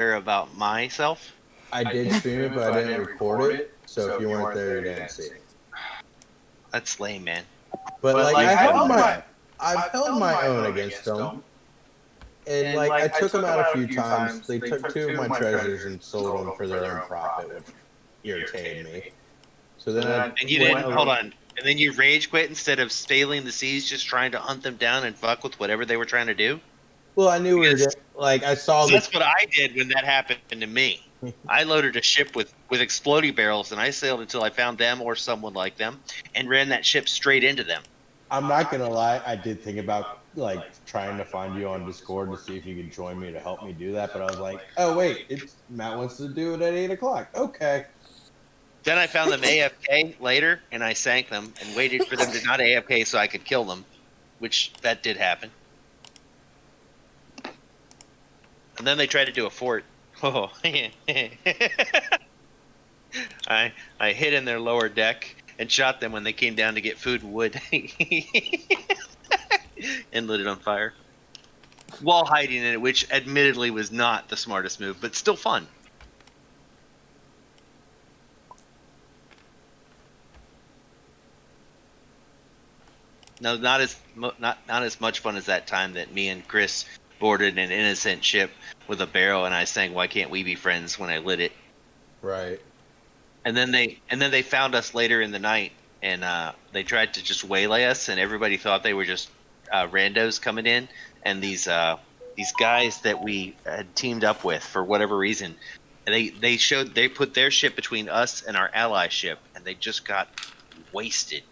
about myself? I did stream it, but I didn't record it. So if you weren't there, you didn't see it. That's lame, man. But like I've I've held my own against them, and like I took them out a few times. They took two of my treasures and sold them for their own profit, which irritated me. So then I And you didn't hold on. And then you rage quit instead of sailing the seas, just trying to hunt them down and fuck with whatever they were trying to do. Well, I knew we were like I saw this. That's what I did when that happened to me. I loaded a ship with exploding barrels, and I sailed until I found them or someone like them, and ran that ship straight into them. I'm not gonna lie, I did think about like trying to find you on Discord to see if you could join me to help me do that, but I was like, oh wait, it's Matt wants to do it at 8:00. Okay. Then I found them AFK later, and I sank them and waited for them to not AFK so I could kill them, which that did happen. And then they tried to do a fort. Oh, I hid in their lower deck and shot them when they came down to get food and wood, and lit it on fire while hiding in it, which admittedly was not the smartest move, but still fun. No, not as much fun as that time that me and Chris boarded an innocent ship with a barrel, and I sang "Why Can't We Be Friends" when I lit it. Right. And then they found us later in the night, and they tried to just waylay us, and everybody thought they were just randos coming in, and these guys that we had teamed up with for whatever reason, and they put their ship between us and our ally ship, and they just got wasted,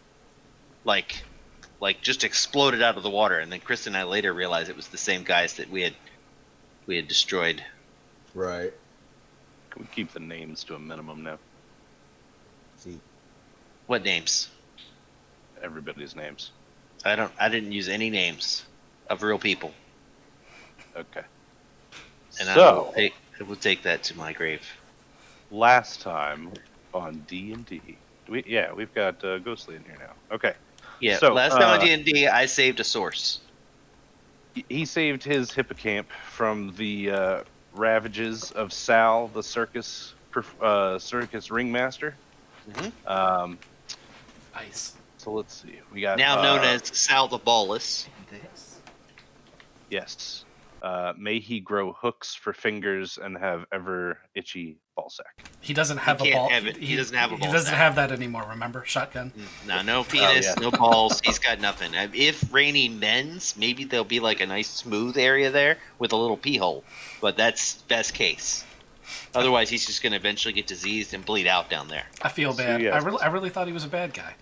like just exploded out of the water. And then Chris and I later realized it was the same guys that we had destroyed. Right. Can we keep the names to a minimum now? See. What names? Everybody's names. I didn't use any names of real people. Okay. And so I will take that to my grave. Last time on D&D, we've got Ghostly in here now. Okay. Yeah. So, last time on D&D, I saved a source. He saved his hippocamp from the ravages of Sal, the circus ringmaster. Mm-hmm. Nice. So let's see. We got now known as Sal the Ballless. Yes. May he grow hooks for fingers and have ever itchy ballsack. He doesn't have a ball. He doesn't have a ball. He doesn't have that anymore. Remember, shotgun. No penis, no balls. He's got nothing. If Rainy mends, maybe there'll be like a nice smooth area there with a little pee hole. But that's best case. Otherwise, he's just going to eventually get diseased and bleed out down there. I feel bad. I really thought he was a bad guy.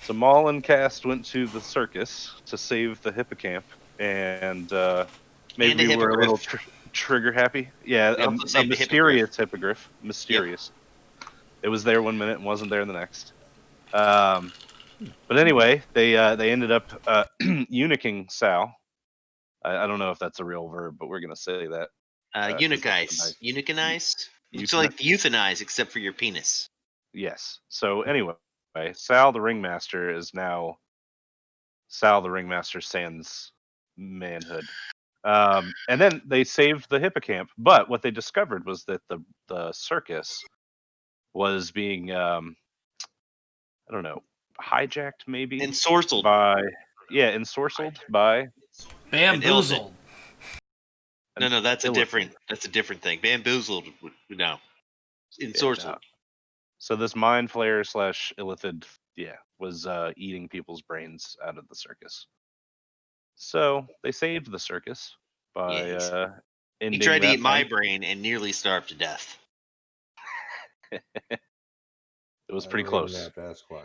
So Maul and Cast went to the circus to save the hippocamp, and maybe we were a little trigger happy. Yeah, a mysterious hippogriff. Mysterious. Yep. It was there one minute and wasn't there the next. But anyway, they ended up eunuching Sal. I don't know if that's a real verb, but we're gonna say that. Eunuchize. Eunuchinize? It's like euthanize, except for your penis. Yes. So anyway, Sal the Ringmaster is now Sal the Ringmaster sans manhood. And then they saved the hippocamp, but what they discovered was that the circus was being I don't know, hijacked maybe, ensorcelled by bamboozled. No, that's a different thing. Bamboozled, no, ensorcelled. Yeah, no. So this mind flayer / illithid, was eating people's brains out of the circus. So they saved the circus by ending. He tried to eat my brain and nearly starved to death. It was pretty close. Have to ask why.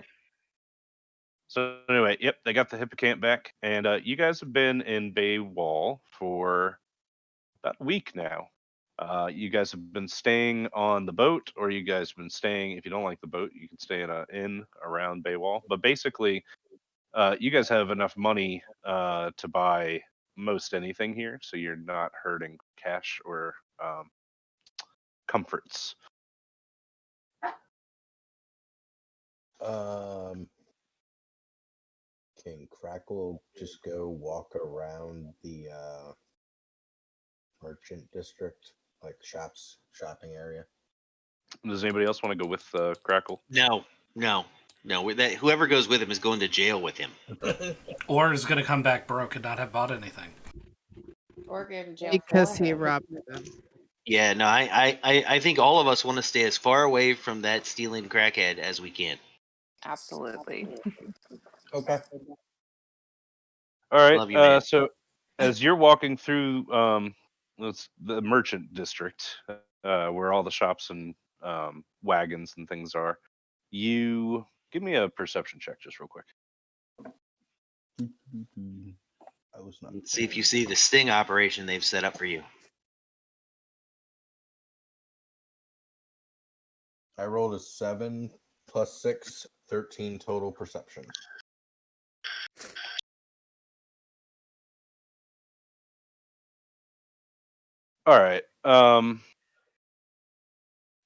So anyway, yep, they got the hippocamp back, and you guys have been in Bay Wall for about a week now. You guys have been staying on the boat, or you guys have been staying. If you don't like the boat, you can stay in an inn around Bay Wall. But basically, you guys have enough money to buy most anything here, so you're not hurting cash or comforts. Can Crackle just go walk around the merchant district like shopping area. Does anybody else want to go with Crackle? No. Whoever goes with him is going to jail with him. Or is going to come back broke and not have bought anything. Or go to jail because for he him. robbed them. Yeah, no, I think all of us want to stay as far away from that stealing crackhead as we can. Absolutely. Okay. All right. Love you, man. So as you're walking through the merchant district, where all the shops and wagons and things are, you give me a perception check just real quick. I was not. Let's see if you see the sting operation they've set up for you. I rolled a 7 plus 6, 13 total perception. All right.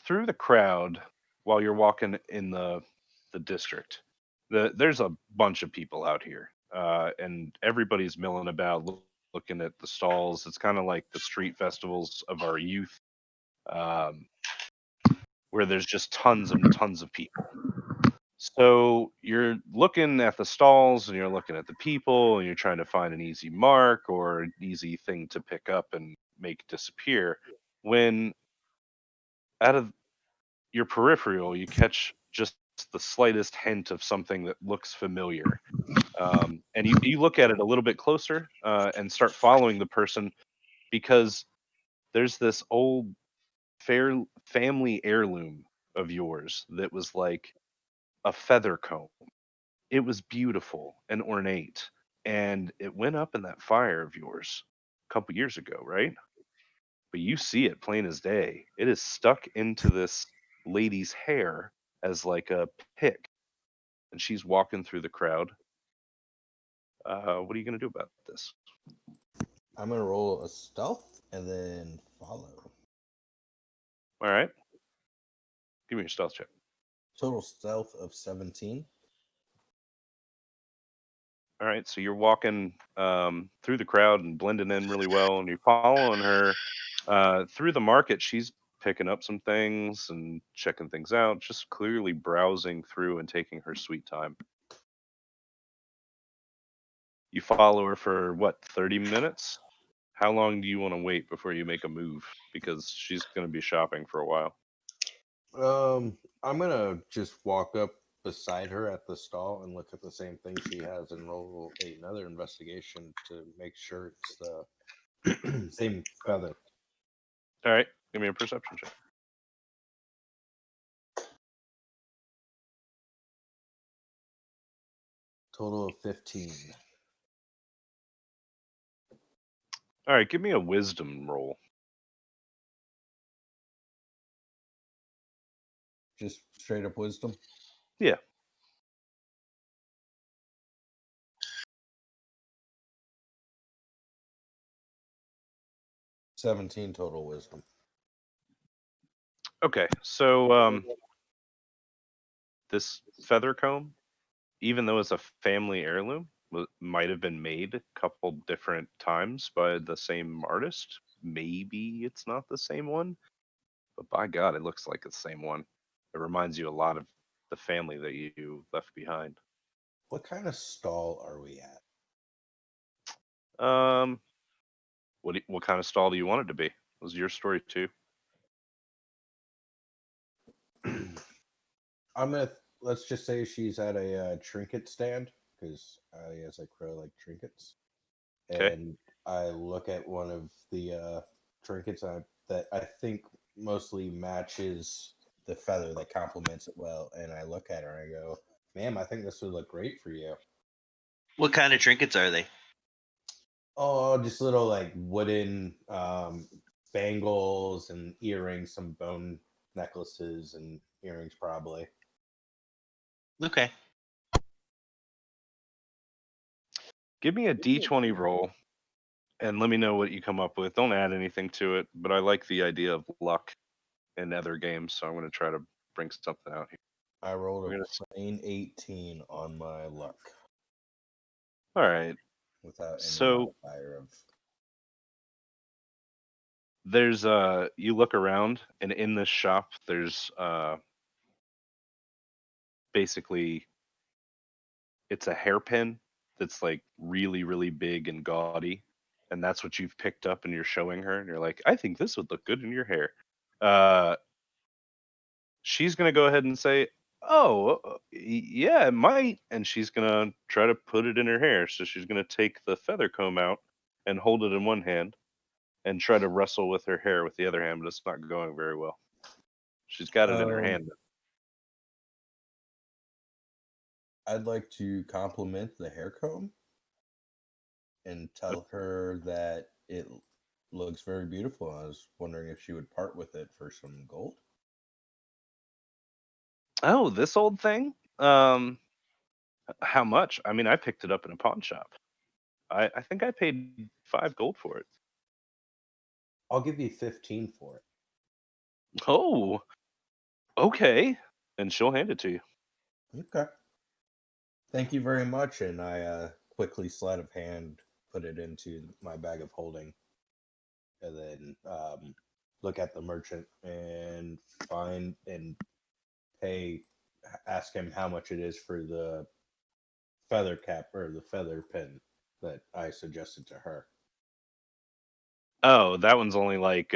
Through the crowd while you're walking in the district, there's a bunch of people out here, and everybody's milling about, looking at the stalls. It's kind of like the street festivals of our youth, where there's just tons and tons of people. So you're looking at the stalls and you're looking at the people and you're trying to find an easy mark or an easy thing to pick up and make disappear. When out of your peripheral, you catch just the slightest hint of something that looks familiar. And you look at it a little bit closer and start following the person because there's this old fair family heirloom of yours that was like a feather comb. It was beautiful and ornate, and it went up in that fire of yours a couple years ago, right? But you see it plain as day. It is stuck into this lady's hair as like a pick, and she's walking through the crowd. What are you gonna do about this? I'm gonna roll a stealth and then follow. All right, give me your stealth check. Total stealth of 17. All right, so you're walking through the crowd and blending in really well, and you're following her through the market. She's picking up some things and checking things out, just clearly browsing through and taking her sweet time. You follow her for what, 30 minutes? How long do you want to wait before you make a move? Because she's going to be shopping for a while. I'm gonna just walk up beside her at the stall and look at the same thing she has and roll another investigation to make sure it's the same feather. All right, give me a perception check. Total of 15. All right, give me a wisdom roll. Just straight up wisdom. Yeah. $17 total wisdom. Okay, so this feather comb, even though it's a family heirloom, might have been made a couple different times by the same artist. Maybe it's not the same one, but by God, it looks like it's the same one. It reminds you a lot of the family that you left behind. What kind of stall are we at? What kind of stall do you want it to be? It was your story too. Let's just say she's at a trinket stand because as I crow like trinkets, Okay. and I look at one of the trinkets that I think mostly matches the feather that complements it well, and I look at her and I go, "Ma'am, I think this would look great for you." What kind of trinkets are they? Oh, just little like wooden bangles and earrings, some bone necklaces and earrings probably. Okay. Give me a d20 roll and let me know what you come up with. Don't add anything to it, but I like the idea of luck in other games, so I'm going to try to bring something out here. I rolled We're a gonna plain 18 on my luck All right. without any So modifier of. There's you look around, and in this shop, there's basically it's a hairpin that's like really, really big and gaudy, and that's what you've picked up, and you're showing her, and you're like, I think this would look good in your hair. She's gonna go ahead and say, "Oh, yeah, it might," and she's gonna try to put it in her hair. So she's gonna take the feather comb out and hold it in one hand, and try to wrestle with her hair with the other hand, but it's not going very well. She's got it in her hand. I'd like to compliment the hair comb and tell her that it looks very beautiful. I was wondering if she would part with it for some gold. Oh, this old thing? How much? I mean, I picked it up in a pawn shop. I think I paid 5 gold for it. I'll give you 15 for it. Oh, okay. And she'll hand it to you. Okay. Thank you very much. And I quickly sleight of hand put it into my bag of holding, and then look at the merchant and find and pay. Ask him how much it is for the feather cap or the feather pin that I suggested to her. Oh, that one's only like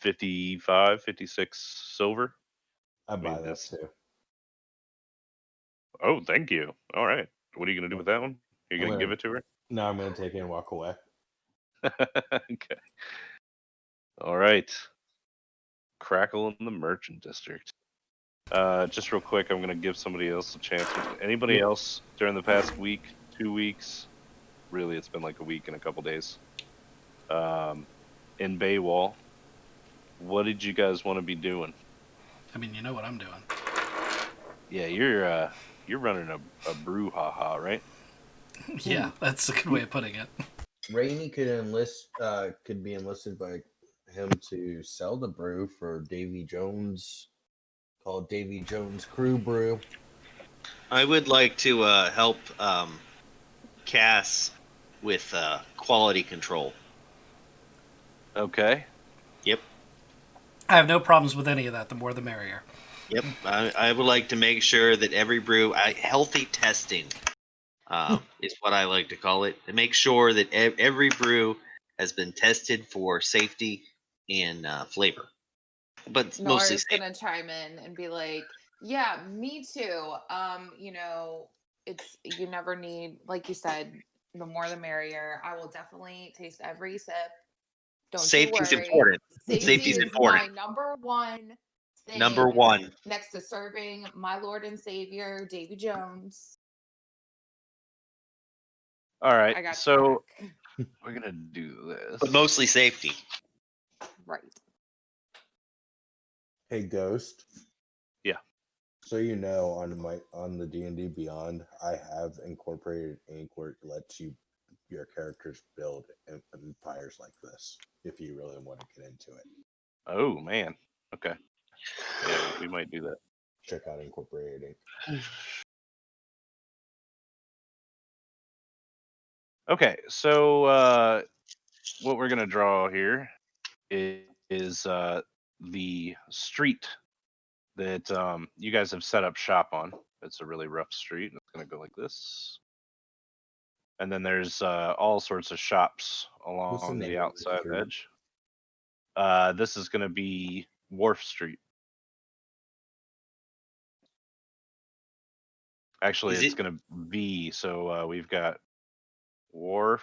55, 56 silver. I buy mean, that it's too. Oh, thank you. All right. What are you gonna do with that one? Are you I'm gonna give gonna it to her? No, I'm gonna take it and walk away. Okay. All right. Crackle in the Merchant District. Just real quick, I'm gonna give somebody else a chance. Anybody Yep. else during the past week, 2 weeks? Really, it's been like a week and a couple days. In Baywall, what did you guys want to be doing? I mean, you know what I'm doing. Yeah, you're running a brouhaha, right? Yeah, that's a good way of putting it. Rainey could be enlisted by him to sell the brew for Davy Jones, called Davy Jones Crew Brew. I would like to help Cass with quality control. Okay. Yep. I have no problems with any of that. The more the merrier. Yep. I would like to make sure that every brew, healthy testing is what I like to call it, to make sure that every brew has been tested for safety and flavor. But it's mostly Nora's safe. gonna chime in and be like, "Yeah, me too. You know, it's you never need, like you said, the more the merrier. I will definitely taste every sip. Don't you Safety's worry. important. Safety Safety's is important. my number one Number thing one. next to serving my Lord and Savior, Davy Jones. All right. I got So back. we're gonna do this. But mostly safety. Right. Hey, Ghost. Yeah. So you know, on the D&D Beyond, I have incorporated ink where it lets your characters build empires like this. If you really want to get into it, Oh man. Okay. Yeah, we might do that. check out incorporated ink. Okay, so what we're gonna draw here is the street that you guys have set up shop on. It's a really rough street. It's gonna go like this, and then there's all sorts of shops What's the along name the of the outside street? edge. This is gonna be Wharf Street. Actually, Is it's it? gonna V. So we've got Wharf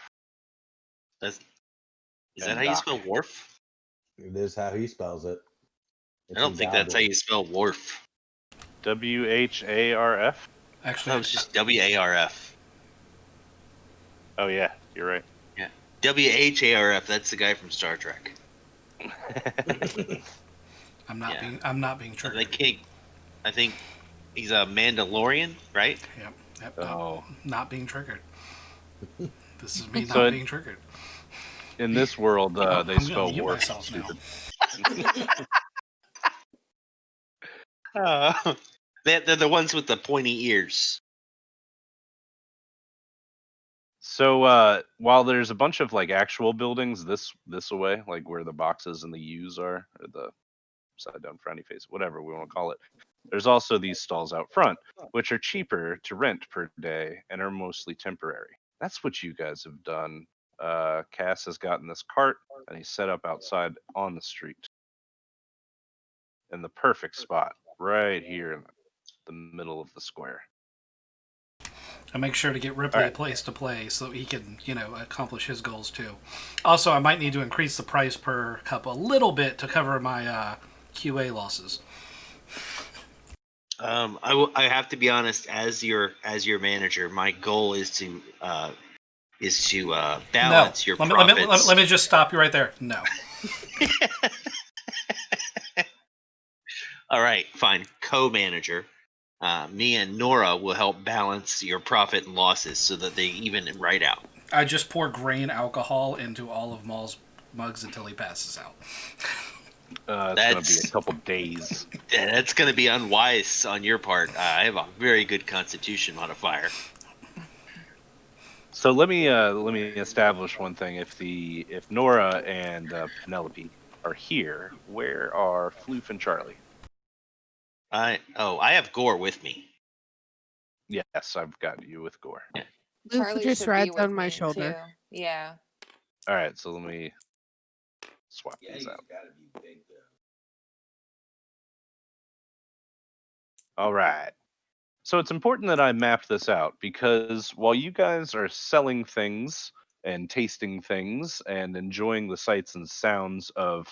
Is that and how you Dock. spell wharf? It is how he spells it. I It's don't in think that's how Goblin. you spell wharf. WHARF. I Actually, thought it was just WARF. Oh yeah, you're right. Yeah. WHARF, that's the guy from Star Trek. I'm not Yeah. being triggered. I think he's a Mandalorian, right? Yep. Yep. Oh. Not being triggered. This is me So not in, being triggered. in this world, they I'm gonna spell mute Wharf myself now. stupid. They're the ones with the pointy ears. So while there's a bunch of like actual buildings this away, like where the boxes and the U's are, or the side down frowny face, whatever we want to call it, there's also these stalls out front, which are cheaper to rent per day and are mostly temporary. That's what you guys have done. Cass has gotten this cart and he's set up outside on the street in the perfect spot, right here in the middle of the square. I make sure to get Ripley All a right. place to play so he can, accomplish his goals too. Also, I might need to increase the price per cup a little bit to cover my QA losses. I have to be honest. As your manager, my goal is to balance your No, profits. let me just stop you right there. No. All right, fine. Co-manager. Me and Nora will help balance your profit and losses so that they even it right out. I just pour grain alcohol into all of Maul's mugs until he passes out. It's going to be a couple days. That's going to be unwise on your part. I have a very good constitution modifier. So let me establish one thing. If Nora and Penelope are here, where are Floof and Charlie? I have Gore with me. Yes, I've got you with Gore. Yeah. Luke Charlie just should rides be with on my me, shoulder. too. Yeah. All right, so let me swap these out. gotta be big though. All right. So it's important that I map this out because while you guys are selling things and tasting things and enjoying the sights and sounds of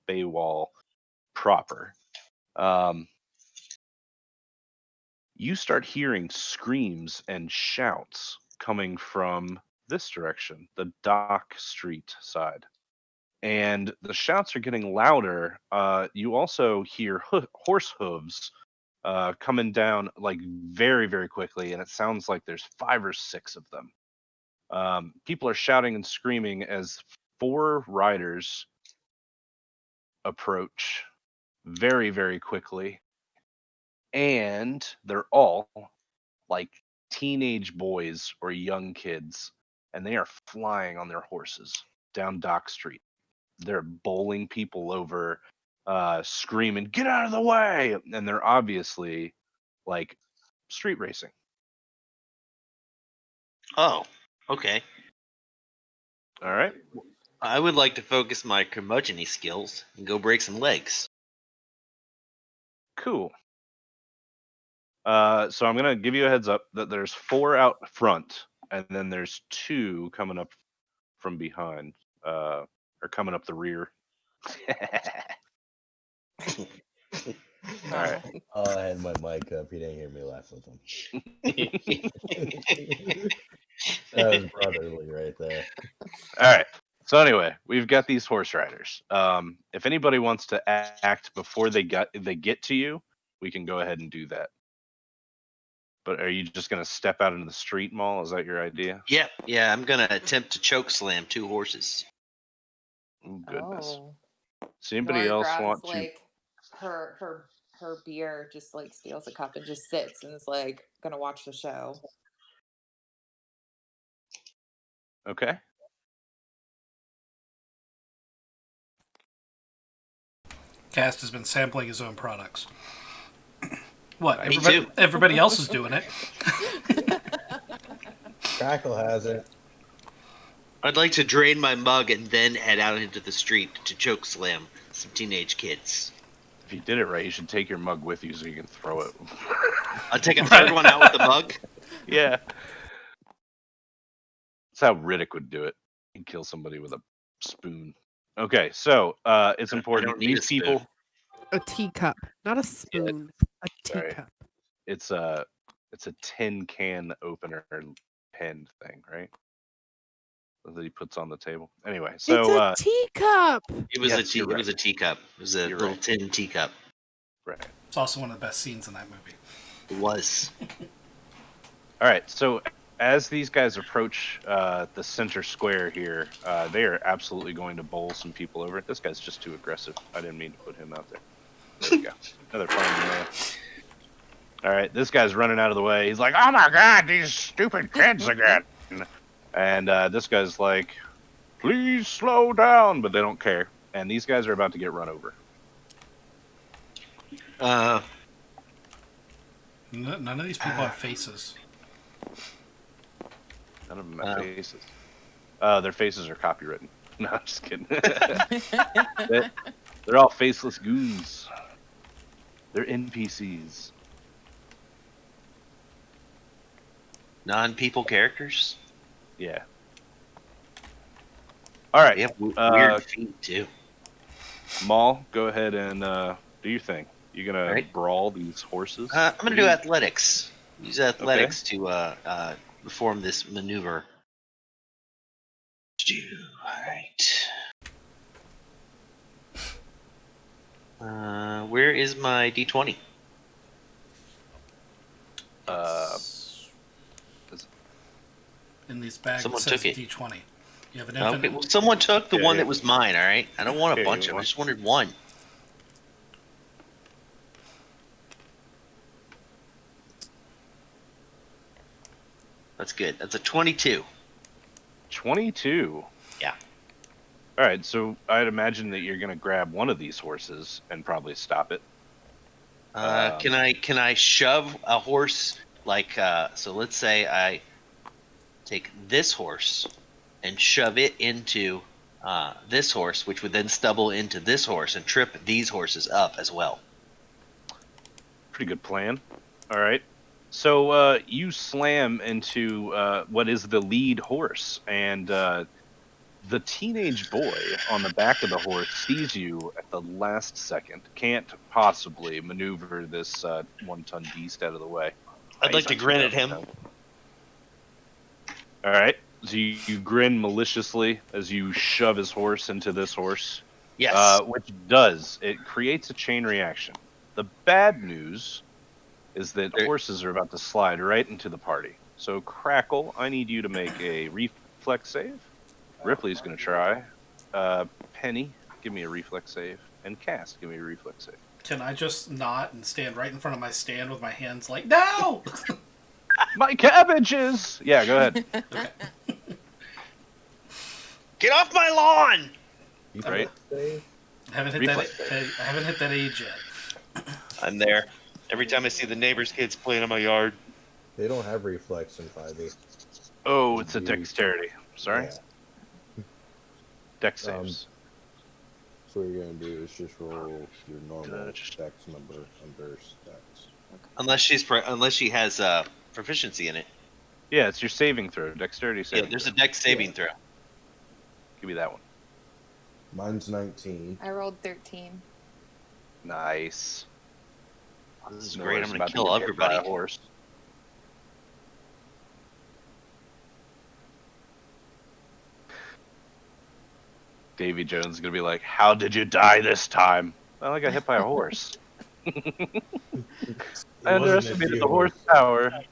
Baywall proper, you start hearing screams and shouts coming from this direction, the Dock Street side. And the shouts are getting louder. You also hear horse hooves coming down like very, very quickly, and it sounds like there's 5 or 6 of them. People are shouting and screaming as 4 riders approach very, very quickly, and they're all like teenage boys or young kids, and they are flying on their horses down Dock Street. They're bowling people over, screaming, "Get out of the way!" And they're obviously like street racing. Oh, okay. All right. I would like to focus my curmudgeon skills and go break some legs. Cool. So I'm gonna give you a heads up that there's 4 out front, and then there's 2 coming up from behind, or coming up the rear. All right. Oh, I had my mic up. You didn't hear me laugh with him. That was brotherly right there. All right. So anyway, we've got these horse riders. If anybody wants to act before they get to you, we can go ahead and do that. But are you just gonna step out into the street, Mall? Is that your idea? Yeah, I'm gonna attempt to choke slam 2 horses. Oh goodness. Oh. Does anybody Nora else grabs, want to? like, her beer, just, like, steals a cup and just sits and is, like, gonna watch the show. Okay. Cast has been sampling his own products. What? Me too. Everybody else is doing it. Crackle has it. I'd like to drain my mug and then head out into the street to choke slam some teenage kids. If you did it right, you should take your mug with you so you can throw it. I'll take a third one out with the mug. Yeah. That's how Riddick would do it. He'd kill somebody with a spoon. Okay, so it's important. don't need These a spoon. people. A teacup, not a spoon. A Sorry. teacup. It's a tin can opener pen thing, right? That he puts on the table. Anyway, so it's a teacup. It was Yes, It you're was a teacup. It was a You're little right. tin teacup. right. It's also one of the best scenes in that movie. It was. All right, so as these guys approach the center square here, they are absolutely going to bowl some people over. This guy's just too aggressive. I didn't mean to put him out there. There we go. Another fine man. All right, this guy's running out of the way. He's like, "Oh my God, these stupid kids again!" And this guy's like, please slow down, but they don't care. And these guys are about to get run over. None of these people have faces. None of them have Oh. faces. Their faces are copywritten. No, I'm just kidding. They're all faceless goons. They're NPCs. Non-people characters. Yeah. All right. They have weird feet too. Maul, go ahead and do your thing. You're gonna Right. brawl these horses. I'm gonna do athletics. Use athletics to perform this maneuver. All right. Where is my D20? In these bags, Someone it says took it. D20. You have an infinite. Okay, well, someone took the Yeah, one yeah. that was mine. All right, I don't want a Yeah, bunch you of them. I want- just wanted one. That's good. That's a 22. 22. Yeah. All right, so I'd imagine that you're gonna grab one of these horses and probably stop it. Can I shove a horse like so? Let's say I take this horse and shove it into this horse, which would then stubble into this horse and trip these horses up as well. Pretty good plan. All right. So you slam into what is the lead horse, and the teenage boy on the back of the horse sees you at the last second. Can't possibly maneuver this one-ton beast out of the way. I'd like to grin at him. All right. So you grin maliciously as you shove his horse into this horse. Yes. Which does. It creates a chain reaction. The bad news is that horses are about to slide right into the party. So, Crackle, I need you to make a reflex save. Ripley's going to try. Penny, give me a reflex save. And Cass, give me a reflex save. Can I just not and stand right in front of my stand with my hands like, no! My cabbages! Yeah, go ahead. Okay. Get off my lawn! Right. Save? I haven't hit that age yet. I'm there. Every time I see the neighbor's kids playing in my yard. They don't have reflex in 5e. Oh, it's a dexterity. Sorry. Yeah. Dex saves. So what you're gonna do is just roll your normal Touch. dex number under stats. Unless she has proficiency in it. Yeah, it's your saving throw. Dexterity Yeah, saving there's a throw. dex saving throw. Give me that one. Mine's 19. I rolled 13. Nice. This is No great. worries I'm about gonna kill being hit by a everybody. horse. Davy Jones is gonna be like, "How did you die this time?" Well, I got hit by a horse. I underestimated the horsepower.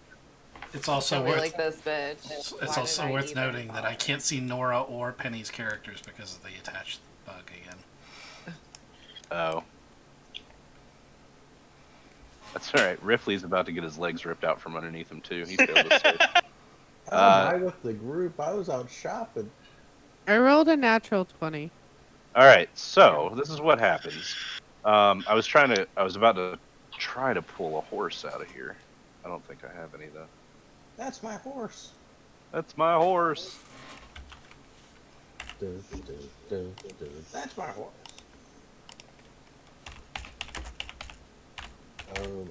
It's also Don't be worth like this bitch. it's Why also did I worth even noting that I bother? can't see Nora or Penny's characters because of the attached bug again. Oh. That's alright. Ripley's about to get his legs ripped out from underneath him, too. He failed his save. How am I with the group? I was out shopping. I rolled a natural 20. Alright, so this is what happens. I was about to try to pull a horse out of here. I don't think I have any, though. That's my horse. That's my horse. That's my horse.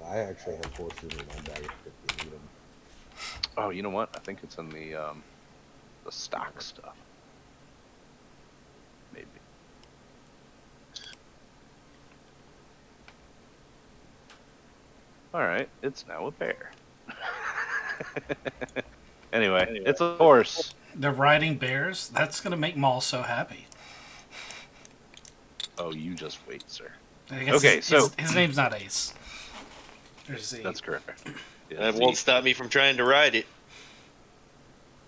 I actually have horses in my bag if you need them. Oh, you know what? I think it's in the stock stuff. Maybe. Alright, it's now a bear. Anyway, it's a horse. They're riding bears? That's going to make Maul so happy. Oh, you just wait, sir. I guess Okay, so- his name's not Ace. Or Z. That's correct. Yeah, That Z. won't stop me from trying to ride it.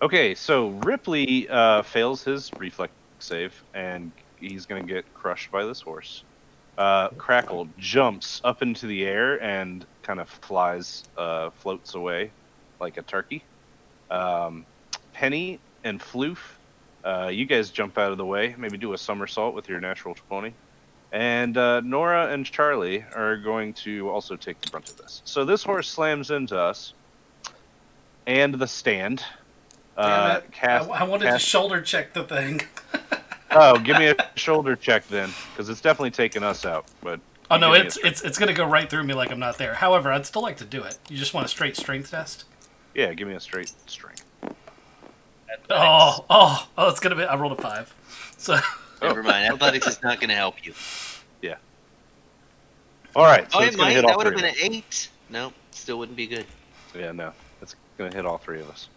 Okay, so Ripley fails his reflex save, and he's going to get crushed by this horse. Crackle jumps up into the air and kind of floats away like a turkey. Penny and Floof, you guys jump out of the way. Maybe do a somersault with your natural 20. And Nora and Charlie are going to also take the brunt of this. So this horse slams into us, and the stand. Damn it! Cast. I wanted to shoulder check the thing. Oh, give me a shoulder check then, because it's definitely taking us out. But Oh no, give me a it's gonna go right through me like I'm not there. However, I'd still like to do it. You just want a straight strength test? Yeah, give me a straight strength. Oh, it's gonna be. I rolled a 5. So Never mind. Athletics is not going to help you. Yeah. All right. So Oh, it's it gonna might. hit all That would have three been of us. an 8. No, still wouldn't be good. Yeah, no, it's gonna hit all three of us.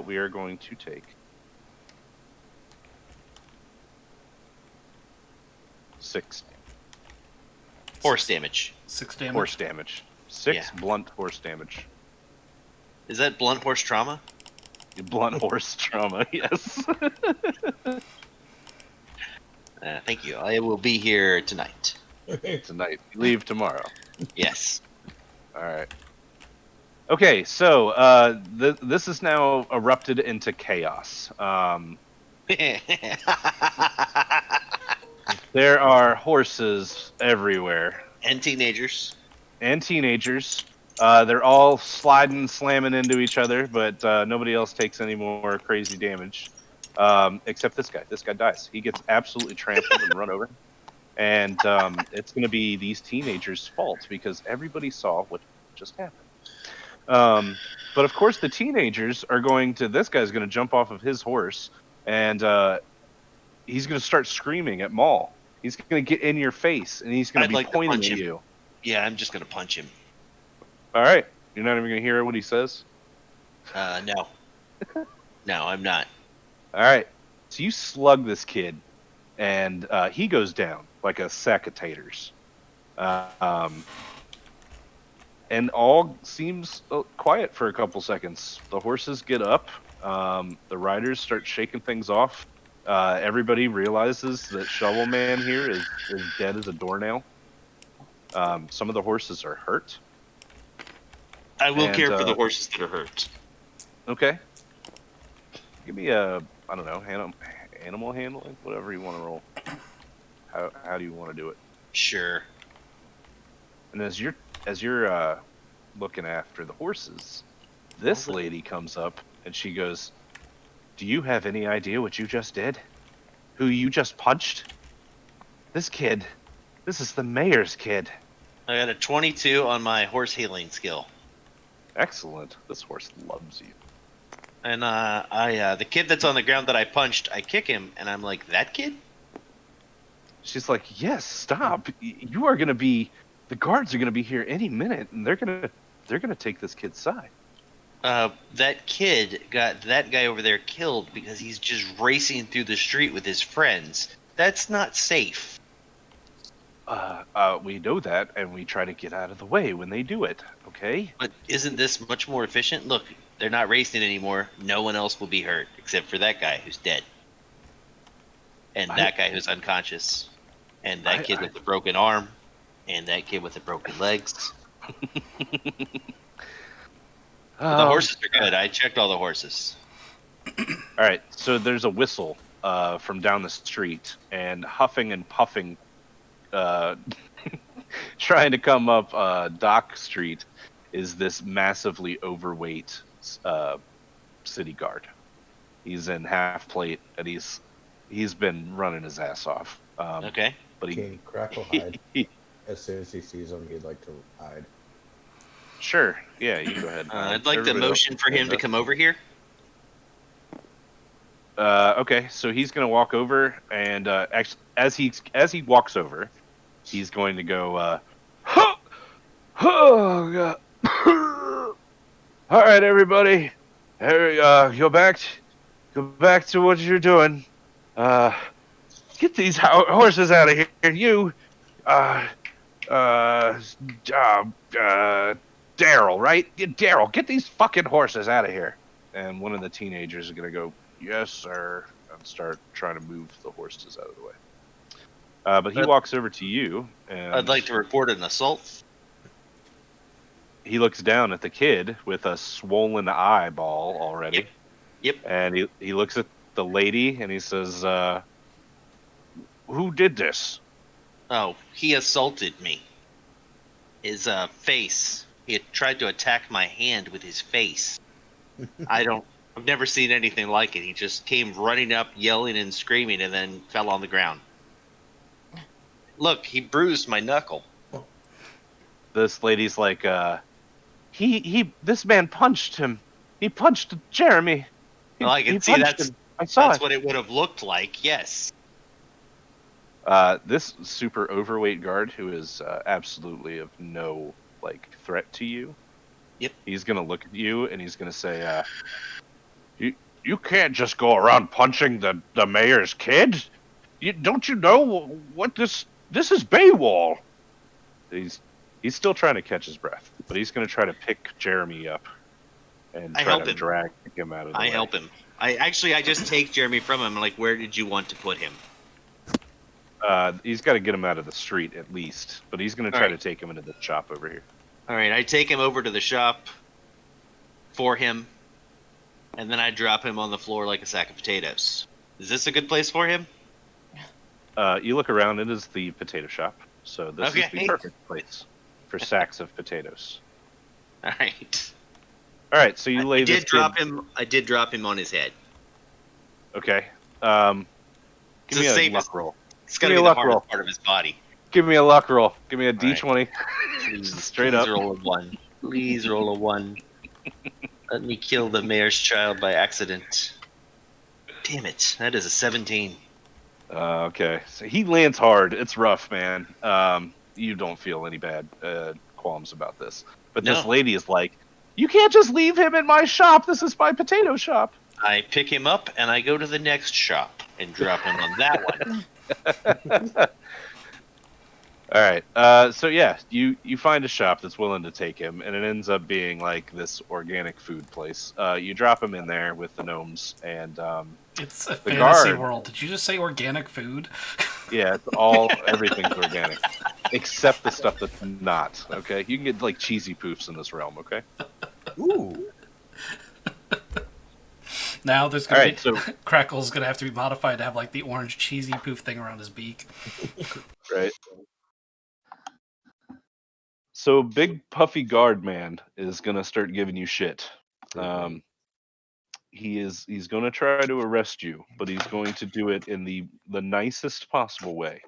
We are going to take 6 Horse damage. 6 damage. horse damage. 6 Yeah. blunt horse damage. Is that blunt horse trauma? Blunt horse trauma. Yes. Thank you. I will be here tonight. Tonight. You leave tomorrow. Yes. All right. Okay, so this is now erupted into chaos. There are horses everywhere And teenagers. and teenagers. They're all sliding, slamming into each other, but nobody else takes any more crazy damage, except this guy. This guy dies. He gets absolutely trampled and run over. And it's going to be these teenagers' fault because everybody saw what just happened. But of course, the teenagers are going to. This guy's going to jump off of his horse, and he's going to start screaming at Maul. He's going to get in your face, and he's going to I'd be like to pointing punch at him. you. Yeah, I'm just going to punch him. All right, you're not even going to hear what he says. No. No, I'm not. All right, so you slug this kid, and he goes down like a sack of taters. And all seems quiet for a couple seconds. The horses get up. The riders start shaking things off. Everybody realizes that Shovel Man here is dead as a doornail. Some of the horses are hurt. I will And, care for the horses that are hurt. Okay. Give me a, I don't know, animal handling, whatever you want to roll. How do you want to do it? Sure. And as you're looking after the horses, this lady comes up and she goes, "Do you have any idea what you just did? Who you just punched? This kid, this is the mayor's kid." I got a 22 on my horse healing skill. Excellent. This horse loves you. And the kid that's on the ground that I punched, I kick him, and I'm like, that kid? She's like, "Yes, stop. You are gonna be. The guards are gonna be here any minute, and they're gonna take this kid's side." That kid got that guy over there killed because he's just racing through the street with his friends. That's not safe. We know that, and we try to get out of the way when they do it. Okay. But isn't this much more efficient? Look, they're not racing anymore. No one else will be hurt except for that guy who's dead. And that guy who's unconscious. And that kid with the broken arm. And that kid with the broken legs. The horses are good. I checked all the horses. All right, so there's a whistle from down the street, and huffing and puffing, trying to come up Dock Street, is this massively overweight city guard. He's in half plate, and he's been running his ass off. Okay. But Can Crackle hide? As soon as he sees him, he'd like to hide. Sure, yeah, you go ahead. I'd like the Everybody motion else for him stand to up. come over here. Okay, so he's gonna walk over, and actually, as he walks over, he's going to go. Oh God! All right, everybody, go back to what you're doing. Get these horses out of here. You, Daryl, right? Daryl, get these fucking horses out of here. And one of the teenagers is gonna go, "Yes, sir," and start trying to move the horses out of the way. But he walks over to you, and I'd like to report an assault. he looks down at the kid with a swollen eyeball already. Yep. And he looks at the lady and he says, "Who did this?" Oh, he assaulted me. His face. He had tried to attack my hand with his face. I've never seen anything like it. He just came running up, yelling and screaming, and then fell on the ground. Look, he bruised my knuckle. This lady's like, this man punched him. He punched Jeremy. Well, I He can see punched him. I saw that's it. what it would have looked like. Yes. This super overweight guard, who is absolutely of no threat to you. Yep. He's gonna look at you and he's gonna say, "You can't just go around punching the mayor's kid. Don't you know what this is Baywall?" He's still trying to catch his breath, but he's gonna try to pick Jeremy up and I try help to him. drag him out of the way. I help him. I just take Jeremy from him. Like, where did you want to put him? He's got to get him out of the street at least, but he's going to try Alright. to take him into the shop over here. All right, I take him over to the shop for him, and then I drop him on the floor like a sack of potatoes. Is this a good place for him? You look around, it is the potato shop, so this is the Okay. perfect place for sacks of potatoes. All right. All right, so you lay I this did drop kid- him. I did drop him on his head. Okay. Give To me a save luck his- roll. It's Give got to me be a the luck hardest roll. part of his body. Give me a luck roll. Give me a right. D20. Please, Straight please up. roll a 1. Please roll a 1. Let me kill the mayor's child by accident. Damn it! That is a 17. Okay, so he lands hard. It's rough, man. You don't feel any bad qualms about this, but this No. lady is like, "You can't just leave him in my shop. This is my potato shop." I pick him up and I go to the next shop and drop him on that one. All right. So yeah, you find a shop that's willing to take him, and it ends up being like this organic food place. You drop him in there with the gnomes, and It's a the fantasy guard. world. Did you just say organic food? Yeah, everything's organic, except the stuff that's not. Okay, you can get like cheesy poofs in this realm. Okay. Ooh. Now there's All gonna right. be So Crackle's gonna have to be modified to have like the orange cheesy poof thing around his beak. right. So big puffy guard man is gonna start giving you shit. He's gonna try to arrest you, but he's going to do it in the nicest possible way.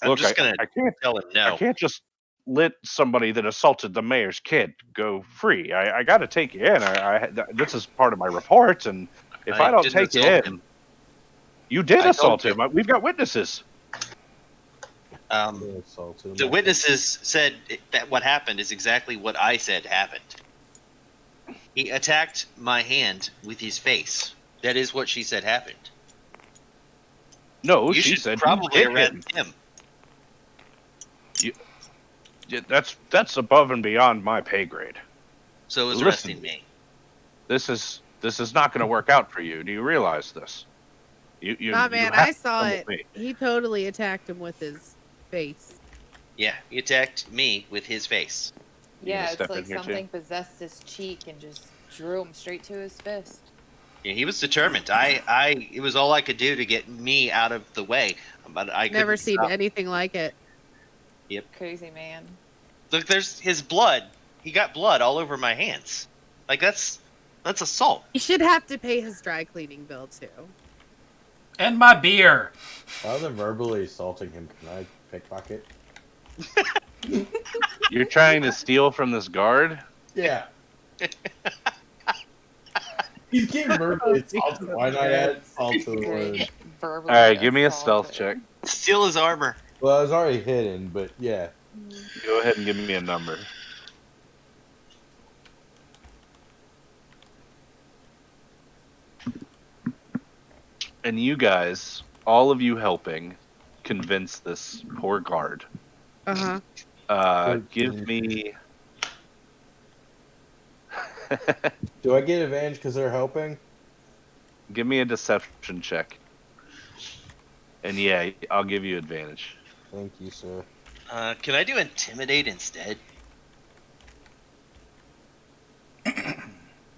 I'm Look, just gonna I can't tell him I no. can't just let somebody that assaulted the mayor's kid go free. I got to take you in. This is part of my report, and if I don't didn't take you assault in, him. you did I assault told him. We've got witnesses. The witnesses said that what happened is exactly what I said happened. He attacked my hand with his face. That is what she said happened. No, You she should said probably you hit him. arrest him. Yeah, that's above and beyond my pay grade. So is Listen. arresting me. This is not going to work out for you. Do you realize this? You Nah, you man, have I to saw come it. with me. He totally attacked him with his face. Yeah, he attacked me with his face. You Yeah, gonna it's step in like here, too? something possessed his cheek and just drew him straight to his fist. Yeah, he was determined. It was all I could do to get me out of the way, but I Never couldn't seen stop. anything like it. Crazy man. Look, there's his blood. He got blood all over my hands. Like that's assault. You should have to pay his dry cleaning bill too. And my beer. While they're verbally assaulting him, can I pickpocket? You're trying to steal from this guard? Yeah. He's getting verbally assaulted. Why not add insult to the word? Verbally All right, give me a assaulted. stealth check. Steal his armor. Well, I was already hidden, but yeah. Go ahead and give me a number. And you guys, all of you helping, convince this poor guard. Give me. Do I get advantage because they're helping? Give me a deception check. And yeah, I'll give you advantage. Thank you, sir. Can I do intimidate instead?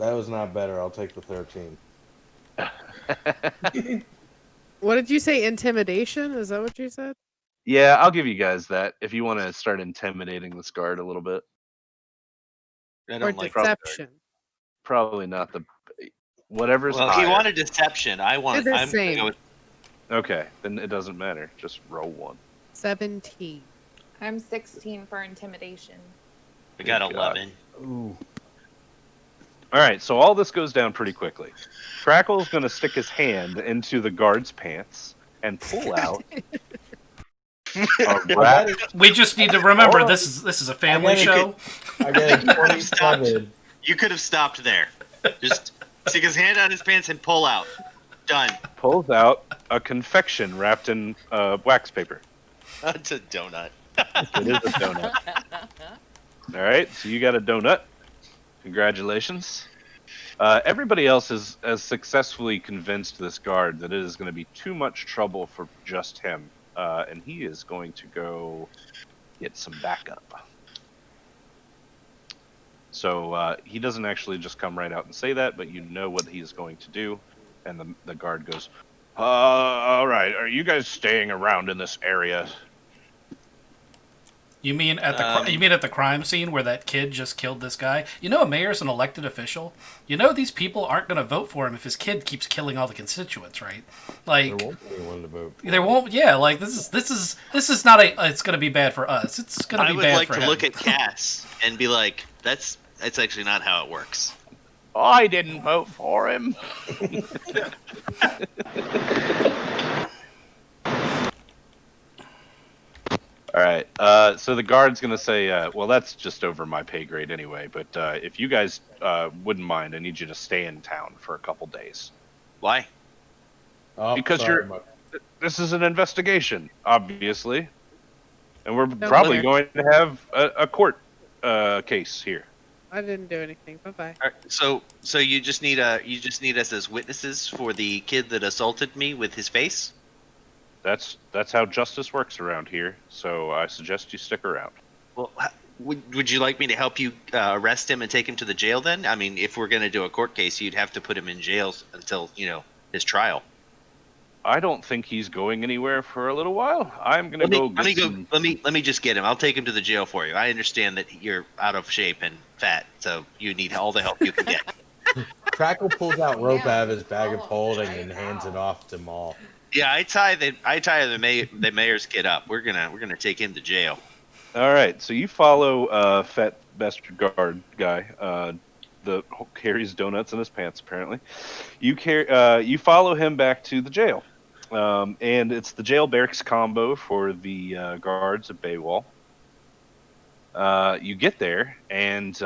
That was not better. I'll take the 13. What did you say? Intimidation? Is that what you said? Yeah, I'll give you guys that if you want to start intimidating this guard a little bit. I Or don't like. deception? Probably not the whatever's Well, higher. he wanted deception. They're the I'm gonna same. go with. Okay, then it doesn't matter. Just roll one. 17. I'm 16 for intimidation. We got Good God. 11. Ooh. All right, so all this goes down pretty quickly. Crackle's going to stick his hand into the guard's pants and pull out a I rat. got it. We just need to remember Hold on. this is a family I show. I got a could have stopped. 27. You could have stopped there. Just stick his hand on his pants and pull out. Done. Pulls out a confection wrapped in wax paper. That's a donut. It is a donut. All right, so you got a donut. Congratulations. Everybody else has successfully convinced this guard that it is going to be too much trouble for just him, and he is going to go get some backup. So he doesn't actually just come right out and say that, but you know what he is going to do. And the guard goes, all right, are you guys staying around in this area? You mean at the crime scene where that kid just killed this guy? You know, a mayor's an elected official. You know, these people aren't going to vote for him if his kid keeps killing all the constituents, right? Like, There won't be anyone to vote for. there won't. Yeah, like this is not a. It's going to be bad for us. It's going to I be would bad like for to him. look at Cass and be like, that's actually not how it works. I didn't vote for him. All right. So the guard's gonna say, "Well, that's just over my pay grade anyway. But if you guys wouldn't mind, I need you to stay in town for a couple days Why? Oh, because sorry, this is an investigation, obviously, and we're No, probably sir. going to have a court case here." I didn't do anything. Bye-bye. All right, so you just need us as witnesses for the kid that assaulted me with his face. That's how justice works around here. So I suggest you stick around. Well, would you like me to help you arrest him and take him to the jail then? I mean, if we're going to do a court case, you'd have to put him in jail until, his trial. I don't think he's going anywhere for a little while. I'm gonna Let me just get him. I'll take him to the jail for you. I understand that you're out of shape and fat, so you need all the help you can get. Crackle pulls out rope Yeah, out of his bag of follow holding right and hands it now. off to Maul. Yeah, I tie the mayor's kid up. We're gonna take him to jail. All right, so you follow fat bastard guard guy. The carries donuts in his pants. Apparently, you follow him back to the jail, and it's the jail barracks combo for the guards at Baywall. You get there, and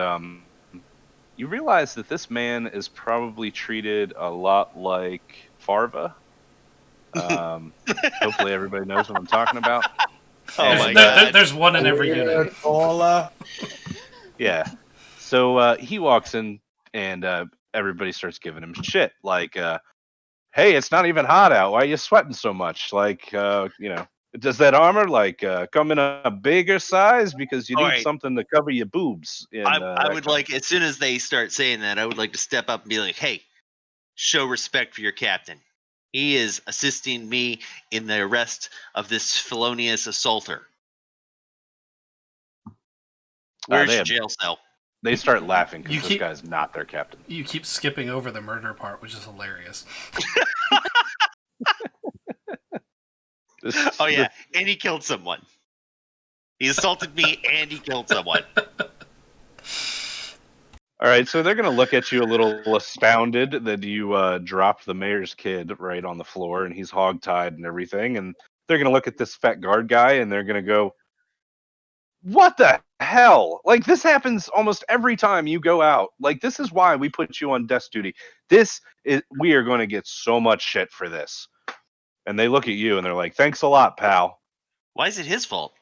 you realize that this man is probably treated a lot like Farva. Hopefully, everybody knows what I'm talking about. Oh my And, God. There's one in every unit. Cola. Yeah. So he walks in, and everybody starts giving him shit. Like, hey, it's not even hot out. Why are you sweating so much? Like, does that armor come in a bigger size because you All need right. something to cover your boobs? And, I that would kind like, as soon as they start saying that, I would like to step up and be like, hey, show respect for your captain. He is assisting me in the arrest of this felonious assaulter. Where's they your have- jail cell? They start laughing You because this keep- guy's not their captain. You keep skipping over the murder part, which is hilarious. Oh yeah, and he killed someone. He assaulted me and he killed someone. All right, so they're going to look at you a little astounded that you dropped the mayor's kid right on the floor and he's hogtied and everything. And they're going to look at this fat guard guy and they're going to go, what the hell? Like, this happens almost every time you go out. Like, this is why we put you on desk duty. We are going to get so much shit for this. And they look at you and they're like, thanks a lot, pal. Why is it his fault?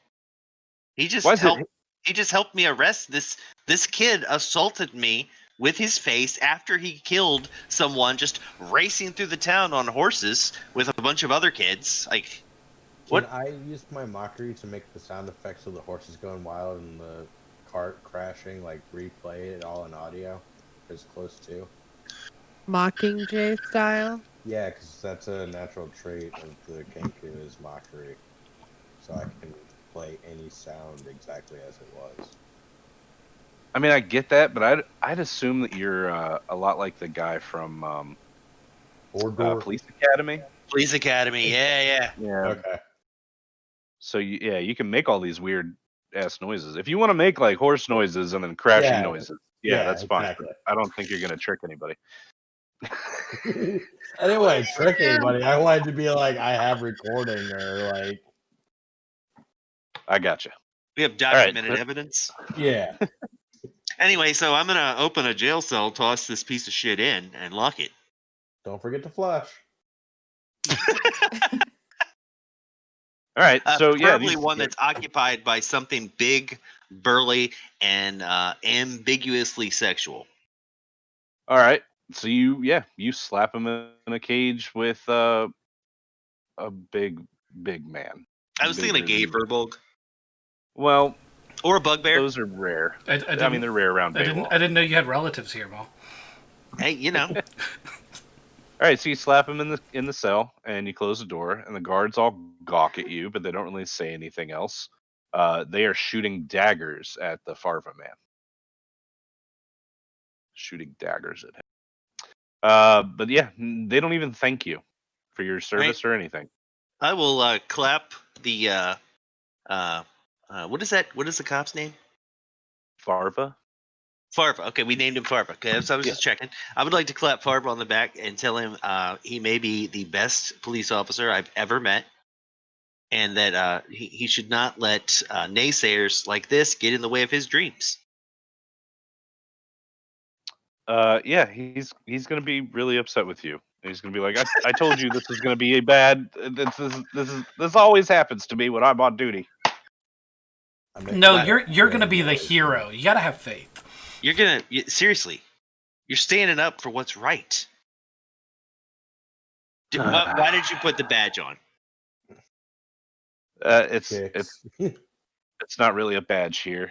He just Why is it- helped. He just helped me arrest this kid. Assaulted me with his face after he killed someone, just racing through the town on horses with a bunch of other kids. Like, Can what? I use my mockery to make the sound effects of the horses going wild and the cart crashing, like replay it all in audio? is close to. Mockingjay style. Yeah, because that's a natural trait of the Kenku is mockery. So I can play any sound exactly as it was. I mean, I get that, but I'd assume that you're a lot like the guy from Or Police Academy. Police Academy. Yeah. Yeah. Okay. So you can make all these weird ass noises. If you want to make like horse noises and then crashing Yeah. noises, Yeah, that's fine. exactly. But I don't think you're gonna trick anybody. I didn't want to trick anybody. I wanted to be like, I have recording or like, I got you. We have right, documented so- evidence. yeah. Anyway, so I'm gonna open a jail cell, toss this piece of shit in, and lock it. Don't forget to flush. All right. So yeah, Preferably one that's occupied by something big, burly, and ambiguously sexual. all right. So you slap him in a cage with a big man. I was thinking a gay Bigger than- furbog Well, or a bugbear. those are rare. I I mean, they're rare around I Baywall. didn't know you had relatives here, Mo. Hey, you know. All right, so you slap him in the cell, and you close the door, and the guards all gawk at you, but they don't really say anything else. They are shooting daggers at the Farva man. Shooting daggers at him. But yeah, they don't even thank you for your service or anything. I will clap the what is that? What is the cop's name? Farva? Farva. Okay, we named him Farva. Okay, so I was Yeah. just checking. I would like to clap Farva on the back and tell him he may be the best police officer I've ever met, and that he should not let naysayers like this get in the way of his dreams. Yeah, he's gonna be really upset with you. He's gonna be like, I told you this was gonna be a bad. This always happens to me when I'm on duty. No, you're gonna be the hero. You gotta have faith. You're seriously, you're standing up for what's right. Why did you put the badge on? It's not really a badge here.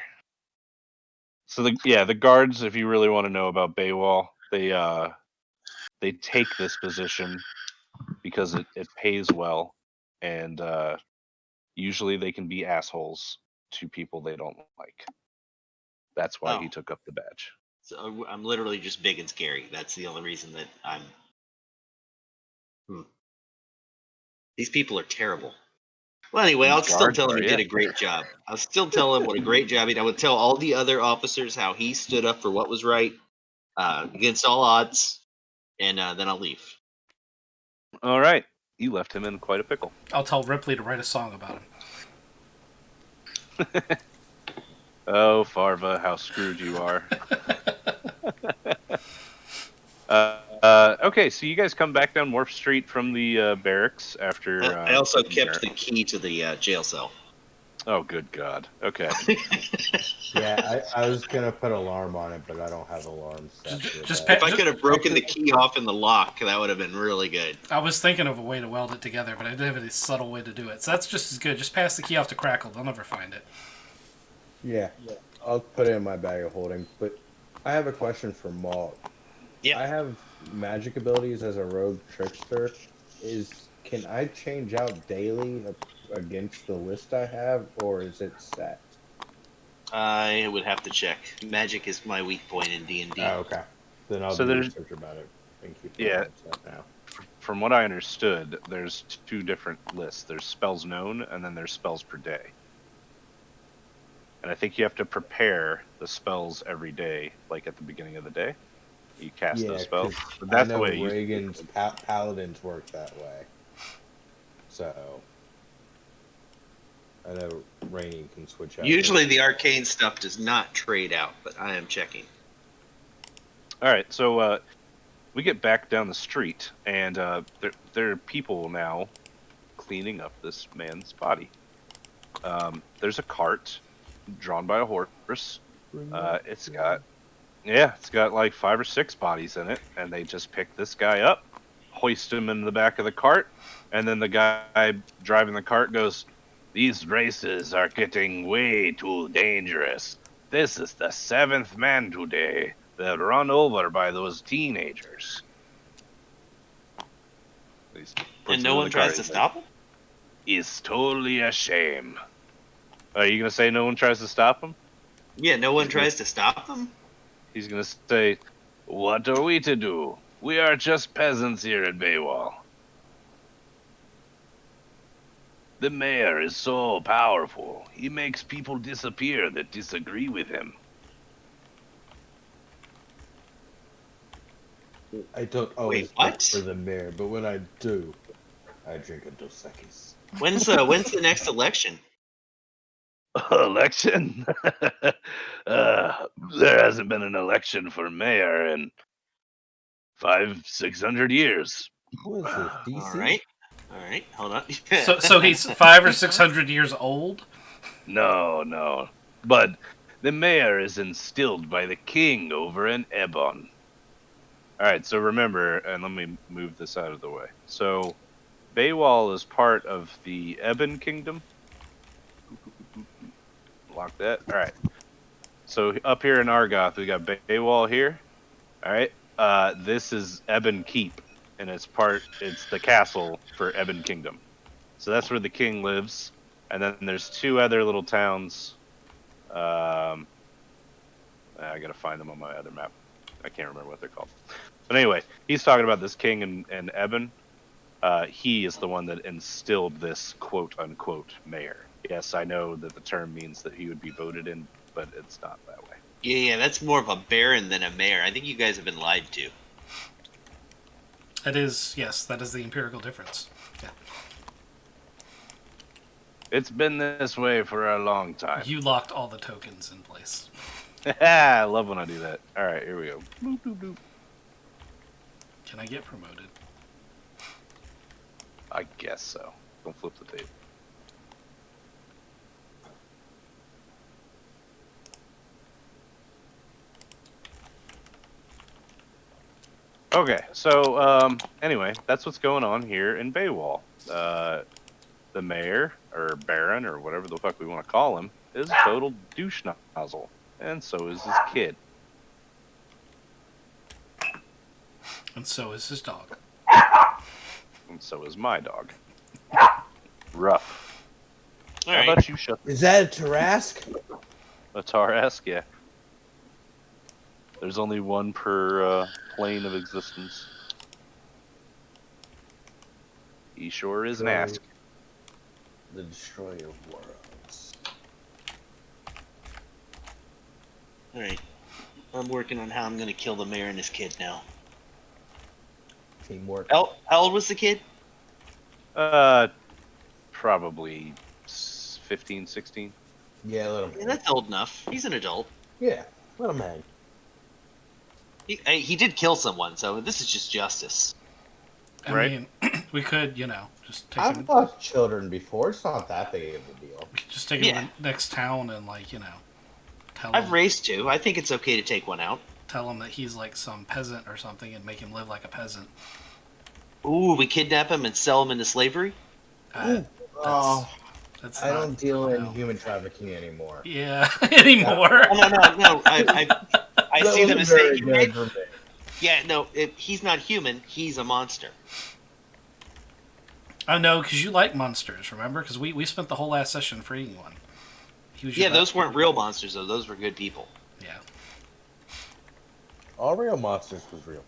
So the guards, if you really want to know about Baywall, they take this position because it pays well, and usually they can be assholes to people they don't like. That's why he took up the badge. So I'm literally just big and scary. That's the only reason that I'm. These people are terrible. Well, anyway, I'll still tell him he did a great job. I'll still tell him what a great job he did. I would tell all the other officers how he stood up for what was right against all odds, and then I'll leave. All right, you left him in quite a pickle. I'll tell Ripley to write a song about him. Oh, Farva, how screwed you are. Okay, so you guys come back down Wharf Street from the barracks after. I also kept the key to the jail cell. Oh, good God. Okay. Yeah, I was gonna put alarm on it, but I don't have alarms set. If I could have broken the key off in the lock, that would have been really good. I was thinking of a way to weld it together, but I didn't have any subtle way to do it. So that's just as good. Just pass the key off to Crackle. They'll never find it. Yeah, I'll put it in my bag of holding. But I have a question for Maul. Yeah. I have magic abilities as a rogue trickster. Can I change out daily against the list I have, or is it set? I would have to check. Magic is my weak point in D&D. Oh, okay. Then I'll do research about it and keep it set now. From what I understood, there's two different lists. There's spells known, and then there's spells per day. And I think you have to prepare the spells every day, like at the beginning of the day. You cast those spells. But that's I know the way Reagan's paladins work that way. So I know Rainy can switch out. Usually the arcane stuff does not trade out, but I am checking. All right, so we get back down the street, and there are people now cleaning up this man's body. There's a cart drawn by a horse. It's got like 5 or 6 bodies in it, and they just pick this guy up, hoist him in the back of the cart, and then the guy driving the cart goes, "These races are getting way too dangerous. This is the 7th man today. They're run over by those teenagers. And no one tries to stop him? It's totally a shame. Are you going to say no one tries to stop him? Yeah, no one tries to stop them? He's going to say, what are we to do? We are just peasants here at Baywall. The mayor is so powerful. He makes people disappear that disagree with him. I don't always vote for the mayor, but when I do, I drink a Dos Equis. When's the next election? Election? There hasn't been an election for mayor in 500-600 years. What is this, DC? All right, hold on. So he's 500 or 600 years old? No. But the mayor is instilled by the king over in Ebon. Alright, so remember, and let me move this out of the way. So, Baywall is part of the Ebon Kingdom. Lock that. Alright. So, up here in Argoth, we got Baywall here. Alright. This is Ebon Keep, and it's the castle for Ebon Kingdom. So that's where the king lives. And then there's 2 other little towns. I gotta find them on my other map. I can't remember what they're called. But anyway, he's talking about this king in Ebon. He is the one that instilled this quote-unquote mayor. Yes, I know that the term means that he would be voted in, but it's not that way. Yeah, that's more of a baron than a mayor. I think you guys have been lied to. That is, yes, that is the empirical difference. Yeah. It's been this way for a long time. You locked all the tokens in place. I love when I do that. Alright, here we go. Boop, boop, boop. Can I get promoted? I guess so. Don't flip the tape. Okay, so anyway, that's what's going on here in Baywall. The mayor, or baron, or whatever the fuck we want to call him, is a total douche nozzle. And so is his kid. And so is his dog. And so is my dog. Rough. All How right. about you shut Is that a Tarask? a Tarask? Yeah. There's only one per plane of existence. He sure is an ask. The destroyer of worlds. All right. I'm working on how I'm going to kill the mayor and his kid now. Teamwork. How old was the kid? Probably 15, 16. Yeah, let him. Yeah, that's old enough. He's an adult. Yeah, let him hang. He did kill someone, so this is just justice. I Right. mean, we could, just take I've him. lost children before. It's not that big of a deal. We could just take him to the next town and, tell I've him, raised 2. I think it's okay to take one out. tell him that he's like some peasant or something and make him live like a peasant. Ooh, we kidnap him and sell him into slavery? Oh, That's I not- don't deal in no. human trafficking anymore. Yeah, anymore. Oh, no. I That see the was very mistake you made. good for me. Yeah, no, he's not human. He's a monster. I know, because you like monsters, remember? Because we spent the whole last session freeing one. He was your Yeah, best those weren't friend. real monsters, though. Those were good people. Yeah. All real monsters was real.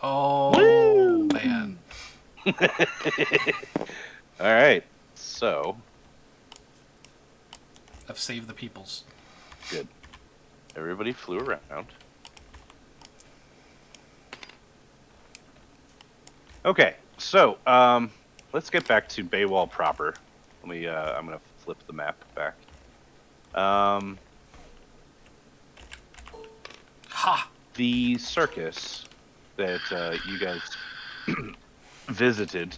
Oh, man. All right. So, I've saved the peoples. good. Everybody flew around. Okay, so let's get back to Baywall proper. Let me. I'm gonna flip the map back. Ha! The circus that you guys visited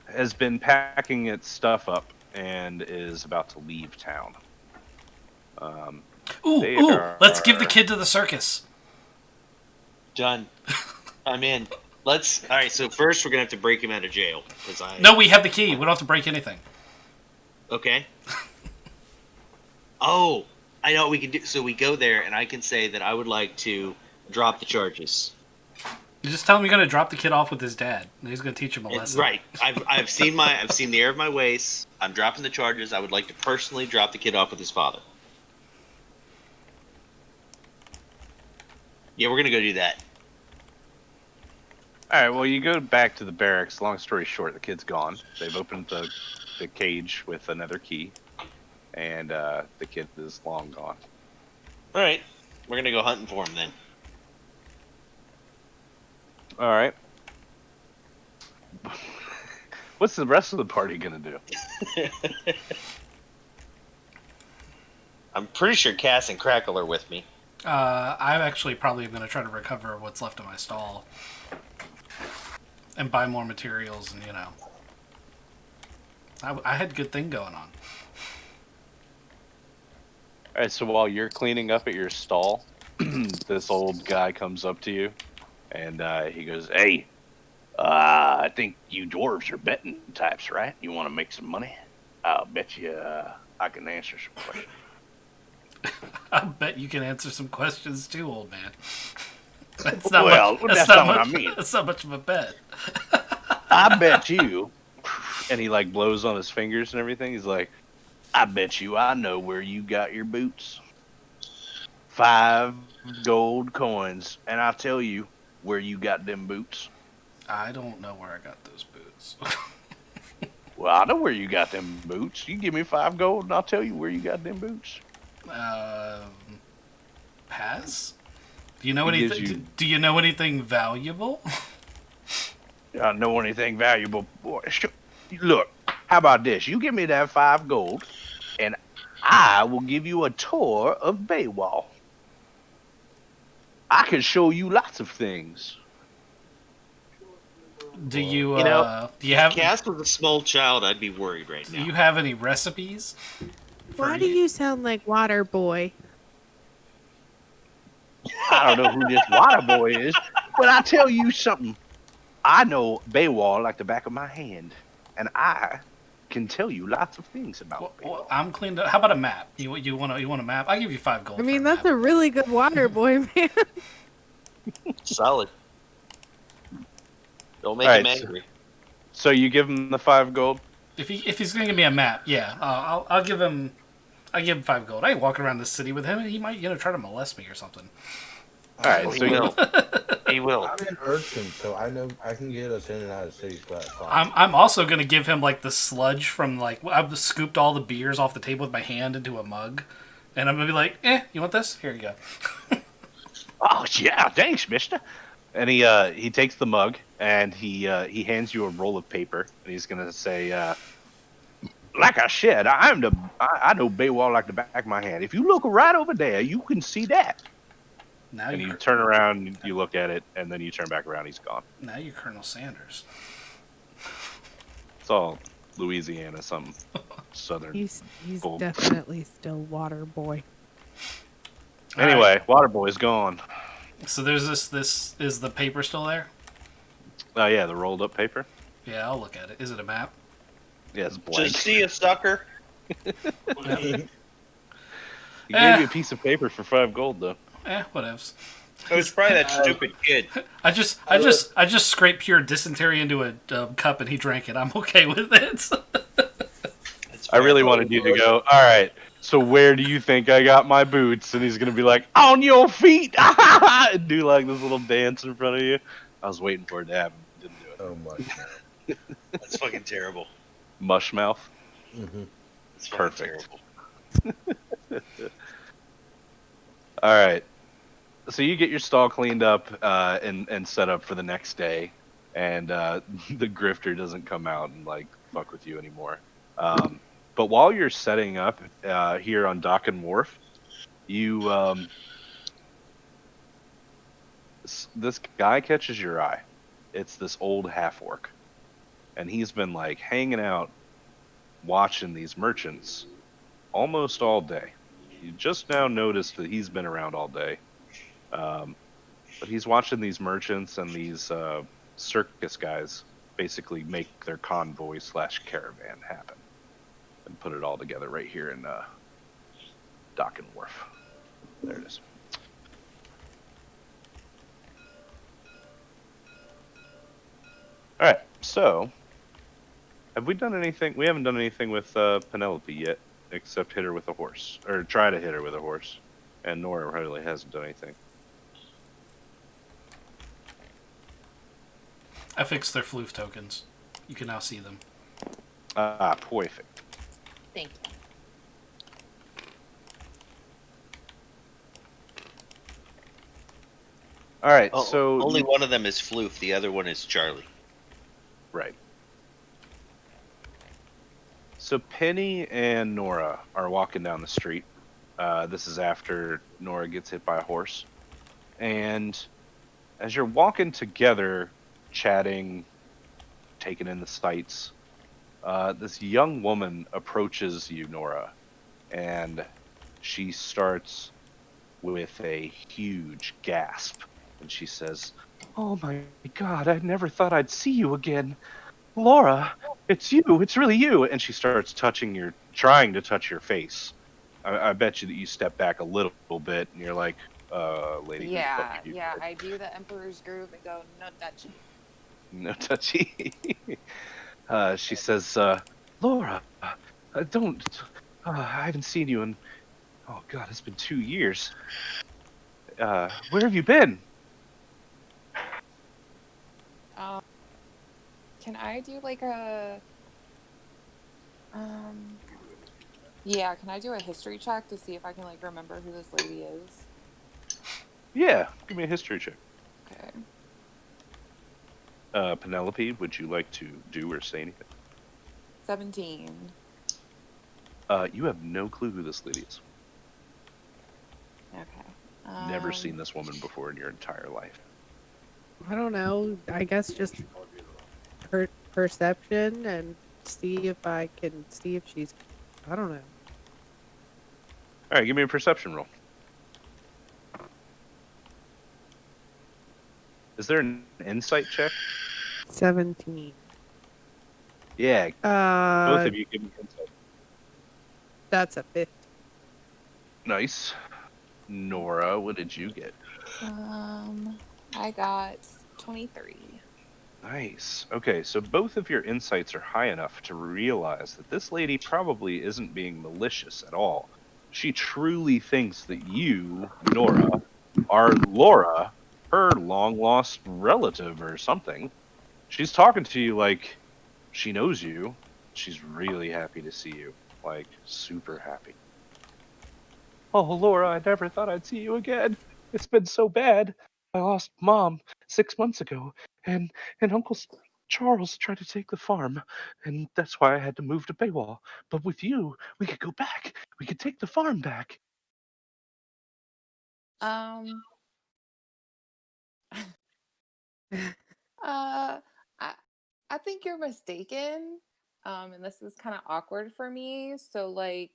has been packing its stuff up and is about to leave town. They Ooh, are- let's give the kid to the circus. Done. I'm in. All right, so first we're going to have to break him out of jail. No, we have the key. We don't have to break anything. Okay. Oh, I know what we can do. So we go there, and I can say that I would like to drop the charges. You just tell him you're gonna drop the kid off with his dad, and he's gonna teach him a lesson. Right. I've seen the error of my ways. I'm dropping the charges. I would like to personally drop the kid off with his father. Yeah, we're gonna go do that. All right. Well, you go back to the barracks. Long story short, the kid's gone. They've opened the cage with another key, and the kid is long gone. All right, we're gonna go hunting for him then. All right. What's the rest of the party gonna do? I'm pretty sure Cass and Crackle are with me. I'm actually probably going to try to recover what's left of my stall and buy more materials, and I had a good thing going on. All right. So while you're cleaning up at your stall, this old guy comes up to you, and he goes, "Hey, I think you dwarves are betting types, right? You want to make some money? I'll bet you I can answer some questions." I bet you can answer some questions too, old man. That's Well, that's not what I mean. That's not much of a bet. I bet you, and he like blows on his fingers and everything. He's like, "I bet you I know where you got your boots. 5 gold coins, and I'll tell you where you got them boots." I don't know where I got those boots. Well, I know where you got them boots. You give me 5 gold, and I'll tell you where you got them boots. Pass? Do you know He gives anything? you- Do you know anything valuable? I don't know anything valuable. Boy, look, how about this? You give me that 5 gold, and I will give you a tour of Baywall. I can show you lots of things. Do you? You know, do you have? Cass was a small child. I'd be worried right Do now. you have any recipes? Why do you sound like Water Boy? I don't know who this water boy is, but I tell you something. I know Baywall like the back of my hand, and I can tell you lots of things about Baywall. Well, I'm cleaned up. How about a map? You want a map? I'll give you 5 gold. I mean, for a that's map. a really good Water Boy, man. Solid. Don't make All him right, angry. So you give him the 5 gold? If he's gonna give me a map, yeah, I'll give him. I give him 5 gold. I ain't walking around the city with him, and he might try to molest me or something. All right, Oh, so he will. He will. I'm an urchin, so I know I can get us in and out of cities quite fine. I'm also gonna give him like the sludge from I've scooped all the beers off the table with my hand into a mug, and I'm gonna be like, you want this? Here you go. Oh yeah, thanks, Mister. And he takes the mug and he hands you a roll of paper, and he's gonna say, "Like I said, I know Baywall like the back of my hand. If you look right over there, you can see that." Now And you you turn around, you look at it, and then you turn back around. He's gone. now you're Colonel Sanders. It's all Louisiana, some southern. He's Bull. definitely still Water Boy. Anyway, Waterboy's gone. So there's this is the paper still there? Oh yeah, the rolled up paper. Yeah, I'll look at it. Is it a map? Yeah, it's blank. Just see a sucker. He gave you a piece of paper for 5 gold, though. Whatevs. It was probably that stupid kid. I just scraped pure dysentery into a cup and he drank it. I'm okay with it. I really wanted you to go, "All right, so where do you think I got my boots?" And he's going to be like, "On your feet!" and do like this little dance in front of you. I was waiting for it to happen. Didn't do it. Oh my. That's fucking terrible. Mush mouth. Mm-hmm. That's fucking Perfect. terrible. All right. So you get your stall cleaned up and set up for the next day, and the grifter doesn't come out and like fuck with you anymore. But while you're setting up here on Dock and Wharf, you this guy catches your eye. It's this old half orc, and he's been like hanging out, watching these merchants almost all day. You just now noticed that he's been around all day. But he's watching these merchants and these circus guys basically make their convoy / caravan happen and put it all together right here in Dock and Wharf. There it is. All right. So, have we done anything? We haven't done anything with Penelope yet, except hit her with a horse, or try to hit her with a horse. And Nora really hasn't done anything. I fixed their floof tokens. You can now see them. Ah, perfect. Thank you. All right. Oh, So only one of them is Floof. The other one is Charlie. Right. So Penny and Nora are walking down the street. This is after Nora gets hit by a horse. And as you're walking together, chatting, taking in the sights, this young woman approaches you, Nora, and she starts with a huge gasp. And she says, "Oh my God, I never thought I'd see you again. Laura, it's you. It's really you." And she starts trying to touch your face. I bet you that you step back a little bit and you're like, lady, who the fuck Yeah, are you? yeah. I do the Emperor's Groove and go, no touchy. No touchy. She says, Laura, don't. I haven't seen you in, oh God, it's been 2 years. Where have you been? Um, can I do like a um? Yeah, can I do a history check to see if I can like remember who this lady is? Yeah, give me a history check. Okay. Penelope, would you like to do or say anything? 17. You have no clue who this lady is. Okay. Never seen this woman before in your entire life. I don't know. I guess just perception and see if I can see if she's. I don't know. All right, give me a perception roll. Is there an insight check? 17. Yeah, both of you give me insight. That's a 50. Nice. Nora, what did you get? I got 23. Nice. Okay, so both of your insights are high enough to realize that this lady probably isn't being malicious at all. She truly thinks that you, Nora, are Laura, her long lost relative or something. She's talking to you like she knows you. She's really happy to see you. Like, super happy. Oh, Laura, I never thought I'd see you again. It's been so bad. I lost Mom 6 months ago, and Uncle Charles tried to take the farm, and that's why I had to move to Baywall. But with you, we could go back. We could take the farm back. Um, I I think you're mistaken. And this is kind of awkward for me. So like,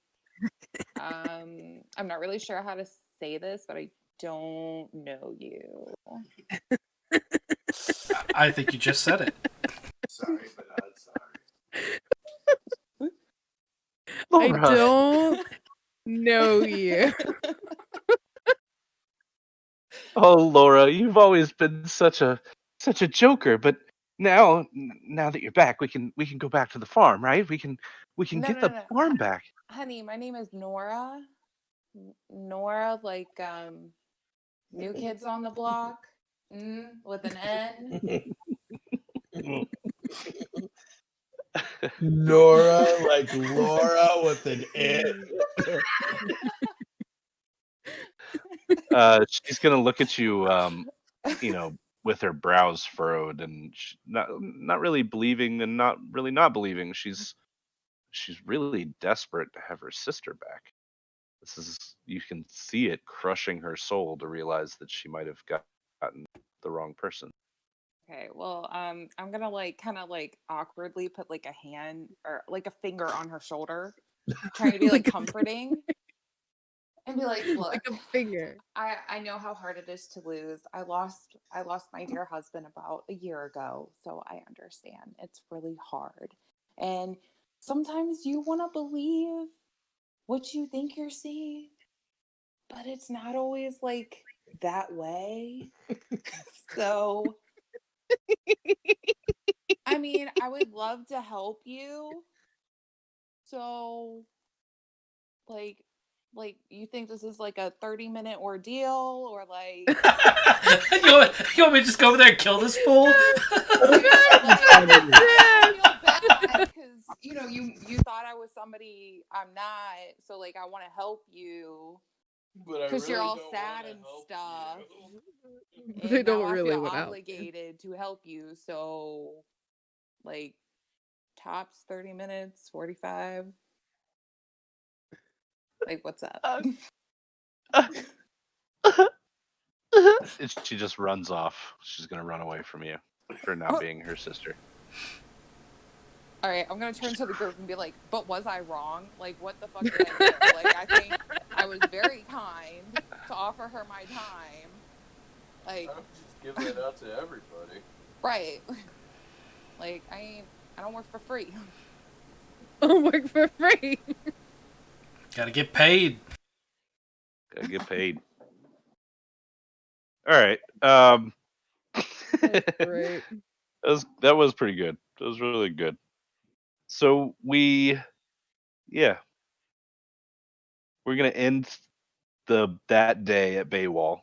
I'm not really sure how to say this, but I don't know you. I think you just said it. Sorry, but not sorry. I Laura, don't know you. oh Laura, you've always been such a joker, but now that you're back, we can go back to the farm, right? We can No, get no, the no. farm back. Honey, my name is Nora. Nora, like New Kids on the Block, with an N. Nora, like Laura with an N. She's gonna look at you, with her brows furrowed, and not really believing, and not really not believing. She's really desperate to have her sister back. This is You can see it crushing her soul to realize that she might have gotten the wrong person. Okay, well, I'm gonna like kind of like awkwardly put like a hand or like a finger on her shoulder, trying to be like Like comforting and be like, like look, a finger. I know how hard it is to lose. I lost my dear husband about a year ago, so I understand. It's really hard. And sometimes you want to believe what you think you're seeing, but it's not always like that way. So, I mean, I would love to help you. So, like, you think this is like a 30-minute ordeal or like you want me to just go over there and kill this fool? I feel bad because you thought I was somebody I'm not, so like I want to help you because you're all sad and stuff, But I and now don't I really feel want to help you. obligated to help you. So like tops 30 minutes, 45. Like what's up? She just runs off. She's gonna run away from you for not being her sister. All right, I'm gonna turn to the group and be like, "But was I wrong? Like, what the fuck did I do? Like, I think I was very kind to offer her my time. Like, I'm just giving it out to everybody. right? Like, I don't work for free. I'll work for free. Gotta get paid. Gotta get paid. All right. That's great. That was pretty good. That was really good. So we're gonna end that day at Baywall,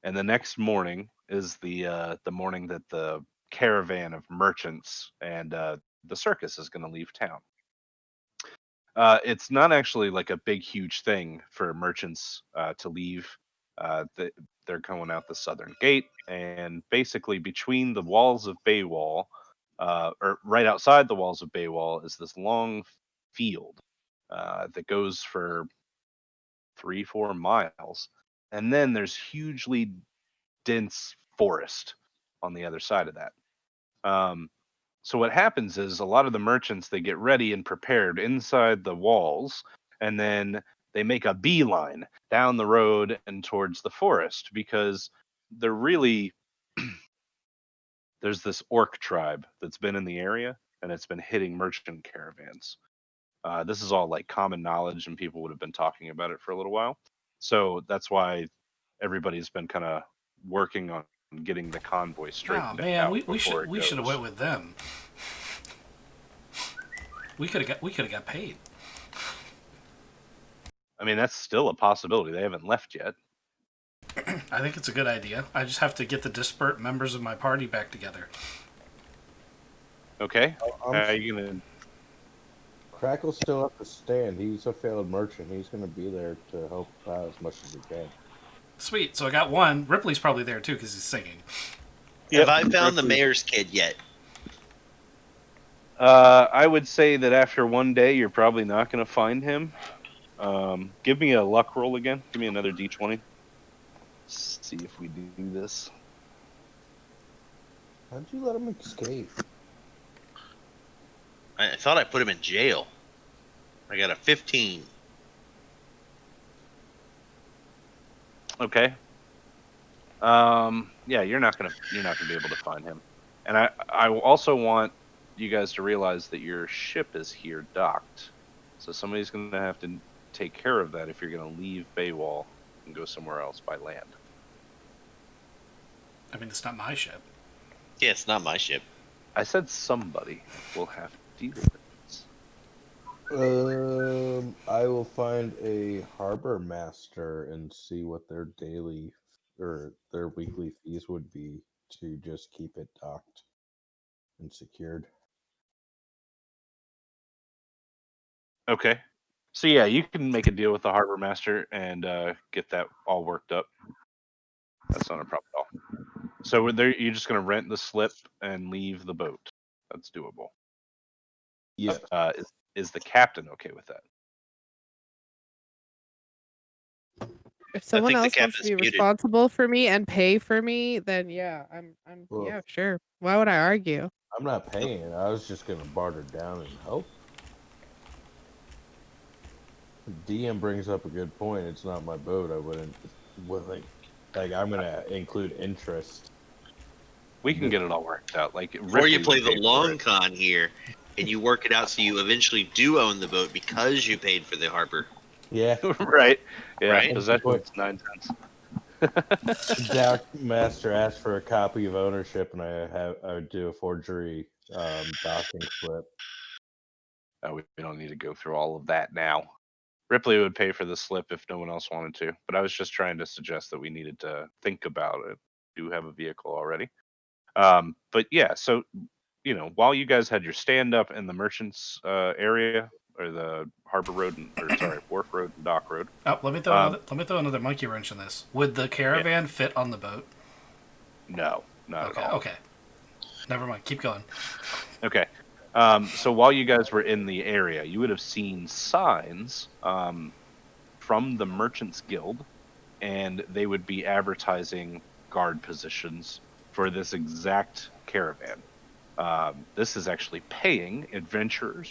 and the next morning is the morning that the caravan of merchants and the circus is gonna leave town. It's not actually like a big, huge thing for merchants to leave. They're going out the southern gate, and basically between the walls of Baywall, or right outside the walls of Baywall, is this long field that goes for 3-4 miles, and then there's hugely dense forest on the other side of that. So what happens is a lot of the merchants, they get ready and prepared inside the walls, and then they make a beeline down the road and towards the forest because they're really there's this orc tribe that's been in the area and it's been hitting merchant caravans. This is all like common knowledge and people would have been talking about it for a little while. So that's why everybody's been kind of working on getting the convoy Oh straightened man, out we before should it we should have goes. went with them. We could have got paid. I mean, that's still a possibility. They haven't left yet. I think it's a good idea. I just have to get the disparate members of my party back together. Okay. I'm How are you gonna? Crackle's still up to stand. He's a failed merchant. He's going to be there to help out as much as he can. Sweet. So I got one. Ripley's probably there too because he's singing. Have I found the Ripley. mayor's kid yet? I would say that after one day, you're probably not gonna find him. Give me a luck roll again. Give me another d20. See if we do this. How'd you let him escape? I thought I put him in jail. I got a 15. Okay. Yeah, you're not gonna be able to find him. And I also want you guys to realize that your ship is here docked. So somebody's gonna have to take care of that if you're gonna leave Baywall and go somewhere else by land. I mean, it's not my ship. Yeah, it's not my ship. I said somebody will have to deal with this. I will find a harbor master and see what their daily or their weekly fees would be to just keep it docked and secured. Okay. So yeah, you can make a deal with the harbor master and get that all worked up. That's not a problem at all. So you're just gonna rent the slip and leave the boat. That's doable. Yeah. Is the captain okay with that? If someone think the else wants to captain's be muted. responsible for me and pay for me, then yeah, Well- yeah, sure. Why would I argue? I'm not paying. I was just going to barter down and help. DM brings up a good point. It's not my boat. I wouldn't like I'm going to include interest. We can get it all worked out. Like Or you Ripley play would the pay for long it. con here, and you work it out so you eventually do own the boat because you paid for the harbor. Yeah, Right. Yeah. Right. Possession's 9 cents. Dock Master asked for a copy of ownership, and I would do a forgery docking slip. We don't need to go through all of that now. Ripley would pay for the slip if no one else wanted to, but I was just trying to suggest that we needed to think about it. We do have a vehicle already. But yeah, so while you guys had your stand up in the merchants area or the harbor road wharf road and dock road. Oh, let me throw another monkey wrench in this. Would the caravan fit on the boat? No, not Okay, at all. okay. Never mind. Keep going. Okay. So while you guys were in the area, you would have seen signs from the Merchants Guild, and they would be advertising guard positions for this exact caravan. This is actually paying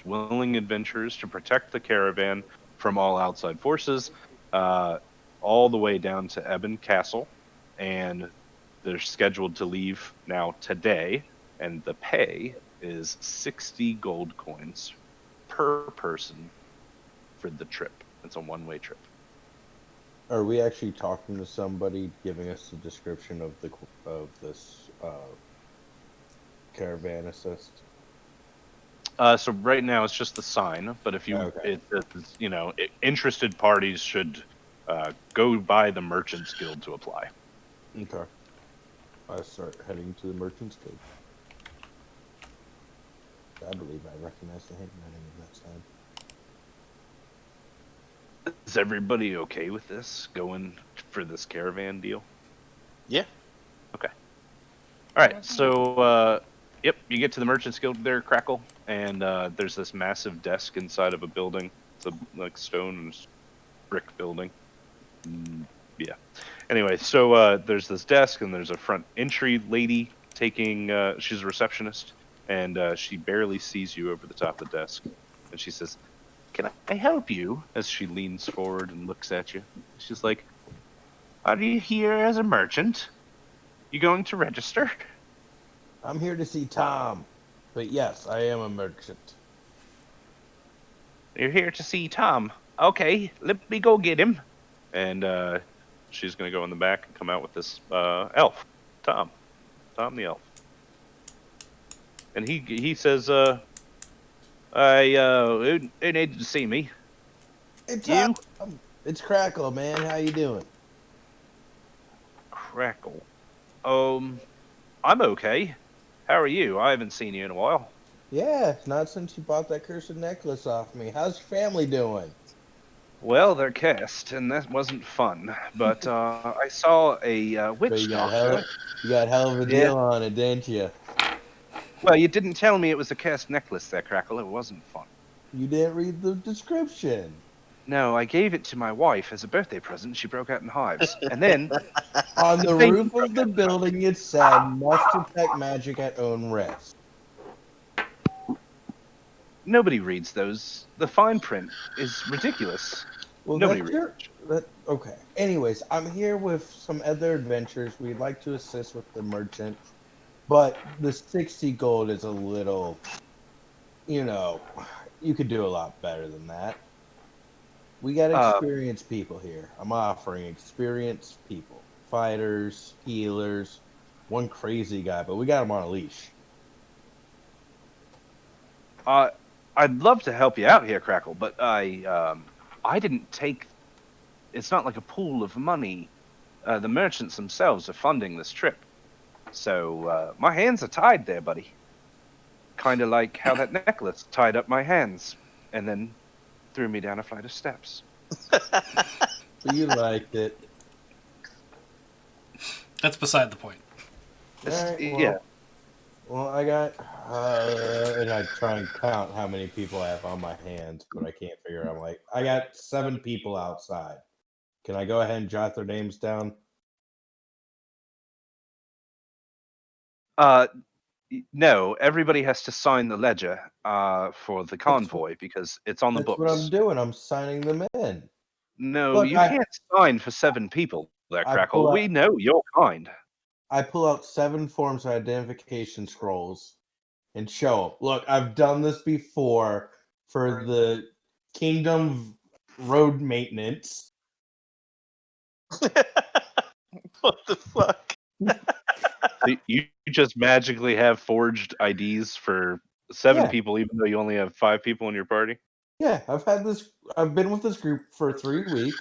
willing adventurers, to protect the caravan from all outside forces, all the way down to Ebon Castle, and they're scheduled to leave now today, and the pay is 60 gold coins per person for the trip. It's a one-way trip. Are we actually talking to somebody giving us a description of this caravan assist? So right now it's just the sign, but if interested parties should go by the Merchants Guild to apply. Okay. I start heading to the Merchants Guild. I believe I recognize the handwriting of that sign. Is everybody okay with this, going for this caravan deal? Yeah. Okay. All right. So, yep, you get to the Merchants Guild there, Crackle, and there's this massive desk inside of a building. It's a stone and brick building. Yeah. Anyway, so there's this desk, and there's a front entry lady taking. She's a receptionist, and she barely sees you over the top of the desk, and she says, "Can I help you?" As she leans forward and looks at you. She's like, "Are you here as a merchant? You going to register?" I'm here to see Tom, but yes, I am a merchant. "You're here to see Tom. Okay, let me go get him." And she's gonna go in the back and come out with this elf, Tom the elf. And he says, who needed to see me? It's You? It's Crackle, man. How you doing? Crackle. I'm okay. How are you? I haven't seen you in a while. Yeah, not since you bought that cursed necklace off me. How's your family doing? Well, they're cursed, and that wasn't fun. But I saw a So witch you got doctor. hell of a Yeah. deal on it, didn't you? Well, you didn't tell me it was a cursed necklace there, Crackle. It wasn't fun. You didn't read the description. No, I gave it to my wife as a birthday present. She broke out in hives. And then On the Thank roof of the building, it said, "Must detect magic at own risk." nobody reads those. The fine print is ridiculous. Well, Nobody that's reads. okay. Anyways, I'm here with some other adventurers. We'd like to assist with the merchant, but the 60 gold is a little, you could do a lot better than that. We got experienced people here. I'm offering experienced people, fighters, healers, one crazy guy, but we got him on a leash. I'd love to help you out here, Crackle, but I didn't take. It's not like a pool of money. The merchants themselves are funding this trip, so my hands are tied there, buddy. Kind of like how that necklace tied up my hands and then threw me down a flight of steps. So you liked it. That's beside the point. All right, Yeah. Well, I got, and I try and count how many people I have on my hands, but I can't figure out. I'm like, I got 7 people outside. Can I go ahead and jot their names down? No, everybody has to sign the ledger for the convoy because it's on the That's books. what I'm doing. I'm signing them in. No, Look, you can't sign for 7 people there, Crackle. We know you're kind. I pull out 7 forms of identification scrolls and show them. Look, I've done this before for the Kingdom road maintenance. What the fuck? So you just magically have forged IDs for 7 Yeah. people, even though you only have 5 people in your party. Yeah, I've been with this group for 3 weeks.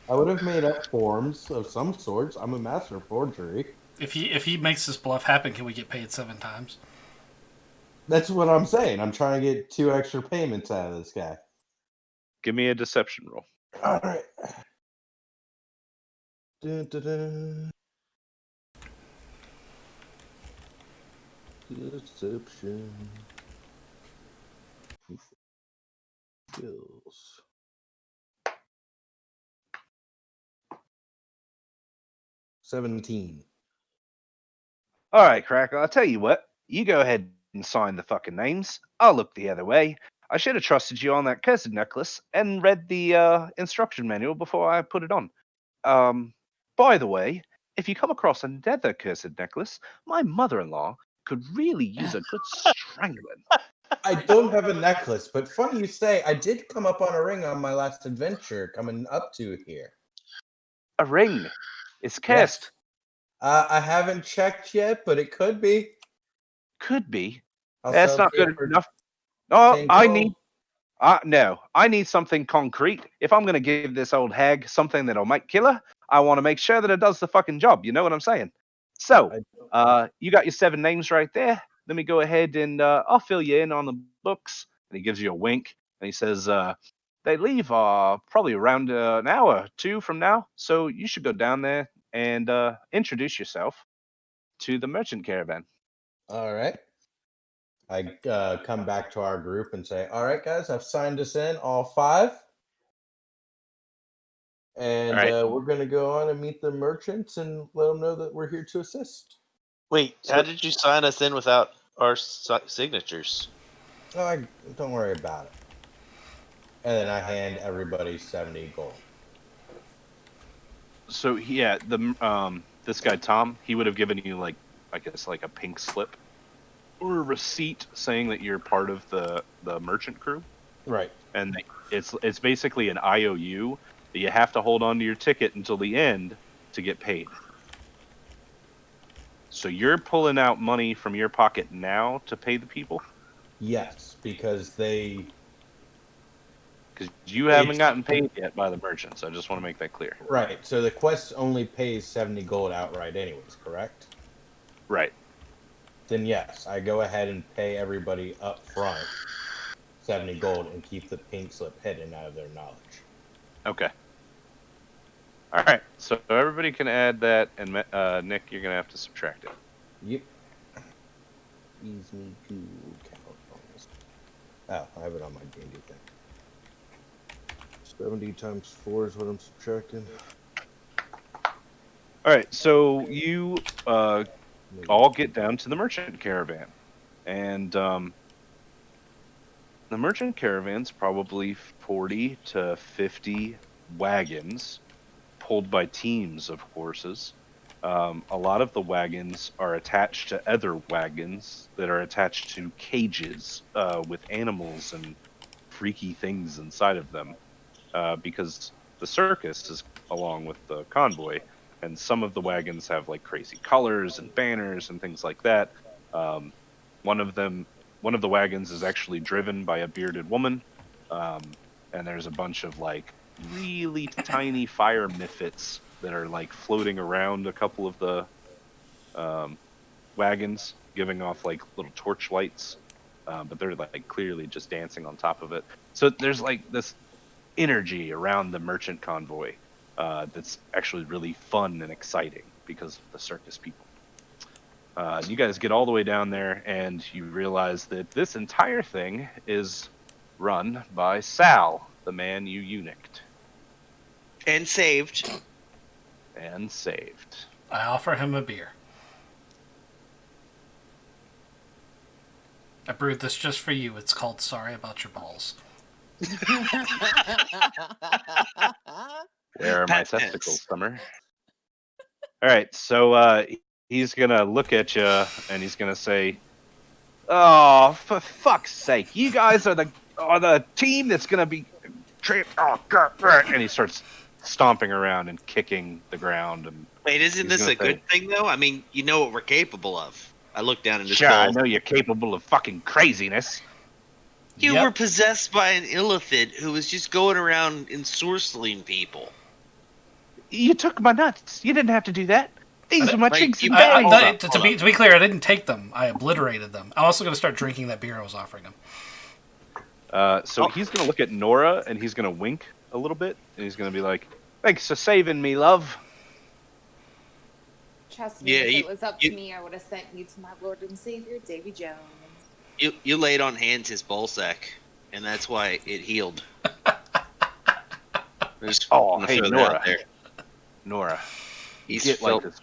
I would have made up forms of some sorts. I'm a master of forgery. If he makes this bluff happen, can we get paid 7 times? That's what I'm saying. I'm trying to get 2 extra payments out of this guy. Give me a deception roll. All right. Dun, dun, dun. Deception. Skills. 17. All right, Cracker. I'll tell you what. You go ahead and sign the fucking names. I'll look the other way. I should have trusted you on that cursed necklace and read the instruction manual before I put it on. By the way, if you come across another cursed necklace, my mother-in-law could really use a good strangling. I don't have a necklace, but funny you say, I did come up on a ring on my last adventure coming up to here. A ring. It's Yes. cursed. I haven't checked yet, but it could be. Could be. I'll That's sell not it to you good for enough. Oh, 10 I gold. need. No, I need something concrete. If I'm gonna give this old hag something that'll make kill her, I want to make sure that it does the fucking job. You know what I'm saying? So, you got your 7 names right there. Let me go ahead and I'll fill you in on the books. And he gives you a wink and he says, they leave probably around an hour or 2 from now. So you should go down there and introduce yourself to the merchant caravan. All right. I come back to our group and say, all right, guys, I've signed us in, all 5. And All right. we're going to go on and meet the merchants and let them know that we're here to assist. Wait, how did you sign us in without our signatures? Oh, don't worry about it. And then I hand everybody 70 gold. So yeah, this guy Tom, he would have given you like, I guess, like a pink slip or a receipt saying that you're part of the merchant crew, Right. and it's basically an IOU that you have to hold on to your ticket until the end to get paid. So you're pulling out money from your pocket now to pay the people Yes, because they. because you haven't It's- gotten paid yet by the merchants. I just want to make that clear. Right. So the quest only pays 70 gold outright, anyways, correct? Right. Then yes, I go ahead and pay everybody up front 70 gold and keep the pink slip hidden out of their knowledge. Okay. All right. So everybody can add that, and Nick, you're gonna have to subtract it. Yep. Easy to count on this. Oh, I have it on my D&D thing. 70 times 4 is what I'm subtracting. All right. So you all get down to the merchant caravan, and the merchant caravan's probably 40 to 50 wagons pulled by teams of horses. A lot of the wagons are attached to other wagons that are attached to cages with animals and freaky things inside of them, because the circus is along with the convoy, and some of the wagons have like crazy colors and banners and things like that. One of the wagons is actually driven by a bearded woman, and there's a bunch of like really tiny fire mifits that are like floating around a couple of the wagons, giving off like little torch lights, but they're like clearly just dancing on top of it. So there's like this energy around the merchant convoy that's actually really fun and exciting because of the circus people. You guys get all the way down there, and you realize that this entire thing is run by Sal, the man you eunuched And saved. and saved. I offer him a beer. I brewed this just for you. It's called Sorry About Your Balls. Where are my Patent testicles, Summer? All right, so he's gonna look at you and he's gonna say, "Oh, for fuck's sake! You guys are the team that's gonna be Oh god! And he starts stomping around and kicking the ground. And Wait, isn't he's this gonna a good thing though? I mean, you know what we're capable of. I look down in his Sure, I bowl. know you're capable of fucking craziness. You Yep. were possessed by an illithid who was just going around ensorceling people. You took my nuts. You didn't have to do that. These are my Like, tricks you- and Hold berries. up, To hold be up. to be clear, I didn't take them. I obliterated them. I'm also going to start drinking that beer I was offering him. So he's gonna look at Nora and he's gonna wink a little bit and he's gonna be like, "Thanks for saving me, love." Trust me, Yeah, if you- it was up you- to me, I would have sent you to my Lord and Savior, Davy Jones. You laid on hands his ball sack, and that's why it healed. Just Oh, wanna hey, throw that Nora. out there. Nora, you He's get like felt this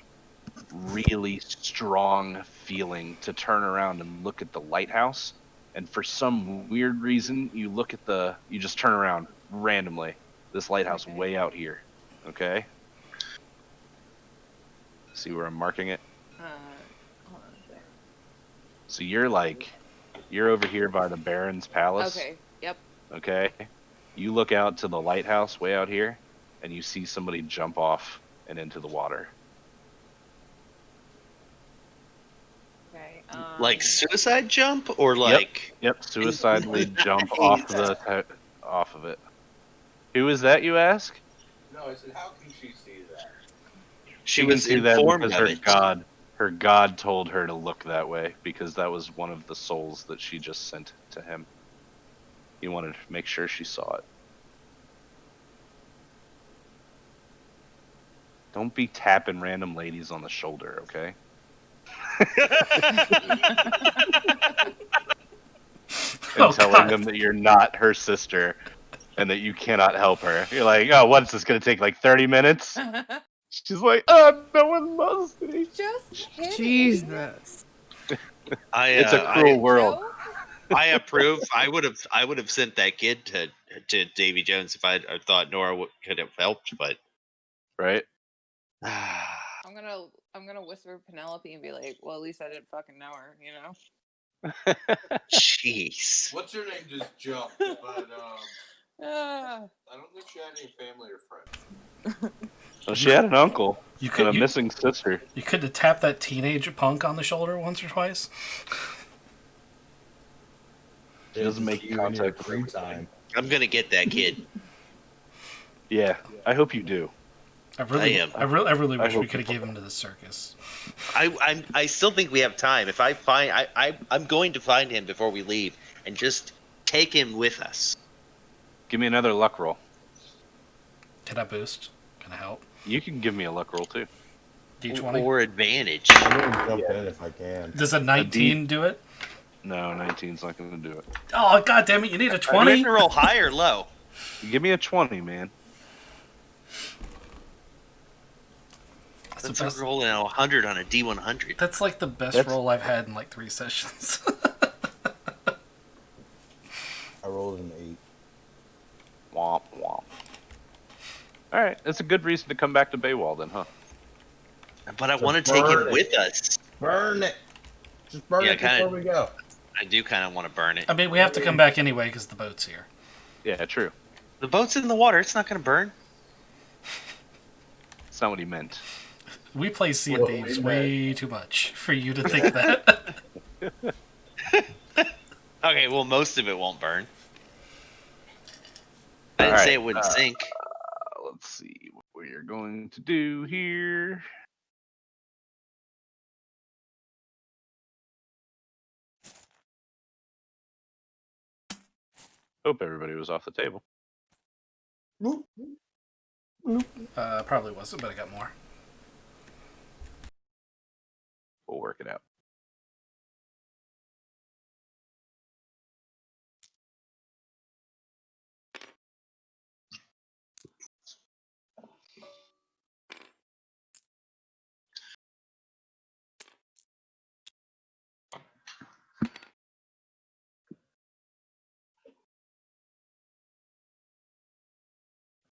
really strong feeling to turn around and look at the lighthouse, and for some weird reason, you just turn around randomly. This lighthouse Okay. way out here. Okay. See where I'm marking it? Hold on a sec. So you're over here by the Baron's palace. Okay, yep. Okay. You look out to the lighthouse way out here, and you see somebody jump off and into the water. Okay. like suicide jump or like Yep, suicidally jump Nice. off of it. Who is that, you ask? No, I said, how can she see that? she can was see that informed because of it. her god told her to look that way because that was one of the souls that she just sent to him. He wanted to make sure she saw it. Don't be tapping random ladies on the shoulder, okay? And Oh, telling God. them that you're not her sister and that you cannot help her. You're like, oh, what's this gonna take, like 30 minutes? She's like, oh, no one loves me. Just kidding. Jesus. It's a cruel world. Joke? I approve. I would have sent that kid to Davy Jones if I thought Nora could have helped, but Right? I'm gonna whisper Penelope and be like, well, at least I didn't fucking know her, you know? jeez. What's her name just jumped, but Ah. I don't think she had any family or friends. Well, she had an uncle You and a could you, missing sister. you could have tapped that teenage punk on the shoulder once or twice. She doesn't make you in your contact with free everybody. time. I'm gonna get that kid. Yeah, I hope you do. I really, I am. I really I wish we hope could have you- given him to the circus. I still think we have time. If I find I'm going to find him before we leave and just take him with us. Give me another luck roll. Can I boost? Can I help? You can give me a luck roll too. D20. Or advantage. I'm gonna jump in if I can. Does a 19 do it? No, 19's not going to do it. Oh, God damn it! You need a You 20. have to roll high or low. Give me a 20, man. That's the That's best. like rolling a 100 on a D100. That's like the best That's- roll I've had in like 3 sessions. I rolled an 8. Womp womp. All right, that's a good reason to come back to Baywall then, huh? But I So want to take burn him it. with us. Burn it! Just burn Yeah, it before kinda- we go. I do kind of want to burn it. I mean, we have to come back anyway because the boat's here. Yeah, true. The boat's in the water. It's not going to burn. That's not what he meant. We play Sea of Well, Thieves we way too much for you to think that. Okay, well, most of it won't burn. I didn't All say right, it wouldn't sink. Let's see what we're going to do here. Hope everybody was off the table. Probably wasn't, but I got more. We'll work it out.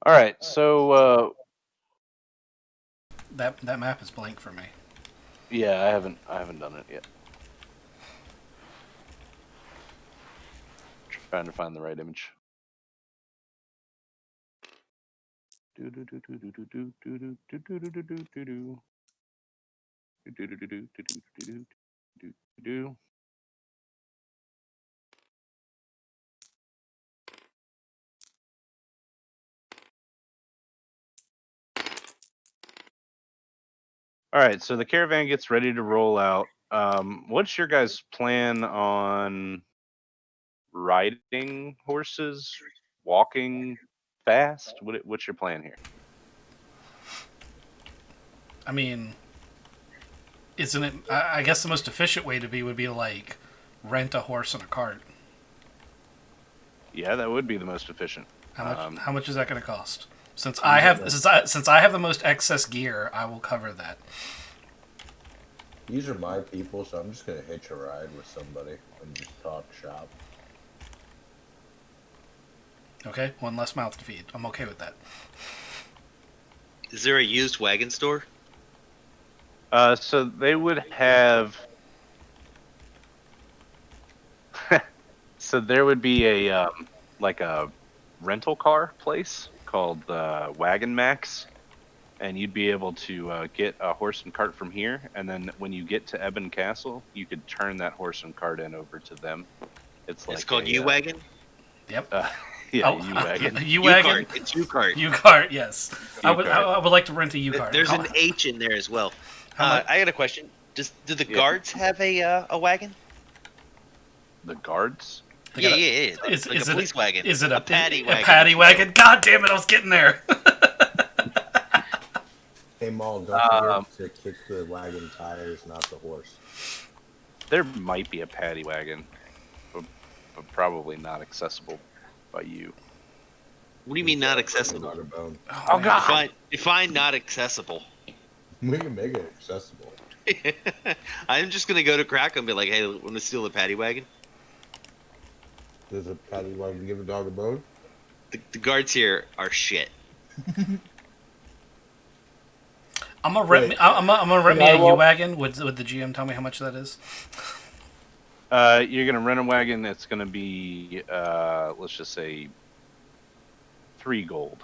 All right, so That map is blank for me. yeah, I haven't done it yet. Trying to find the right image. All right, so the caravan gets ready to roll out. What's your guys' plan on riding horses, walking fast? What's your plan here? I mean, isn't it? I guess the most efficient way to be would be to like rent a horse and a cart. Yeah, that would be the most efficient. How much? How much is that going to cost? Since You I have don't since I have the most excess gear, I will cover that. These are my people, so I'm just gonna hitch a ride with somebody and just talk shop. Okay, one less mouth to feed. I'm okay with that. Is there a used wagon store? So they would have. So there would be a like a rental car place called Wagon Max, and you'd be able to get a horse and cart from here. And then when you get to Ebon Castle, you could turn that horse and cart in over to them. It's like It's called a, U wagon. Yep. yeah, U wagon. U U wagon. cart. It's U cart. U cart. Yes. I would. U-cart. I would like to rent a U cart. There's an H in there as well. How much? I got a question. Do the Yeah. guards have a wagon? The guards. They Yeah, got a- yeah, yeah. Like, Is, like is a it police wagon. Is it a paddy wagon? A paddy wagon. God damn it! I was getting there. Hey, Maul, don't forget to kick the wagon tires, not the horse. There might be a paddy wagon, but probably not accessible by you. What do you mean not accessible? Not a bone. Oh, man. God. Define not accessible. We can make it accessible. I'm just gonna go to Crack and be like, "Hey, want to steal the paddy wagon?" Does a paddy wagon give a dog a bone? The guards here are shit. I'm gonna rent. Wait. I'm gonna rent Can me I a walk- U wagon. Would the GM tell me how much that is? You're gonna rent a wagon. It's gonna be let's just say 3 gold.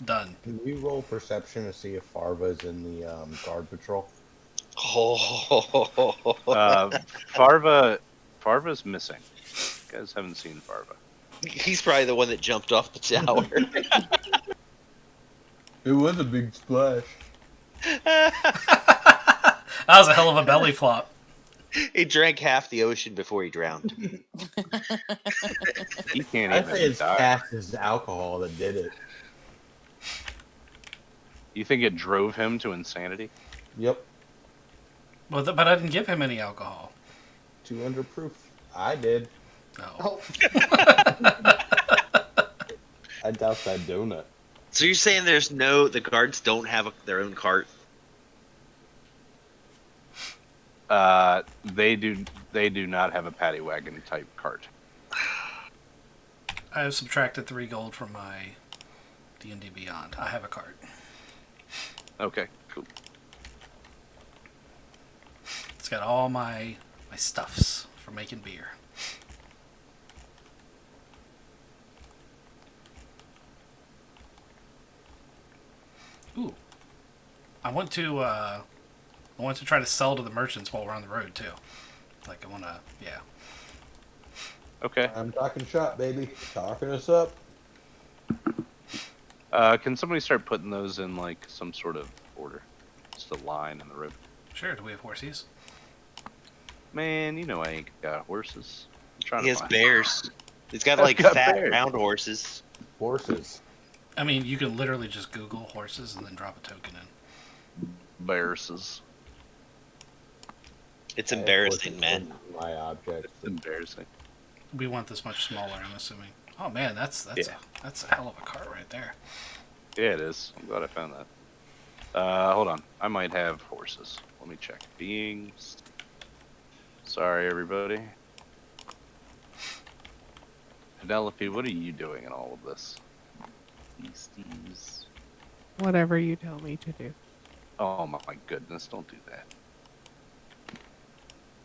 Done. Can you roll perception to see if Farva's in the guard patrol? Farva's missing. You guys haven't seen Farva. He's probably the one that jumped off the tower. It was a big splash. That was a hell of a belly flop. He drank half the ocean before he drowned. He can't I even say it's die. cast as alcohol that did it. You think it drove him to insanity? Yep, Well, but I didn't give him any alcohol. 200 proof. I did. No. Oh, I doubt that donut. So you're saying the guards don't have their own cart? They do not have a paddy wagon type cart. I have subtracted 3 gold from my D&D Beyond. I have a cart. Okay, cool. It's got all my stuffs for making beer. Ooh, I want to try to sell to the merchants while we're on the road too. Like I want to, yeah. Okay. I'm talking shop, baby. Talking us up. Can somebody start putting those in like some sort of order? Just a line in the road. Sure. Do we have horses? Man, you know I ain't got horses. I'm trying He to has find bears. He's got I've like got fat bears. round horses. Horses. I mean, you can literally just Google horses and then drop a token in. bears. It's I have embarrassing, horses man. in my object. It's embarrassing. We want this much smaller, I'm assuming. Oh man, that's Yeah. that's a hell of a cart right there. Yeah, it is. I'm glad I found that. Hold on. I might have horses. Let me check. Beings. Sorry, everybody. Penelope, what are you doing in all of this? Beasties. Whatever you tell me to do. Oh my goodness, don't do that.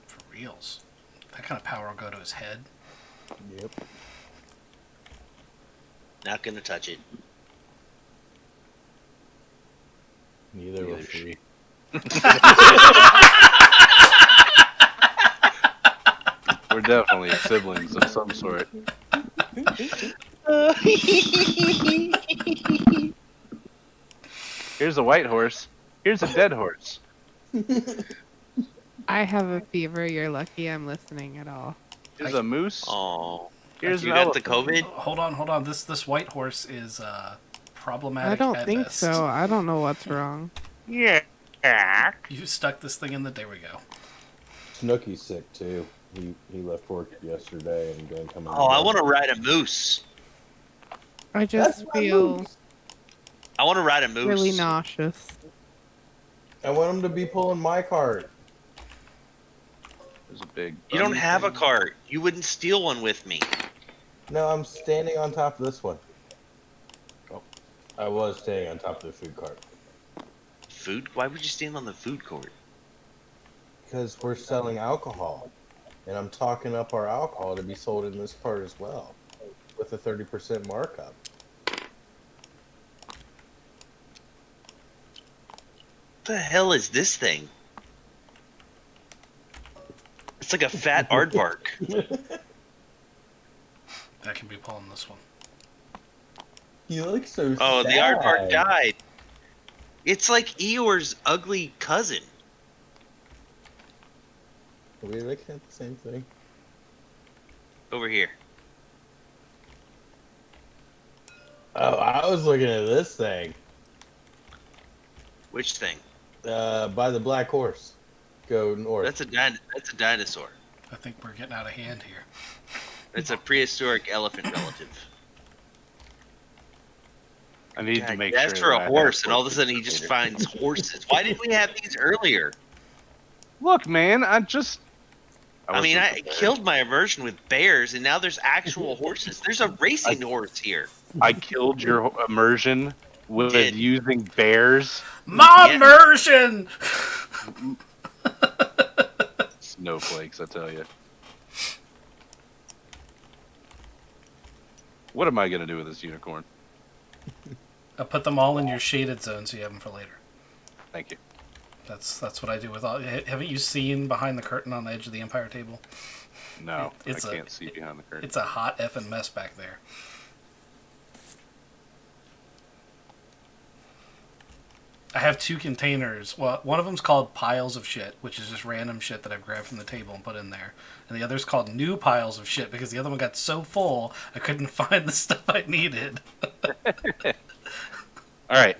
For reals. That kind of power will go to his head. Yep. Not gonna touch it. Neither Neither was she. We're definitely siblings of some sort. Here's a white horse. Here's a dead horse. I have a fever. You're lucky I'm listening at all. Here's a moose. Oh, Here's you an got the elephant. COVID? Hold on. This white horse is problematic I don't at think best. so. I don't know what's wrong. Yeah. You stuck this thing in the. There we go. Snooky's sick too. He left work yesterday and didn't come in. Oh, I today. want to ride a moose. I just my feel moose. I want to ride a moose. really nauseous. I want him to be pulling my cart. There's a big. You don't bunny have a thing. cart. You wouldn't steal one with me. No, I'm standing on top of this one. Oh, I was standing on top of the food cart. Food? Why would you stand on the food court? Because we're selling alcohol. And I'm talking up our alcohol to be sold in this part as well. With a 30% markup. What the hell is this thing? It's like a fat aardvark. I can be pulling this one. You look so Oh, sad. the aardvark died. It's like Eeyore's ugly cousin. Are we looking at the same thing? Over here. Oh, I was looking at this thing. Which thing? By the black horse. Go north. That's a dinosaur. I think we're getting out of hand here. It's a prehistoric elephant relative. I need to God, make that's sure. for that I a have horse, and all of a horses sudden he just later. finds horses. Why didn't we have these earlier? Look, man, I I wasn't prepared. killed my immersion with bears, and now there's actual horses. There's a racing horse here. I killed your immersion with Did. using bears. My Yeah. immersion! Snowflakes, I tell you. What am I gonna do with this unicorn? I put them all in your shaded zone so you have them for later. Thank you. That's what I do with all. Haven't you seen behind the curtain on the edge of the Empire table? No, It's I a- can't see behind the curtain. It's a hot effing mess back there. I have two containers. Well, one of them's called piles of shit, which is just random shit that I've grabbed from the table and put in there. And the other's called new piles of shit because the other one got so full I couldn't find the stuff I needed. All right.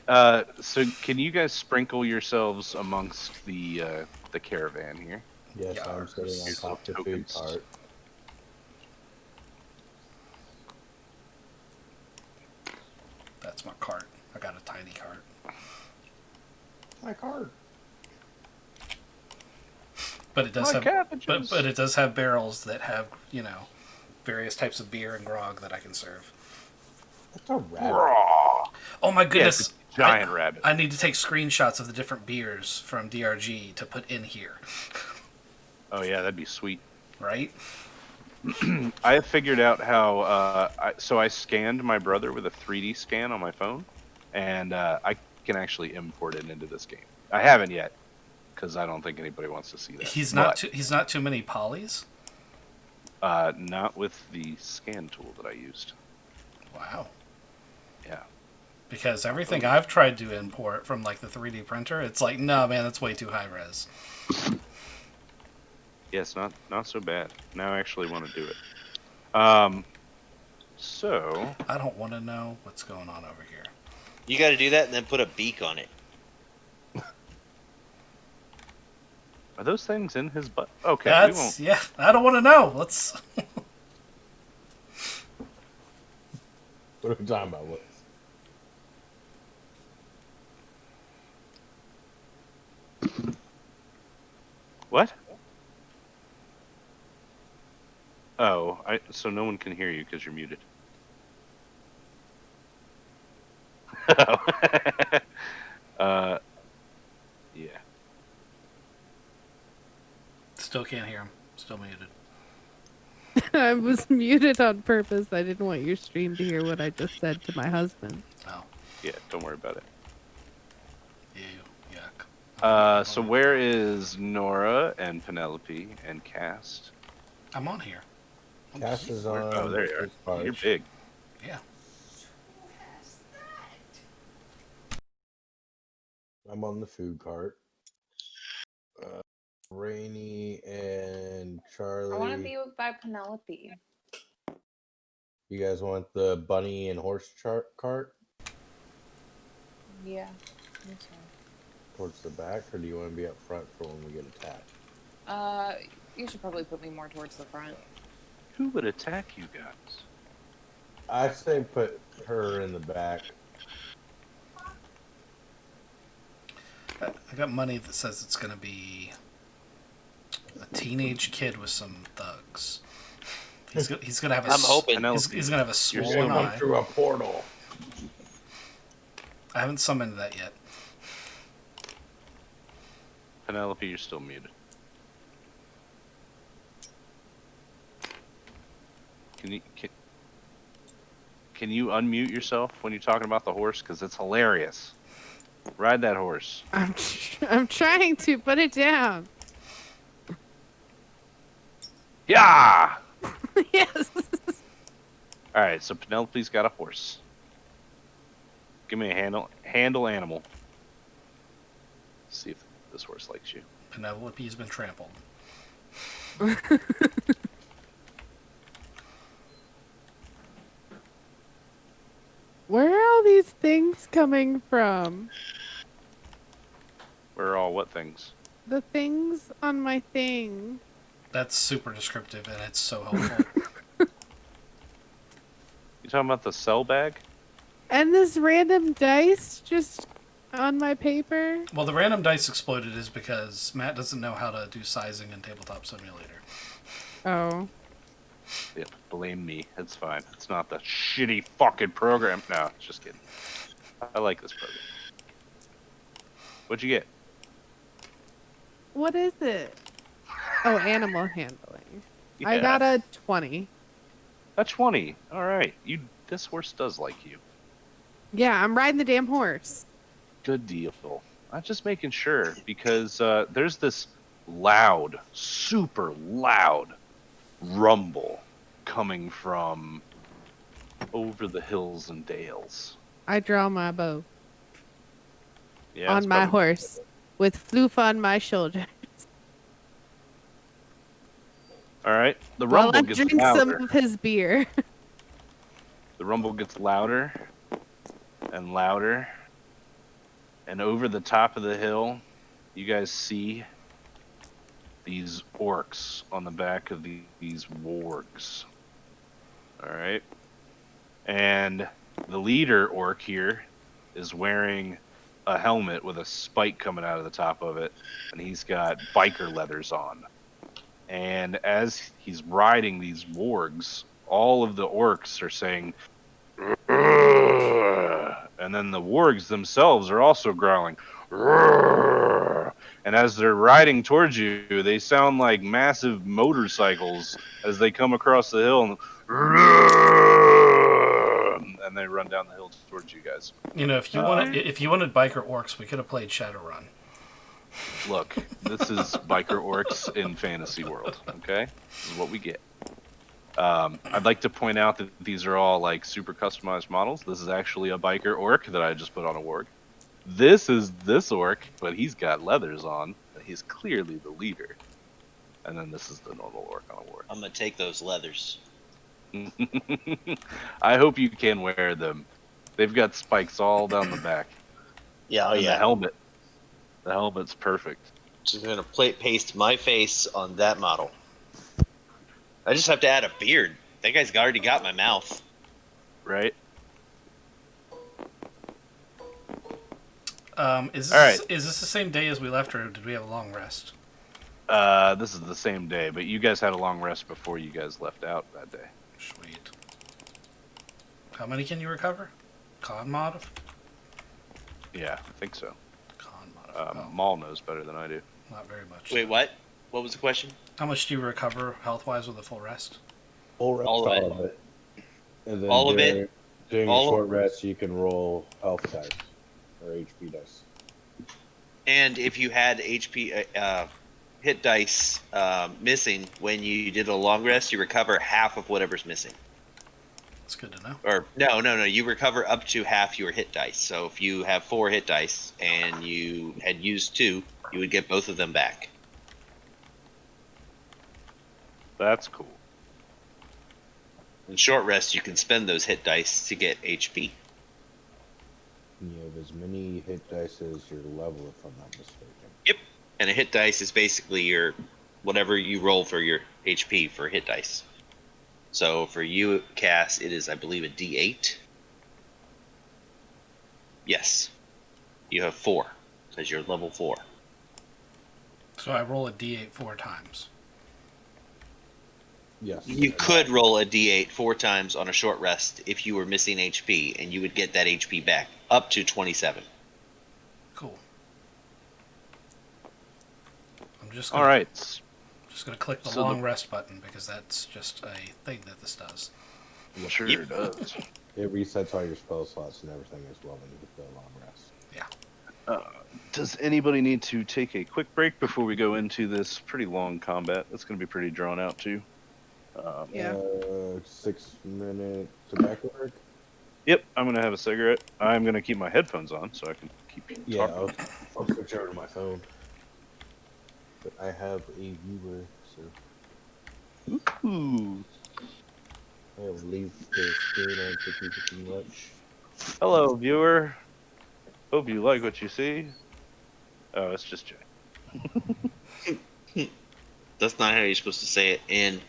So can you guys sprinkle yourselves amongst the caravan here? Yes, Yeah, I'm sitting on here's top of the some food tokens. cart. That's my cart. I got a tiny cart. My cart. But it does My have cabbages. but it does have barrels that have, various types of beer and grog that I can serve. That's a rabbit. Raw. Oh my Yeah, goodness. it's a giant rabbit. I need to take screenshots of the different beers from DRG to put in here, Oh yeah, that'd be sweet. right? I have figured out how. I scanned my brother with a 3D scan on my phone, and I can actually import it into this game. I haven't yet, because I don't think anybody wants to see that. He's But, not too many polys. not with the scan tool that I used. Wow. Yeah. Because everything I've tried to import from like the 3D printer, it's like, no man, that's way too high res. Yes, not so bad. Now I actually want to do it. So I don't want to know what's going on over here. You got to do that and then put a beak on it. are those things in his butt? Okay, we won't. Yeah, I don't want to know. Let's. What are we talking about? What? Oh, so no one can hear you because you're muted. Yeah. Still can't hear him. Still muted. I was muted on purpose. I didn't want your stream to hear what I just said to my husband. Oh, Yeah, don't worry about it. Ew, yuck. So where is Nora and Penelope and Cast? I'm on here. Cass is Where- on. oh, there you are. his parts. You're big. Yeah. I'm on the food cart. Rainy and Charlie. I want to be by Penelope. You guys want the bunny and horse cart Yeah. That's towards the back, or do you want to be up front for when we get attacked? fine. You should probably put me more towards the front. Who would attack you guys? I say put her in the back. I got money that says it's going to be a teenage kid with some thugs. He's going to have a. I'm hoping. He's going to have a You're swollen saying eye. Through a portal. I haven't summoned that yet. Penelope, you're still muted. Can you unmute yourself when you're talking about the horse? Because it's hilarious. Ride that horse. I'm trying to put it down. Yeah! Yes. Alright, so Penelope's got a horse. Give me a handle animal. See if this horse likes you. Penelope has been trampled. Where are all these things coming from? Where are all what things? The things on my thing. That's super descriptive and it's so helpful. You talking about the cell bag? And this random dice just on my paper. Well, the random dice exploded is because Matt doesn't know how to do sizing in Tabletop Simulator. Oh. Yep, blame me. It's fine. It's not the shitty fucking program. No, just kidding. I like this program. What'd you get? What is it? Oh, animal handling. I Yeah. got a 20. A 20. Alright. This horse does like you. Yeah, I'm riding the damn horse. Good deal. I'm just making sure because there's this loud, super loud rumble coming from over the hills and dales. I draw my bow Yeah, on it's my probably- horse with floof on my shoulder. All right, the While rumble I gets drink louder. some of his beer. The rumble gets louder and louder, and over the top of the hill, you guys see these orcs on the back of these wargs. All right, and the leader orc here is wearing a helmet with a spike coming out of the top of it, and he's got biker leathers on. And as he's riding these wargs, all of the orcs are saying, "Rrrr," and then the wargs themselves are also growling. "Rrrr." And as they're riding towards you, they sound like massive motorcycles as they come across the hill, and, "Rrrr," and they run down the hill towards you guys. You know, if you wanted biker orcs, we could have played Shadowrun. Look, this is biker orcs in fantasy world. Okay, this is what we get. I'd like to point out that these are all like super customized models. This is actually a biker orc that I just put on a warg. This is this orc, but he's got leathers on. He's clearly the leader. And then this is the normal orc on a warg. I'm gonna take those leathers. I hope you can wear them. They've got spikes all down the back. Yeah, And the helmet. The helmet's perfect. Just gonna paste my face on that model. I just have to add a beard. That guy's already got my mouth. Right? Is All this the same day as we left, or did we have a long rest? This is the same day, but you guys had a long rest before you guys left out that day. Sweet. How many can you recover? Con mod? Yeah, I think so. Con mod. Maul knows better than I do. Not very much. Wait, what? What was the question? How much do you recover health-wise with a full rest? Full rest, All right. of it. And then All of it? During All a of- short rest, you can roll health dice or HP dice. And if you had HP hit dice missing when you did a long rest, you recover half of whatever's missing. That's good to know. Or no, you recover up to half your hit dice. So if you have 4 hit dice and you had used 2, you would get both of them back. That's cool. In short rest, you can spend those hit dice to get HP. You have as many hit dice as your level, if I'm not mistaken. Yep. And a hit dice is basically your whatever you roll for your HP for hit dice. So for you, Cass, it is, I believe, a D8. Yes. You have 4, because you're level 4. So I roll a d8 4 times. Yes. You could roll a D8 4 times on a short rest if you were missing HP, and you would get that HP back up to 27. Cool. I'm just All gonna, right. Just gonna click the So long rest button because that's just a thing that this does. Sure Yep. does. It resets all your spell slots and everything as well when you get the long rest. Does anybody need to take a quick break before we go into this pretty long combat? That's going to be pretty drawn out too. Yeah. 6-minute tobacco break? Yep, I'm going to have a cigarette. I'm going to keep my headphones on so I can keep Yeah, talking. I'll switch over to my phone. But I have a viewer, so Ooh. I will leave the screen on for people to watch. Hello, viewer. Hope you like what you see. Oh, it's just Jay. That's not how you're supposed to say it. And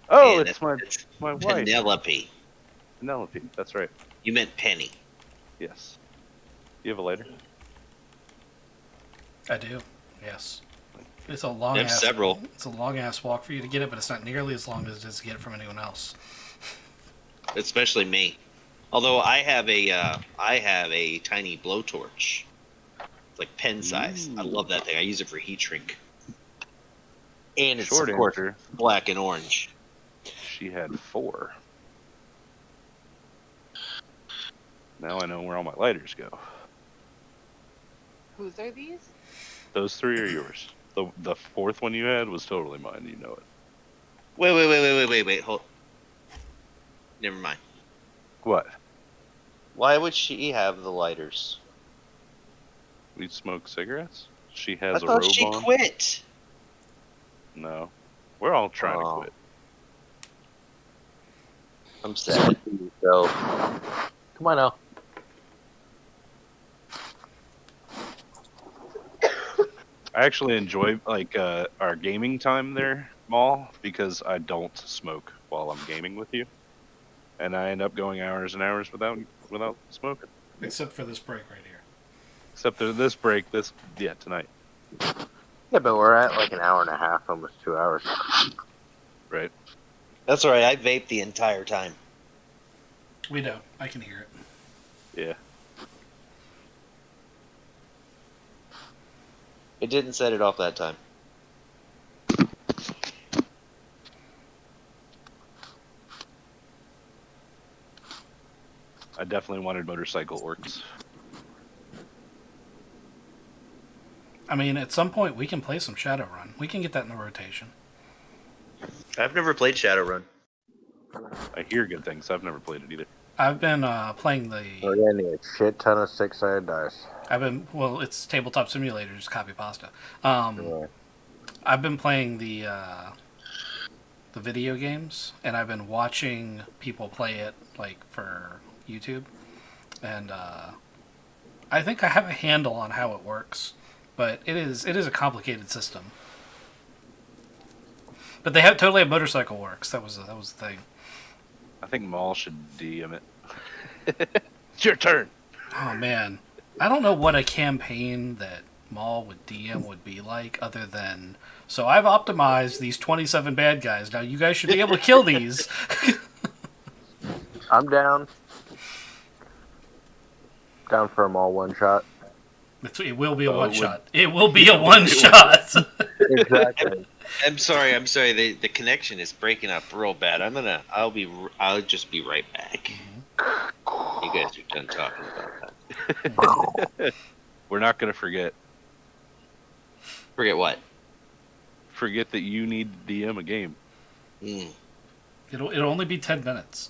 Oh, and it's my wife, Penelope. Penelope. That's right. You meant Penny. Yes. You have a lighter? I do. Yes. It's a long I have ass. several. It's a long ass walk for you to get it, but it's not nearly as long as it is to get it from anyone else. Especially me. Although I have a tiny blowtorch. It's like pen size. I Ooh. love that thing. I use it for heat shrink. And it's Short of course answer. black and orange. She had 4. Now I know where all my lighters go. Whose are these? Those 3 are yours. The 4th one you had was totally mine. You know it. Wait. Hold. Never mind. What? Why would she have the lighters? We smoke cigarettes? She I has a thought robe she on? quit. No. We're all trying to Oh. quit. I'm sad. So, come on now. I actually enjoy our gaming time there, Maul, because I don't smoke while I'm gaming with you, and I end up going hours and hours without smoking. Except for this break right here. Except for this break, tonight, Yeah, but we're at like an hour and a half, almost 2 hours. right? That's all right. I vaped the entire time. We know. I can hear it. Yeah. It didn't set it off that time. I definitely wanted motorcycle orcs. I mean, at some point we can play some Shadowrun. We can get that in the rotation. I've never played Shadowrun. I hear good things. I've never played it either. I've been playing We're the. getting a shit ton of 6-sided dice. It's Tabletop Simulator, just copy pasta. Yeah. I've been playing the video games, and I've been watching people play it like for YouTube, and I think I have a handle on how it works, but it is a complicated system. But they totally have motorcycle works. That was the thing. I think Maul should DM it. It's your turn. Oh man, I don't know what a campaign that Maul with DM would be like, other than so I've optimized these 27 bad guys. Now you guys should be able to kill these. I'm down. Down for them all one shot. It will be a Oh, one it shot. It will be a one shot. Exactly. I'm sorry. The connection is breaking up real bad. I'll just be right back. You guys are done talking about that. We're not going to forget Forget what? Forget that you need to DM a game. Mm. It'll only be 10 minutes.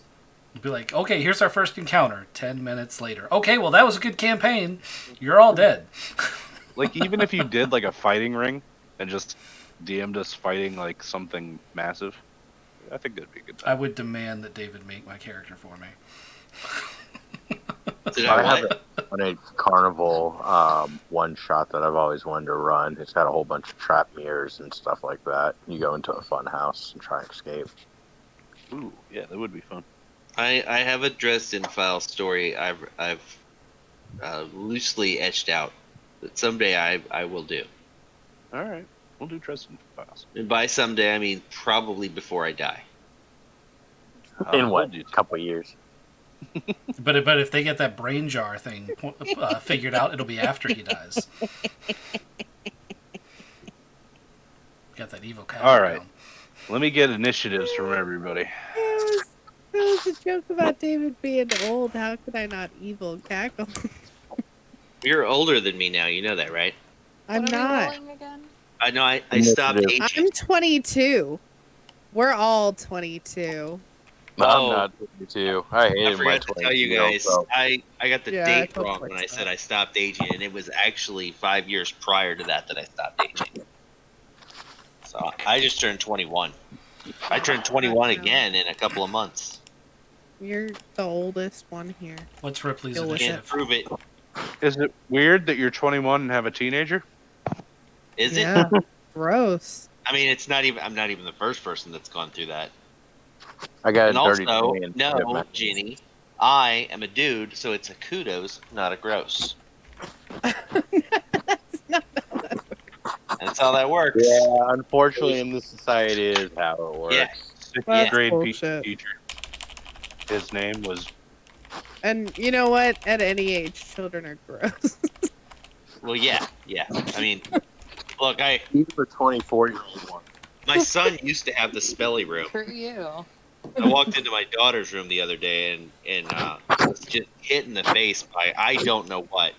It'll be like, okay, here's our first encounter. 10 minutes later. Okay, well, that was a good campaign. You're all dead. Like, even if you did like a fighting ring and just DM'd us fighting like something massive, I think that'd be a good I time. would demand that David make my character for me. Did I I have what? a carnival one shot that I've always wanted to run. It's got a whole bunch of trap mirrors and stuff like that. You go into a fun house and try and escape. Ooh, yeah, that would be fun. I have a Dresden file story I've loosely etched out that someday I will do. All right, we'll do Dresden Files. And by someday I mean probably before I die. In I'll what? hold you to A couple of years. But if they get that brain jar thing figured out, it'll be after he dies. Got that evil cat. All right. Let me get initiatives from everybody. It was a joke about David being old. How could I not evil cackle? You're older than me now, you know that, right? I'm What are we not. rolling again? I know I stopped Initiative. aging. I'm 22. We're all 22. Oh. I'm not 22. I I hated my forgot to tell you 22-year-old guys, self. I got the Yeah, I date felt wrong like when I that. said I stopped aging, and it was actually 5 years prior to that I stopped aging. So I just turned 21. I turned 21 again in a couple of months. You're the oldest one here. What's Ripley's Deal with Can't initiative? prove it. Is it weird that you're 21 and have a teenager? Is Yeah. it? Gross. I mean, it's not even. I'm not even the first person that's gone through that. I got And a dirty also, 20 and no, Jeannie, I am a dude, so it's a kudos, not a gross. That's not how that That's how that works. Yeah, unfortunately, in this society, is how it works. Yeah. Sixth Yeah. grade bullshit. teacher. His name was. And you know what? At any age, children are gross. Well, yeah. I mean, look, Even the 24-year-old one. my son used to have the spelly room. For you. I walked into my daughter's room the other day and was just hit in the face by I don't know what.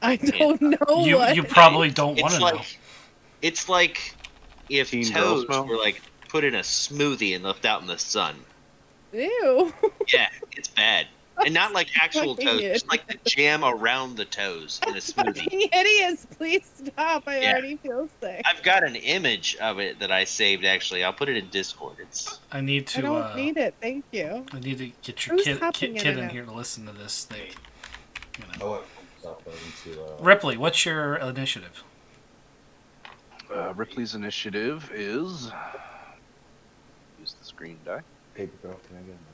I don't know what. You probably don't want to know. It's like if Teen girl toads smell? were like put in a smoothie and left out in the sun. Ew. Yeah, it's bad. And not like actual Fucking toes, idiot. just like the jam around the toes in a smoothie. Fucking idiots, please stop. I Yeah. already feel sick. I've got an image of it that I saved actually. I'll put it in Discord. It's I need to. I don't need it. Thank you. I need to get your Who's kid hopping in in and out? here to listen to this thing. You I know. went myself into Ripley, what's your initiative? Ripley's initiative is. Use the screen die. paper girl. Can I get a number?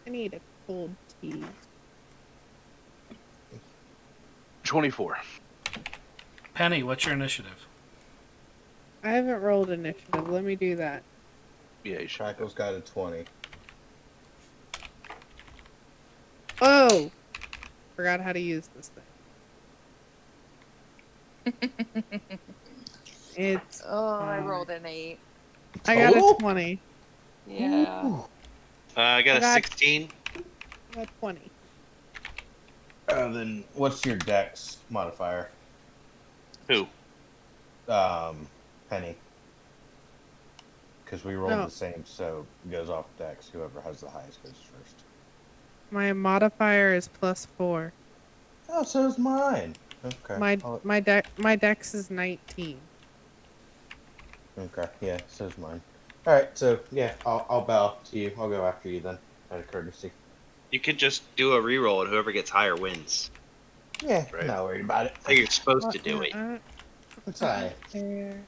I need a cold tea. 24. Penny, what's your initiative? I haven't rolled initiative. Let me do that. Yeah, you should. Shackle's got a 20. Oh! Forgot how to use this thing. It's. Oh, I rolled an 8. I got Total? a 20. Yeah. I got a Got- 16. I got 20. Then what's your dex modifier? Who? Penny. Because we rolled No. the same, so it goes off dex. Whoever has the highest goes first. My modifier is +4. Oh, so is mine. Okay. My dex is 19. Okay, yeah, so is mine. Alright, so yeah, I'll bow to you. I'll go after you then, out of courtesy. You could just do a reroll and whoever gets higher wins. Yeah, Right. not worried about it. So you're supposed to do it. It's alright. There.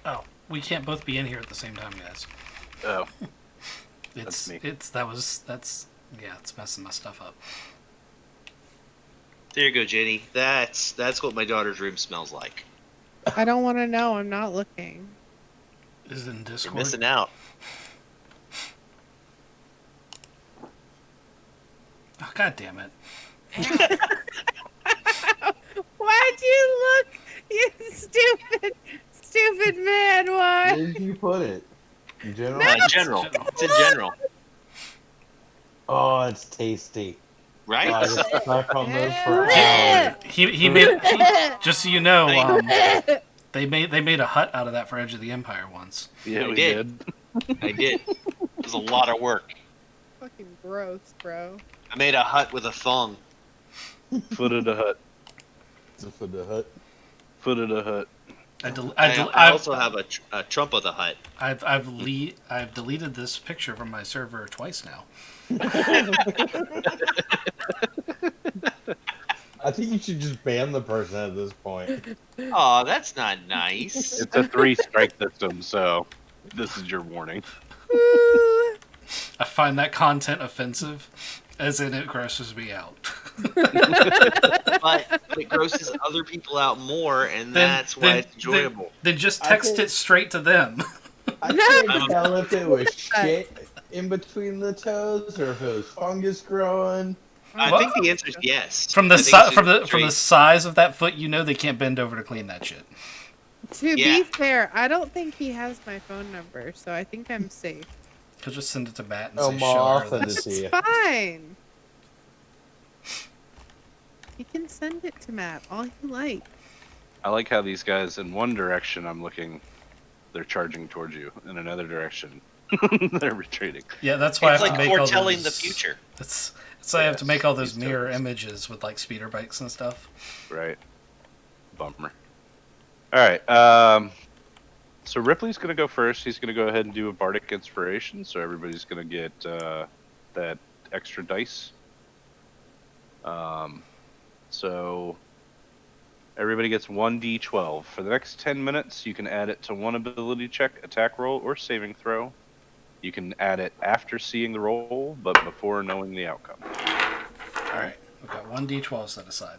Oh, we can't both be in here at the same time, guys. Oh, It's That's me. that's it's messing my stuff up. There you go, Jenny. That's what my daughter's room smells like. I don't want to know. I'm not looking. Is it in You're Discord? missing out. Oh, God damn it! Why'd you look? You stupid man. Why? Where did you put it? In general? In general. It's in general. Oh, it's tasty. Right? I get stuck on those for Yeah. hours. He made. Just so you know, I- they made a hut out of that for Edge of the Empire once. Yeah, I we did. did. I did. It was a lot of work. Fucking gross, bro. I made a hut with a thong. Foot of the hut. For the hut. Foot of the hut. I also have a Trump of the hut. I've deleted this picture from my server twice now. I think you should just ban the person at this point. Oh, that's not nice. It's a 3-strike system, so this is your warning. Ooh. I find that content offensive, as in it grosses me out. But it grosses other people out more, and that's why it's enjoyable. Then just I text think- it straight to them. I can't tell if it was shit in between the toes or if it was fungus growing. I think the answer is yes. From the I think it's from the straight. size of that foot, you know they can't bend over to clean that shit. To Yeah. be fair, I don't think he has my phone number, so I think I'm safe. He'll just send it to Matt and Oh, say, Ma, show I'll her send it this. to you. It's fine. He can send it to Matt all he likes. I like how these guys, in one direction, I'm looking, they're charging towards you. In another direction, they're retreating. Yeah, that's why It's I have like to make all foretelling those, the future. That's why I have to make all those These mirror tokens. images with like speeder bikes and stuff. Right. Bummer. All right. So Ripley's going to go first. He's going to go ahead and do a bardic inspiration. So everybody's going to get that extra dice. So everybody gets 1d12. For the next 10 minutes, you can add it to one ability check, attack roll, or saving throw. You can add it after seeing the roll, but before knowing the outcome. All right, we've got 1d12 set aside.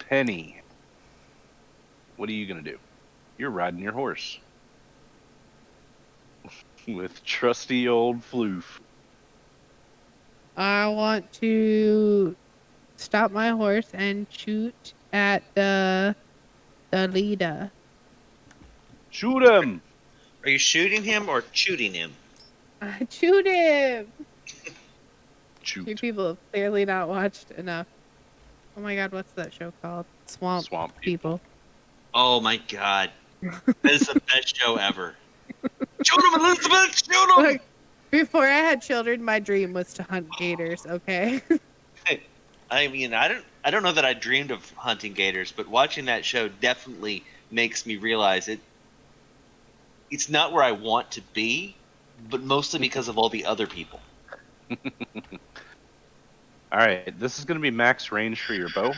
Penny, what are you going to do? You're riding your horse. With trusty old Floof. I want to stop my horse and shoot at the leader. Shoot him! Are you shooting him or shooting him? I shoot him. You Shoot. people have clearly not watched enough. Oh my god, what's that show called? Swamp People. Oh my god. That is the best show ever. Shoot him, Elizabeth! Shoot him! Look, before I had children, my dream was to hunt gators. Okay. I mean, I don't know that I dreamed of hunting gators, but watching that show definitely makes me realize it's not where I want to be, but mostly because of all the other people. All right, this is going to be max range for your bow.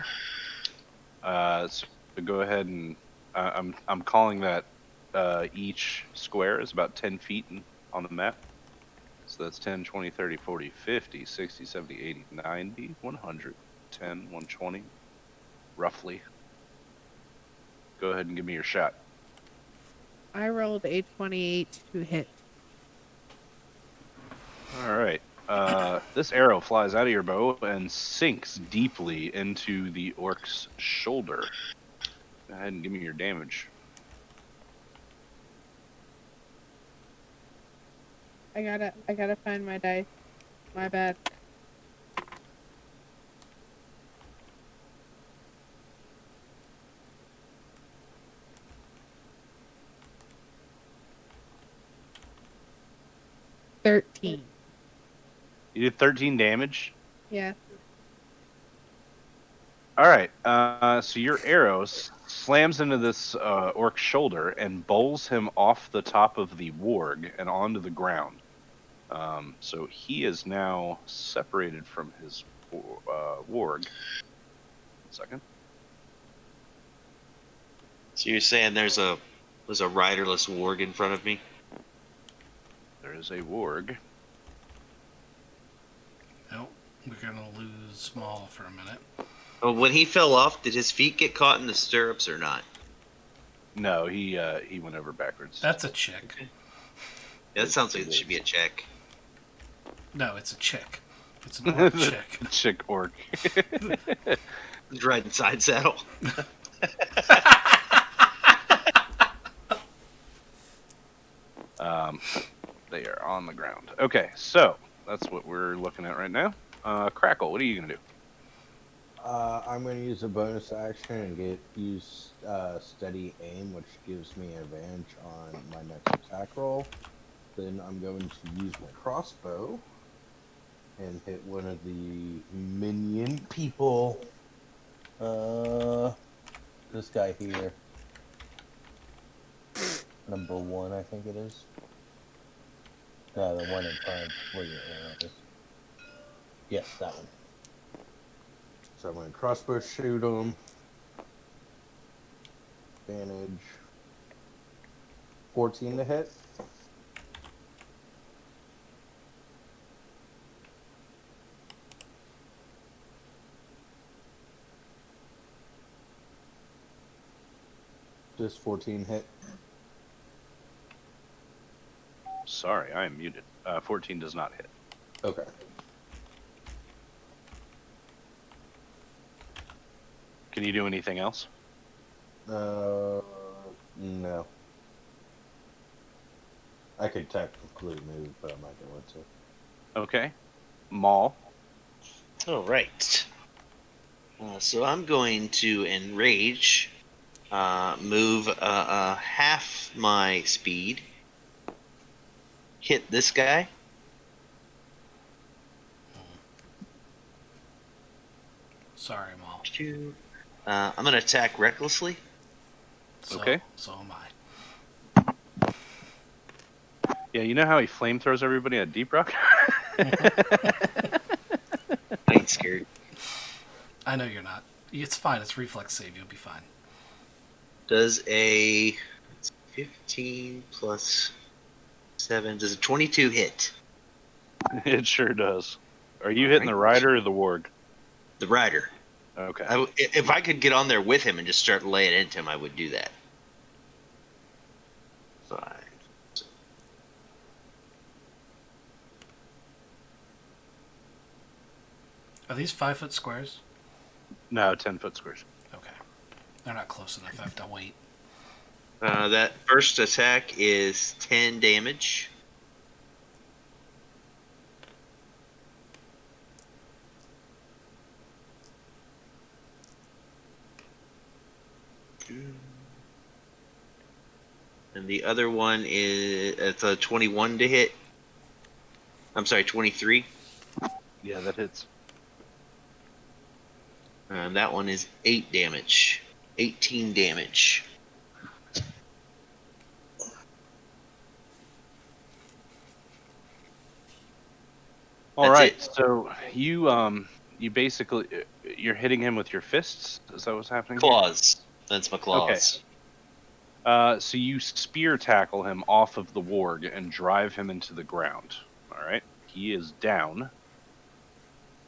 So go ahead and I'm calling that each square is about 10 feet on the map. So that's 10, 20, 30, 40, 50, 60, 70, 80, 90, 100, 10, 120, roughly. Go ahead and give me your shot. I rolled a 28 to hit. All right. This arrow flies out of your bow and sinks deeply into the orc's shoulder. Go ahead and give me your damage. I gotta find my dice. My bad. $13. You did 13 damage. Yeah. All right. So your arrow slams into this orc's shoulder and bowls him off the top of the warg and onto the ground. So he is now separated from his warg. 1 second. So you're saying there's a riderless warg in front of me? There is a warg. Nope, we're gonna lose Small for a minute. Oh, when he fell off, did his feet get caught in the stirrups or not? No, he went over backwards. That's a chick. Yeah, that sounds like it should be a check. No, it's a chick. It's an orc chick. Chick orc. He's riding side saddle. They are on the ground. Okay, so that's what we're looking at right now. Crackle, what are you gonna do? I'm going to use a bonus action and use steady aim, which gives me an advantage on my next attack roll. Then I'm going to use my crossbow and hit one of the minion people. This guy here. Number 1, I think it is. No, the one in front of where your arrow is. Yes, that one. So I'm going to crossbow shoot him. Advantage. 14 to hit. Just 14 hit. Sorry, I am muted. 14 does not hit. Okay. Can you do anything else? No. I could technically move, but I'm not going to. Okay. Maul. All right. So I'm going to enrage, move half my speed, hit this guy. Sorry, Maul. I'm going to attack recklessly. Okay. So am I. Yeah, you know how he flame throws everybody at Deep Rock? I ain't scared. I know you're not. It's fine. It's reflex save. You'll be fine. Does a 15 plus 7, does a 22 hit? It sure does. Are you All hitting right. the rider or the warg? The rider. Okay. If I could get on there with him and just start laying into him, I would do that. 5. Are these 5-foot squares? No, 10-foot squares. Okay. They're not close enough. I have to wait. That first attack is 10 damage. And the other one it's a 21 to hit. I'm sorry, 23. Yeah, that hits. And that one is 8 damage. 18 damage. All That's right. it. So you basically you're hitting him with your fists. Is that what's happening? Here? Claws. That's my claws. So you spear tackle him off of the warg and drive him into the ground. All right. He is down.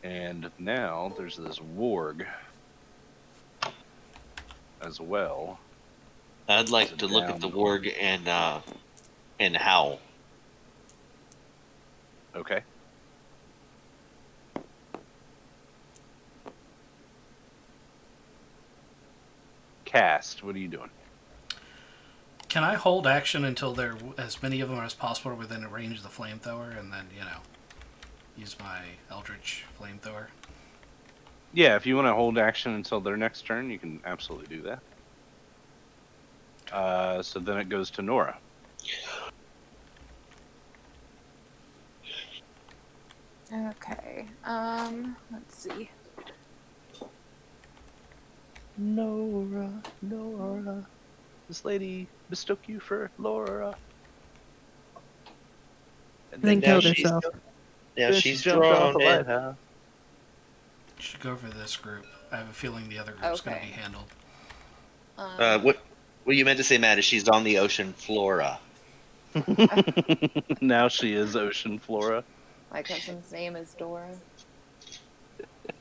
And now there's this warg as well. I'd like It's to look at down. the warg and howl. Okay. Cast, what are you doing? Can I hold action until there as many of them as possible are within range of the flamethrower, and then use my Eldritch flamethrower? Yeah, if you want to hold action until their next turn, you can absolutely do that. So then it goes to Nora. Okay. Let's see. Nora, this lady mistook you for Laura. And Then now killed she's- herself. Now then she's she jumped off drawn a in. lighthouse. Should go for this group. I have a feeling the other group's going to Okay. be handled. What you meant to say, Matt, is she's on the ocean flora. Now she is Ocean Flora. My cousin's name is Dora.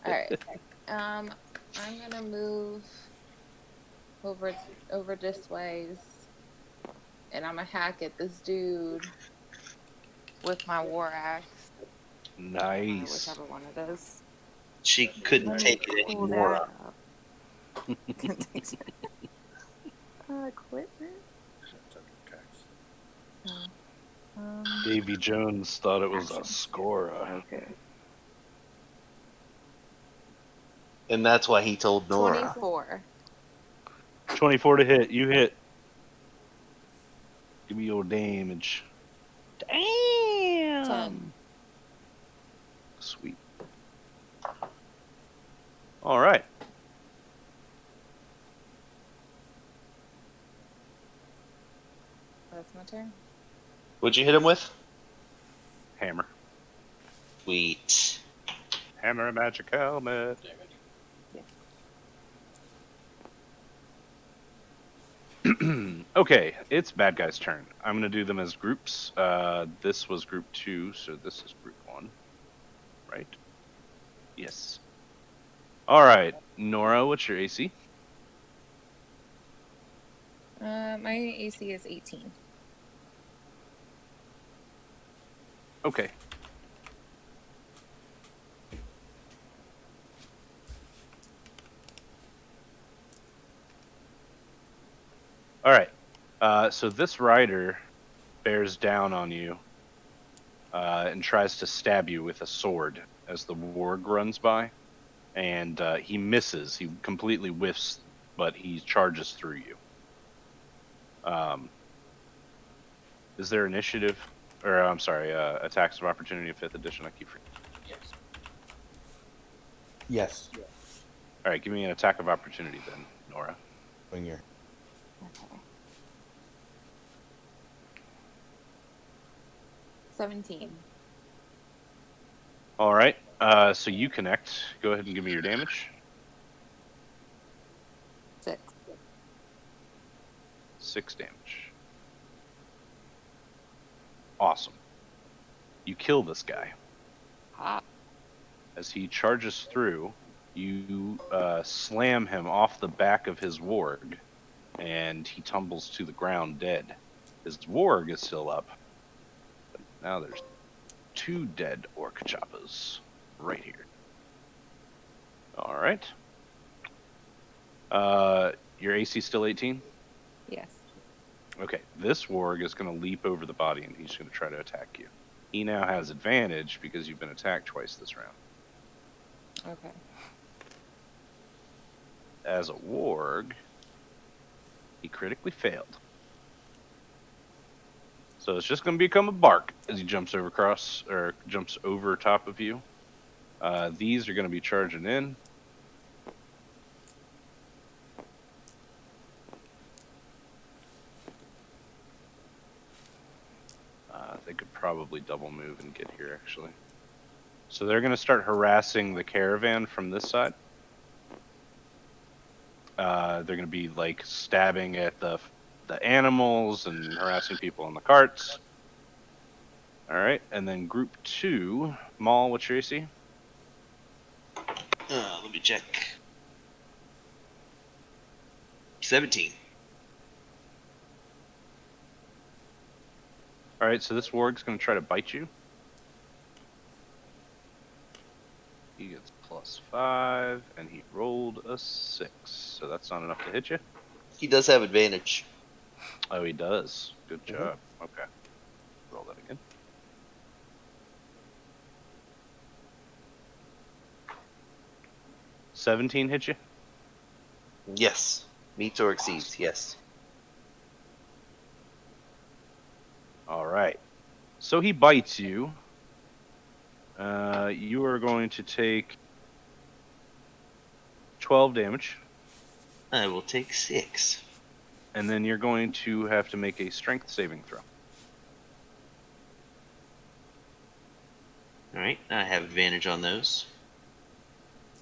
All right. I'm gonna move over this ways, and I'm gonna hack at this dude with my war axe. Nice. Whichever one it is. She couldn't Let me take it pull anymore. that up. Equipment. Davy Jones thought it was a Scora. Okay. And that's why he told Nora. 24. 24 to hit. You hit. Give me your damage. Damn. 10. Sweet. All right. That's my turn. What'd you hit him with? Hammer. Sweet. Hammer magic helmet. Okay, it's bad guy's turn. I'm gonna do them as groups. This was group 2, so this is group 1, right? Yes. All right, Nora, what's your AC? My AC is 18. Okay. All right. So this rider bears down on you and tries to stab you with a sword as the warg runs by, and he misses. He completely whiffs, but he charges through you. Is there initiative, or I'm sorry, attacks of opportunity in 5th edition? I keep forgetting. Yes. All right, give me an attack of opportunity then, Nora. When you're Okay. 17. All right. So you connect. Go ahead and give me your damage. 6. 6 damage. Awesome. You kill this guy. Ah. As he charges through, you slam him off the back of his warg, and he tumbles to the ground dead. His warg is still up. But now there's 2 dead orc choppas right here. All right. Your AC still 18? Yes. Okay, this warg is going to leap over the body, and he's going to try to attack you. He now has advantage because you've been attacked twice this round. Okay. As a warg, he critically failed. So it's just going to become a bark as he jumps over top of you. These are going to be charging in. They could probably double move and get here, actually. So they're going to start harassing the caravan from this side. They're going to be like stabbing at the animals and harassing people on the carts. All right, and then group 2, Maul, what's your AC? Let me check. 17. All right, so this warg's going to try to bite you. He gets +5, and he rolled a 6, so that's not enough to hit you. He does have advantage. Oh, he does. Good job. Okay, roll that again. $17 hit you? Yes. Meets or exceeds, yes. All right. So he bites you. You are going to take 12 damage, I will take 6. and then you're going to have to make a strength saving throw. Alright, I have advantage on those.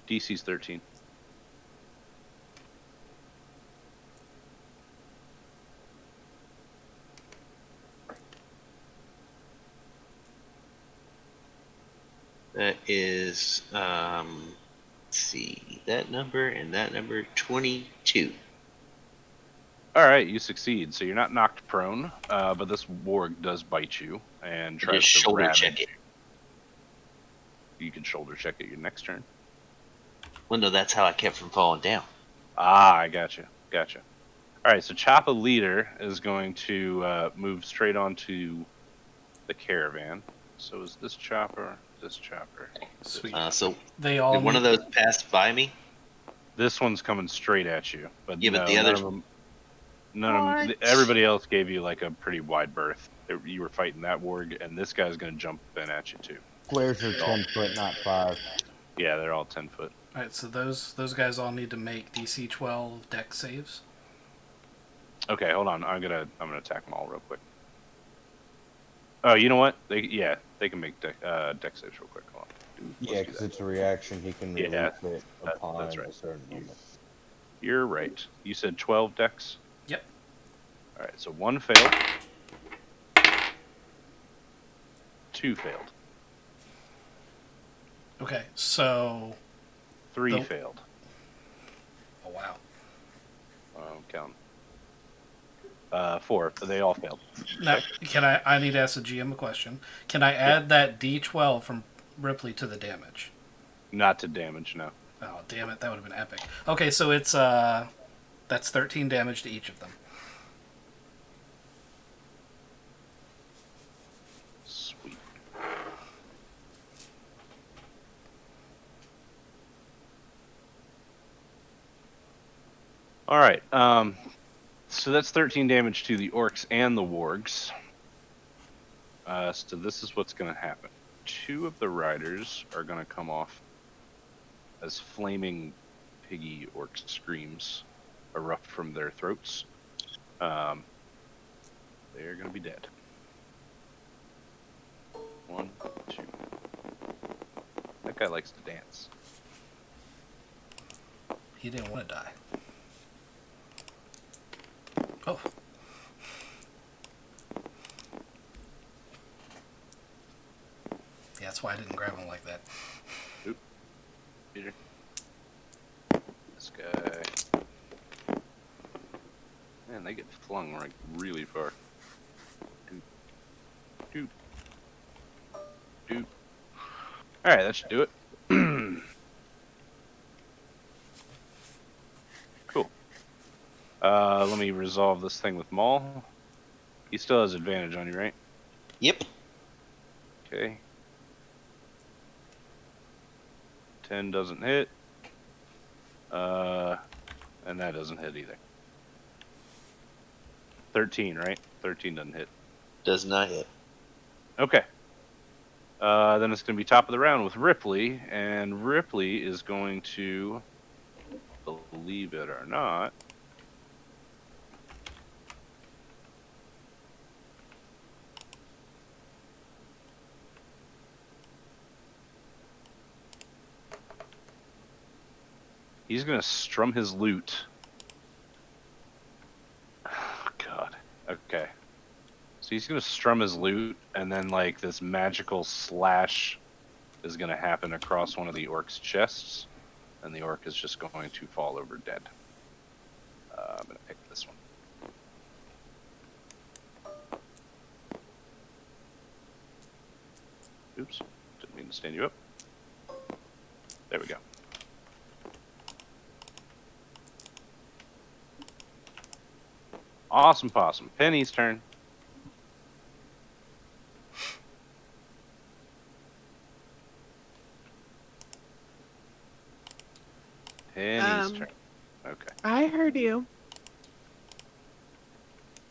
DC's 13. That is, let's see, that number and that number, 22. All right, you succeed. So you're not knocked prone, but this warg does bite you and I tries just to shoulder ravage check it. you. You can shoulder check it your next turn. Well, no, that's how I kept from falling down. Ah, I gotcha. Gotcha. All right, so Choppa Leader is going to move straight onto the caravan. So is this chopper, this chopper. Sweet. So They all did one meet, of those pass by me? This one's coming straight at you, but Yeah, no, but the none others. of them. None of them. Everybody else gave you like a pretty wide berth. You were fighting that warg, and this guy's gonna jump in at you too. Squares are 10 foot, not 5. Yeah, they're all 10 foot. All right, so those guys all need to make DC 12 deck saves. Okay, hold on. I'm gonna attack them all real quick. Oh, you know what? They can make deck saves real quick. Hold on. Yeah, because it's a reaction. He can release Yeah, it upon that's right. a certain moment. You're right. You said 12 decks. Yep. All right, so 1 failed. 2 failed. Okay, so 3 The- failed. oh wow. I'm counting. 4. They all failed. Now, I need to ask the GM a question. Can I add that D12 from Ripley to the damage? Not to damage, no. Oh damn it, that would have been epic. Okay, so it's that's 13 damage to each of them. Sweet. All right. So that's 13 damage to the orcs and the wargs. So this is what's going to happen. 2 of the riders are going to come off as flaming piggy orc screams erupt from their throats. They're going to be dead. 1, 2. That guy likes to dance. He didn't want to die. Oh. Yeah, that's why I didn't grab him like that. Oop. Peter. This guy. Man, they get flung like really far. Doot. Doot. Doot. Alright, that should do it. Cool. Let me resolve this thing with Maul. He still has advantage on you, right? Yep. Okay. 10 doesn't hit. And that doesn't hit either. 13, right? 13 doesn't hit. Does not hit. Okay. Then it's going to be top of the round with Ripley, and Ripley is going to, believe it or not, he's going to strum his lute. Oh, God. Okay. So he's going to strum his lute, and then, like, this magical slash is going to happen across one of the orc's chests, and the orc is just going to fall over dead. I'm going to pick this one. Oops. Didn't mean to stand you up. There we go. Awesome possum. Penny's turn. Penny's turn. Okay. I heard you.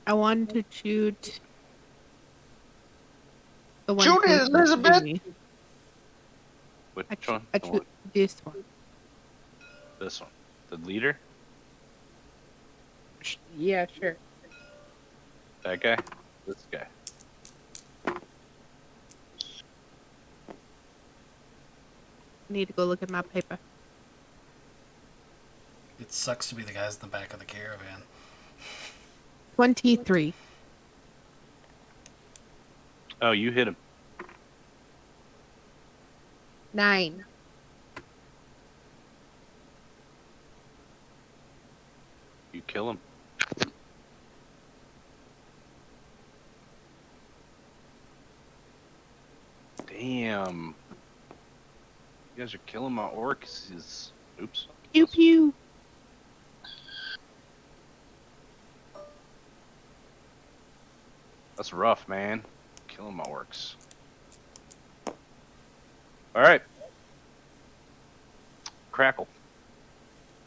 I wanted to shoot the one. Shoot it, closest to Elizabeth! me. Which I one? The shoot one- this one. This one. The leader? Yeah, sure. That guy? This guy. Need to go look at my paper. It sucks to be the guys in the back of the caravan. 23. Oh, you hit him. 9. You kill him. Damn. You guys are killing my orcs. Oops. Pew pew. That's rough, man. Killing my orcs. Alright. Crackle.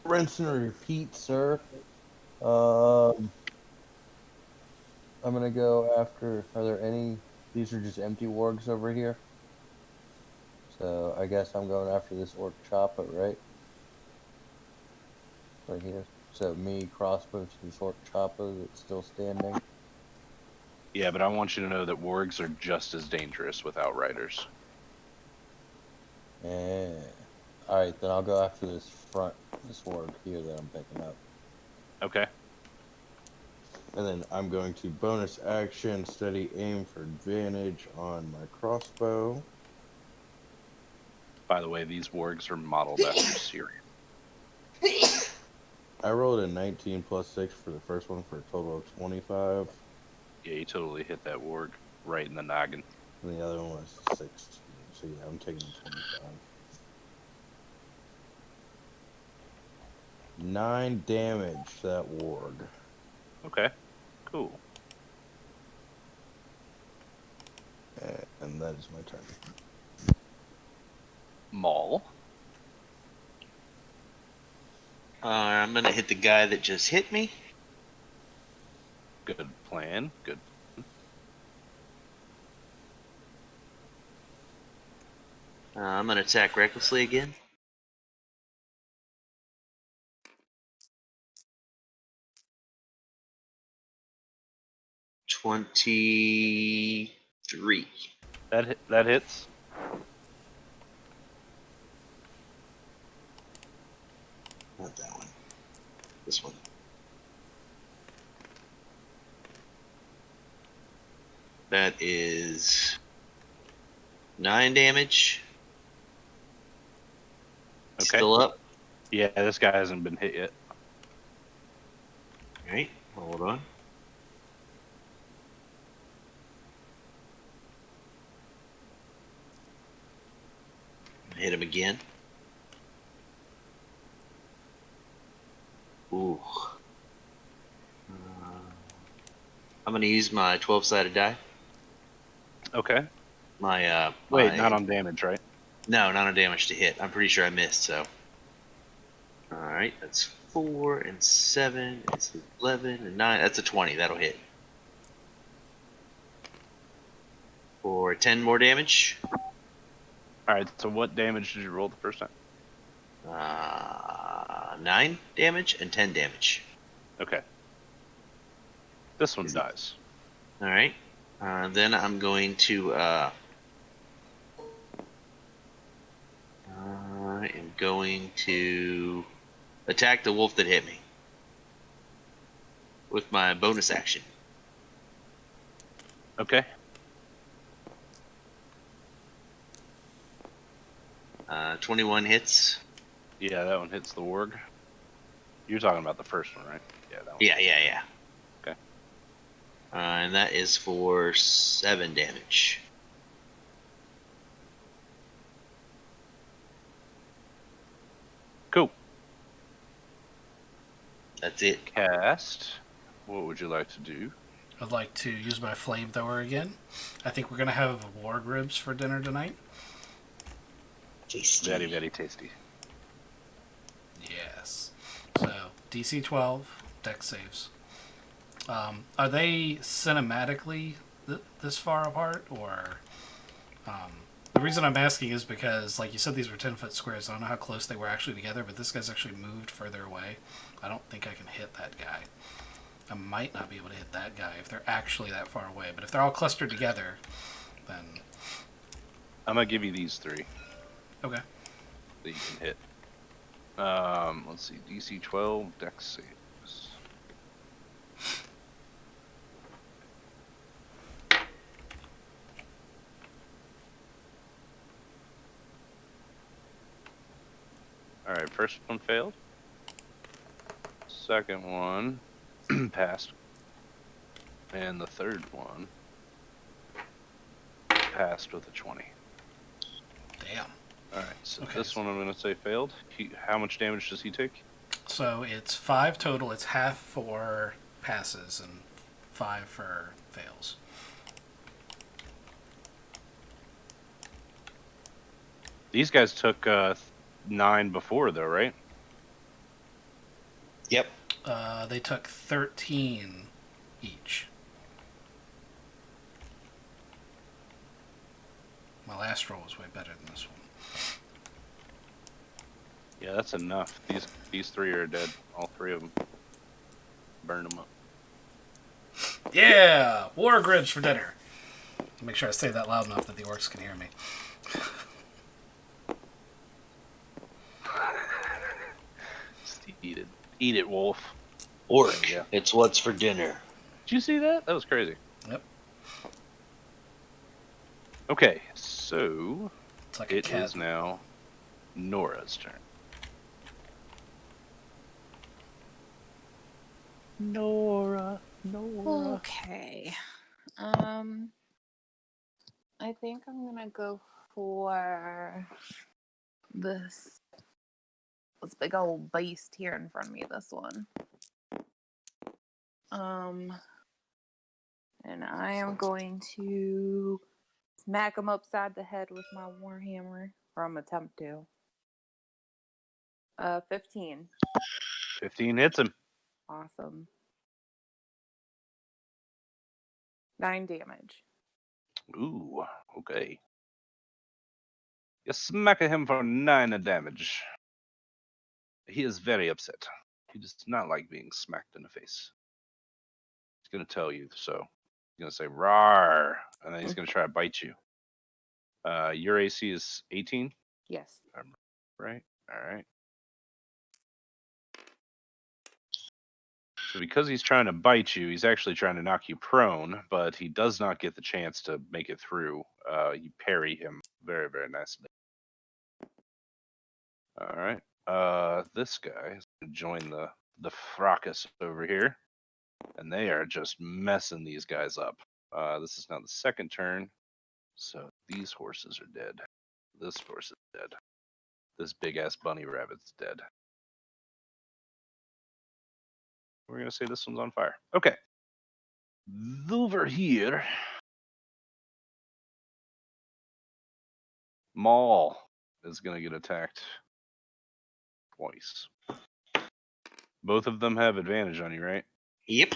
rinse and repeat, sir. Um, I'm gonna go after. Are there any? These are just empty wargs over here. So I guess I'm going after this orc chopper, right? Right here. So me crossbow to this orc chopper that's still standing. Yeah, but I want you to know that wargs are just as dangerous with outriders. And all right, then I'll go after this warg here that I'm picking up. Okay. And then I'm going to bonus action, steady aim for advantage on my crossbow. By the way, these wargs are modeled after Syria. I rolled a 19 plus 6 for the first one for a total of 25. Yeah, you totally hit that warg right in the noggin. And the other one was 16. So yeah, I'm taking the 25. 9 damage to that warg. Okay. Cool. And that is my turn. Maul. I'm gonna hit the guy that just hit me. Good plan. Good. I'm gonna attack recklessly again. $23. That hits. Not that one. This one. That is 9 damage. Okay. Still up. Yeah, this guy hasn't been hit yet. Alright, hold on. Hit him again. Ooh. I'm gonna use my 12-sided die. Okay. My Wait, my- not on damage, right? No, not on damage to hit. I'm pretty sure I missed. So. All right, that's 4 and 7. It's 11 and 9. That's a 20. That'll hit. For 10 more damage. All right. So what damage did you roll the first time? 9 damage and 10 damage. Okay. This one dies. All right. Then I'm going to. I am going to attack the wolf that hit me with my bonus action. Okay. 21 hits. Yeah, that one hits the warg. You're talking about the first one, right? Yeah, that one. Yeah. Okay. And that is for 7 damage. Cool. That's it. Cast. What would you like to do? I'd like to use my flamethrower again. I think we're gonna have warg ribs for dinner tonight. Tasty. Very, very tasty. Yes. So DC 12 dex saves. Are they cinematically this far apart, or? The reason I'm asking is because, like you said, these were 10-foot squares. I don't know how close they were actually together, but this guy's actually moved further away. I don't think I can hit that guy. I might not be able to hit that guy if they're actually that far away. But if they're all clustered together, then I'm gonna give you these 3 okay. that you can hit. Let's see. DC 12 dex saves. Alright, first one failed. Second one passed. And the third one passed with a 20. Damn. Alright, so Okay, this one I'm going to say failed. How much damage does he take? So it's 5 total. It's half for passes and 5 for fails. These guys took 9 before, though, right? Yep. They took 13 each. My last roll was way better than this one. Yeah, that's enough. These three are dead. All three of them. Burn them up. Yeah! War grids for dinner. Make sure I say that loud enough that the orcs can hear me. Just eat it. Eat it, wolf. Orc. Yeah. It's what's for dinner. Did you see that? That was crazy. Yep. Okay, so It's like a it cat. is now Nora's turn. Nora. Okay. I think I'm gonna go for this big old beast here in front of me. This one. And I am going to smack him upside the head with my warhammer, or I'm attempt to. 15. 15 hits him. Awesome. 9 damage. Ooh, okay. You smack at him for 9 of damage. He is very upset. He does not like being smacked in the face. He's going to tell you so. He's going to say, "Rawr," and then he's going to try to bite you. Your AC is 18? Yes. Right? All right. So because he's trying to bite you, he's actually trying to knock you prone, but he does not get the chance to make it through. You parry him very, very nicely. All right. This guy is going to join the fracas over here, and they are just messing these guys up. This is now the second turn, so these horses are dead. This horse is dead. This big ass bunny rabbit's dead. We're gonna say this one's on fire. Okay. Over here, Maul is gonna get attacked twice. Both of them have advantage on you, right? Yep.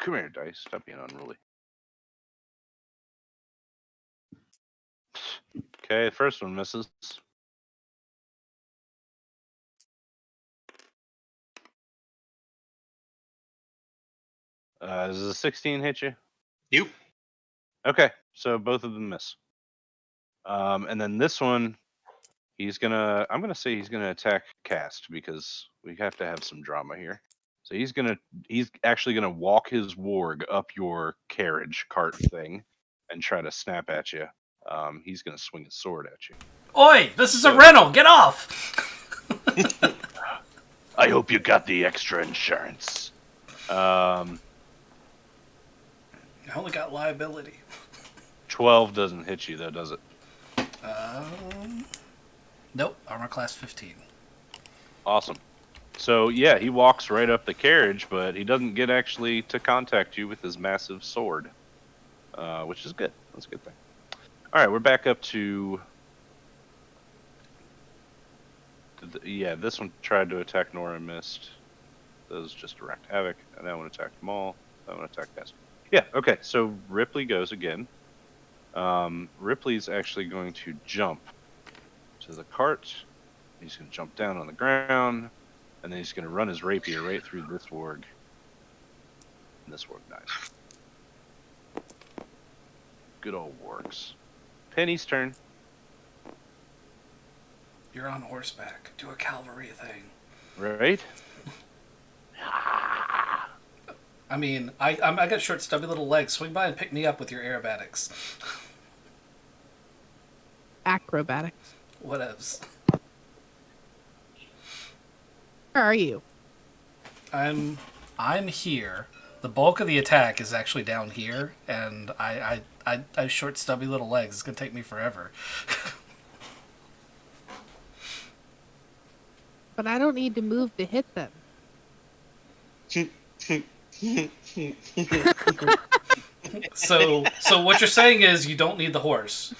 Come here, dice. Stop being unruly. Okay, the first one misses. Does a 16 hit you? Yep. Okay, so both of them miss. And then this one, I'm gonna say he's gonna attack Cast because we have to have some drama here. So he's actually gonna walk his warg up your carriage cart thing and try to snap at you. He's gonna swing his sword at you. Oi! This is a rental! Get off! I hope you got the extra insurance. I only got liability. 12 doesn't hit you though, does it? Nope. Armor class 15. Awesome. So yeah, he walks right up the carriage, but he doesn't get actually to contact you with his massive sword, which is good. That's a good thing. All right, we're back up to. Yeah, this one tried to attack Nora and missed. Those just direct havoc, and that one attacked Maul. That one attacked Casper. Yeah, okay. So Ripley goes again. Ripley's actually going to jump to the cart. He's going to jump down on the ground, and then he's going to run his rapier right through this warg. And this warg dies. Good old wargs. Penny's turn. You're on horseback. Do a cavalry thing. Right? I mean, I got short, stubby little legs. Swing by and pick me up with your aerobatics. Acrobatics. Whatevs. Where are you? I'm here. The bulk of the attack is actually down here, and I have short, stubby little legs. It's gonna take me forever. But I don't need to move to hit them. So what you're saying is you don't need the horse.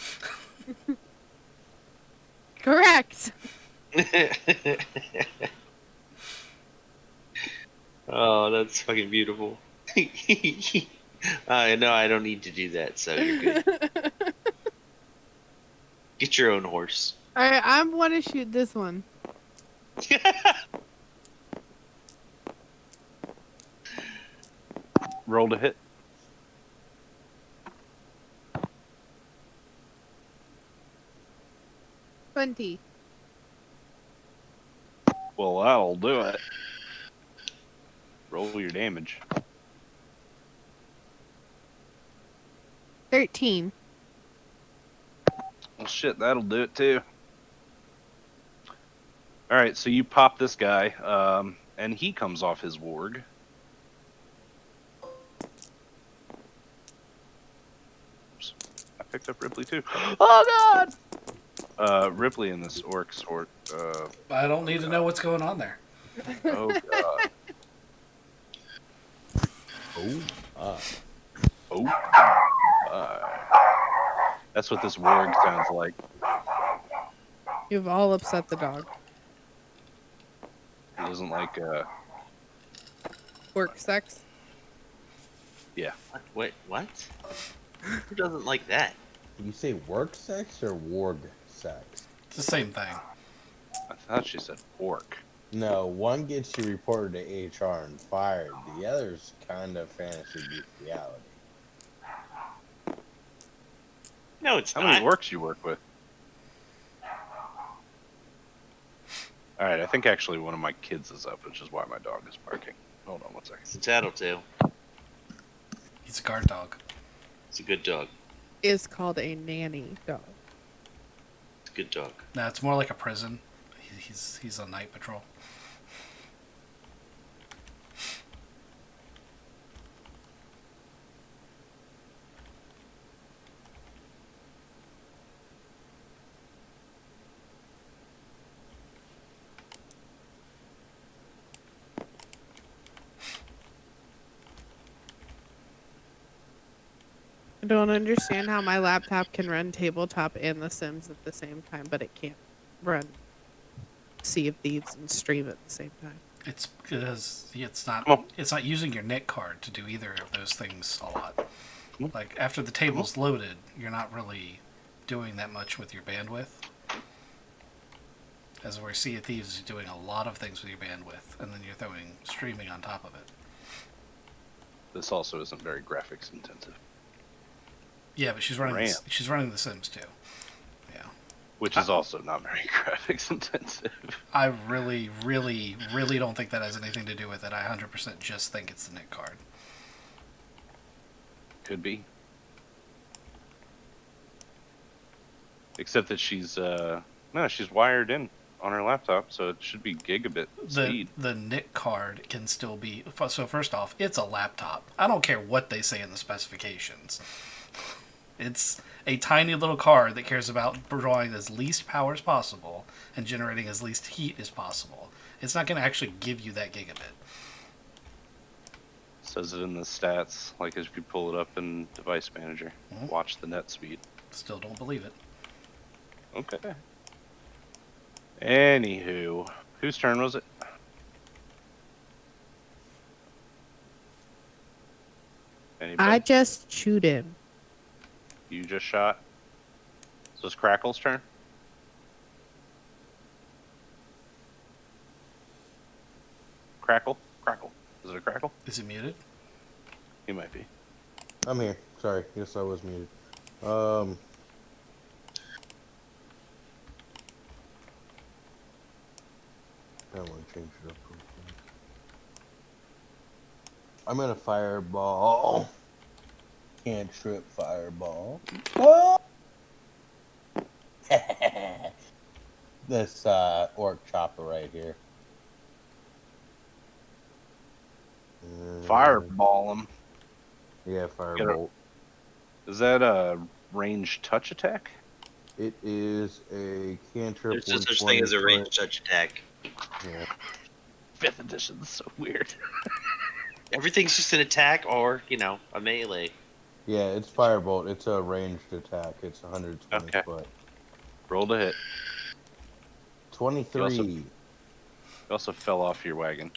Correct. Oh, that's fucking beautiful. No, I don't need to do that, so you're good. Get your own horse. All right, I want to shoot this one. Roll to hit. $20. Well, that'll do it. Roll your damage. 13. Well, shit, that'll do it too. All right, so you pop this guy, and he comes off his warg. Oops, I picked up Ripley too. Oh God! Ripley and this orc sort. I don't need to know what's going on there. Oh God! Oh, Oh. That's what this warg sounds like. You've all upset the dog. He doesn't like. Work sex. Yeah. What? Who doesn't like that? you say work sex or warg sex? It's the same thing. I thought she said orc. No, one gets you reported to HR and fired. The other's kind of fantasy beats reality. No, it's How not. many orcs you work with? All right, I think actually one of my kids is up, which is why my dog is barking. Hold on one second. It's entitled to. He's a guard dog. It's a good dog. Is called a nanny dog. It's a good dog. No, it's more like a prison. He's on night patrol. I don't understand how my laptop can run tabletop and The Sims at the same time, but it can't run Sea of Thieves and stream at the same time. It's because it's not Come on. using your NIC card to do either of those things a lot. Come on. Like after the table's loaded, you're not really doing that much with your bandwidth. As where Sea of Thieves is doing a lot of things with your bandwidth, and then you're throwing streaming on top of it. This also isn't very graphics intensive, Yeah, but she's running RAM. she's running The Sims too. Yeah. which is also not very graphics intensive. I really, really, really don't think that has anything to do with it. I 100% just think it's the NIC card. Could be. Except that she's she's wired in on her laptop, so it should be gigabit speed. The NIC card can still be... So first off, it's a laptop. I don't care what they say in the specifications. It's a tiny little card that cares about drawing as least power as possible and generating as least heat as possible. It's not going to actually give you that gigabit. Says it in the stats, like as you pull it up in Device Manager. Mhm. Watch the net speed. Still don't believe it. Okay. Anywho, whose turn was it? Anybody? I just shoot him. You just shot. So it's Crackle's turn. Crackle. Is it a Crackle? Is it muted? He might be. I'm here. Sorry. Yes, I was muted. I want to change it up real quick. I'm gonna fireball. Cantrip fireball. Oh! This orc chopper right here. Fireball him. Yeah, firebolt. Is that a ranged touch attack? It is a cantrip. There's no such thing as a 120 ranged touch attack. Yeah. 5th edition is so weird. Everything's just an attack or, a melee. Yeah, it's firebolt. It's a ranged attack. It's 120 Okay. foot. Roll to hit. 23. You also fell off your wagon.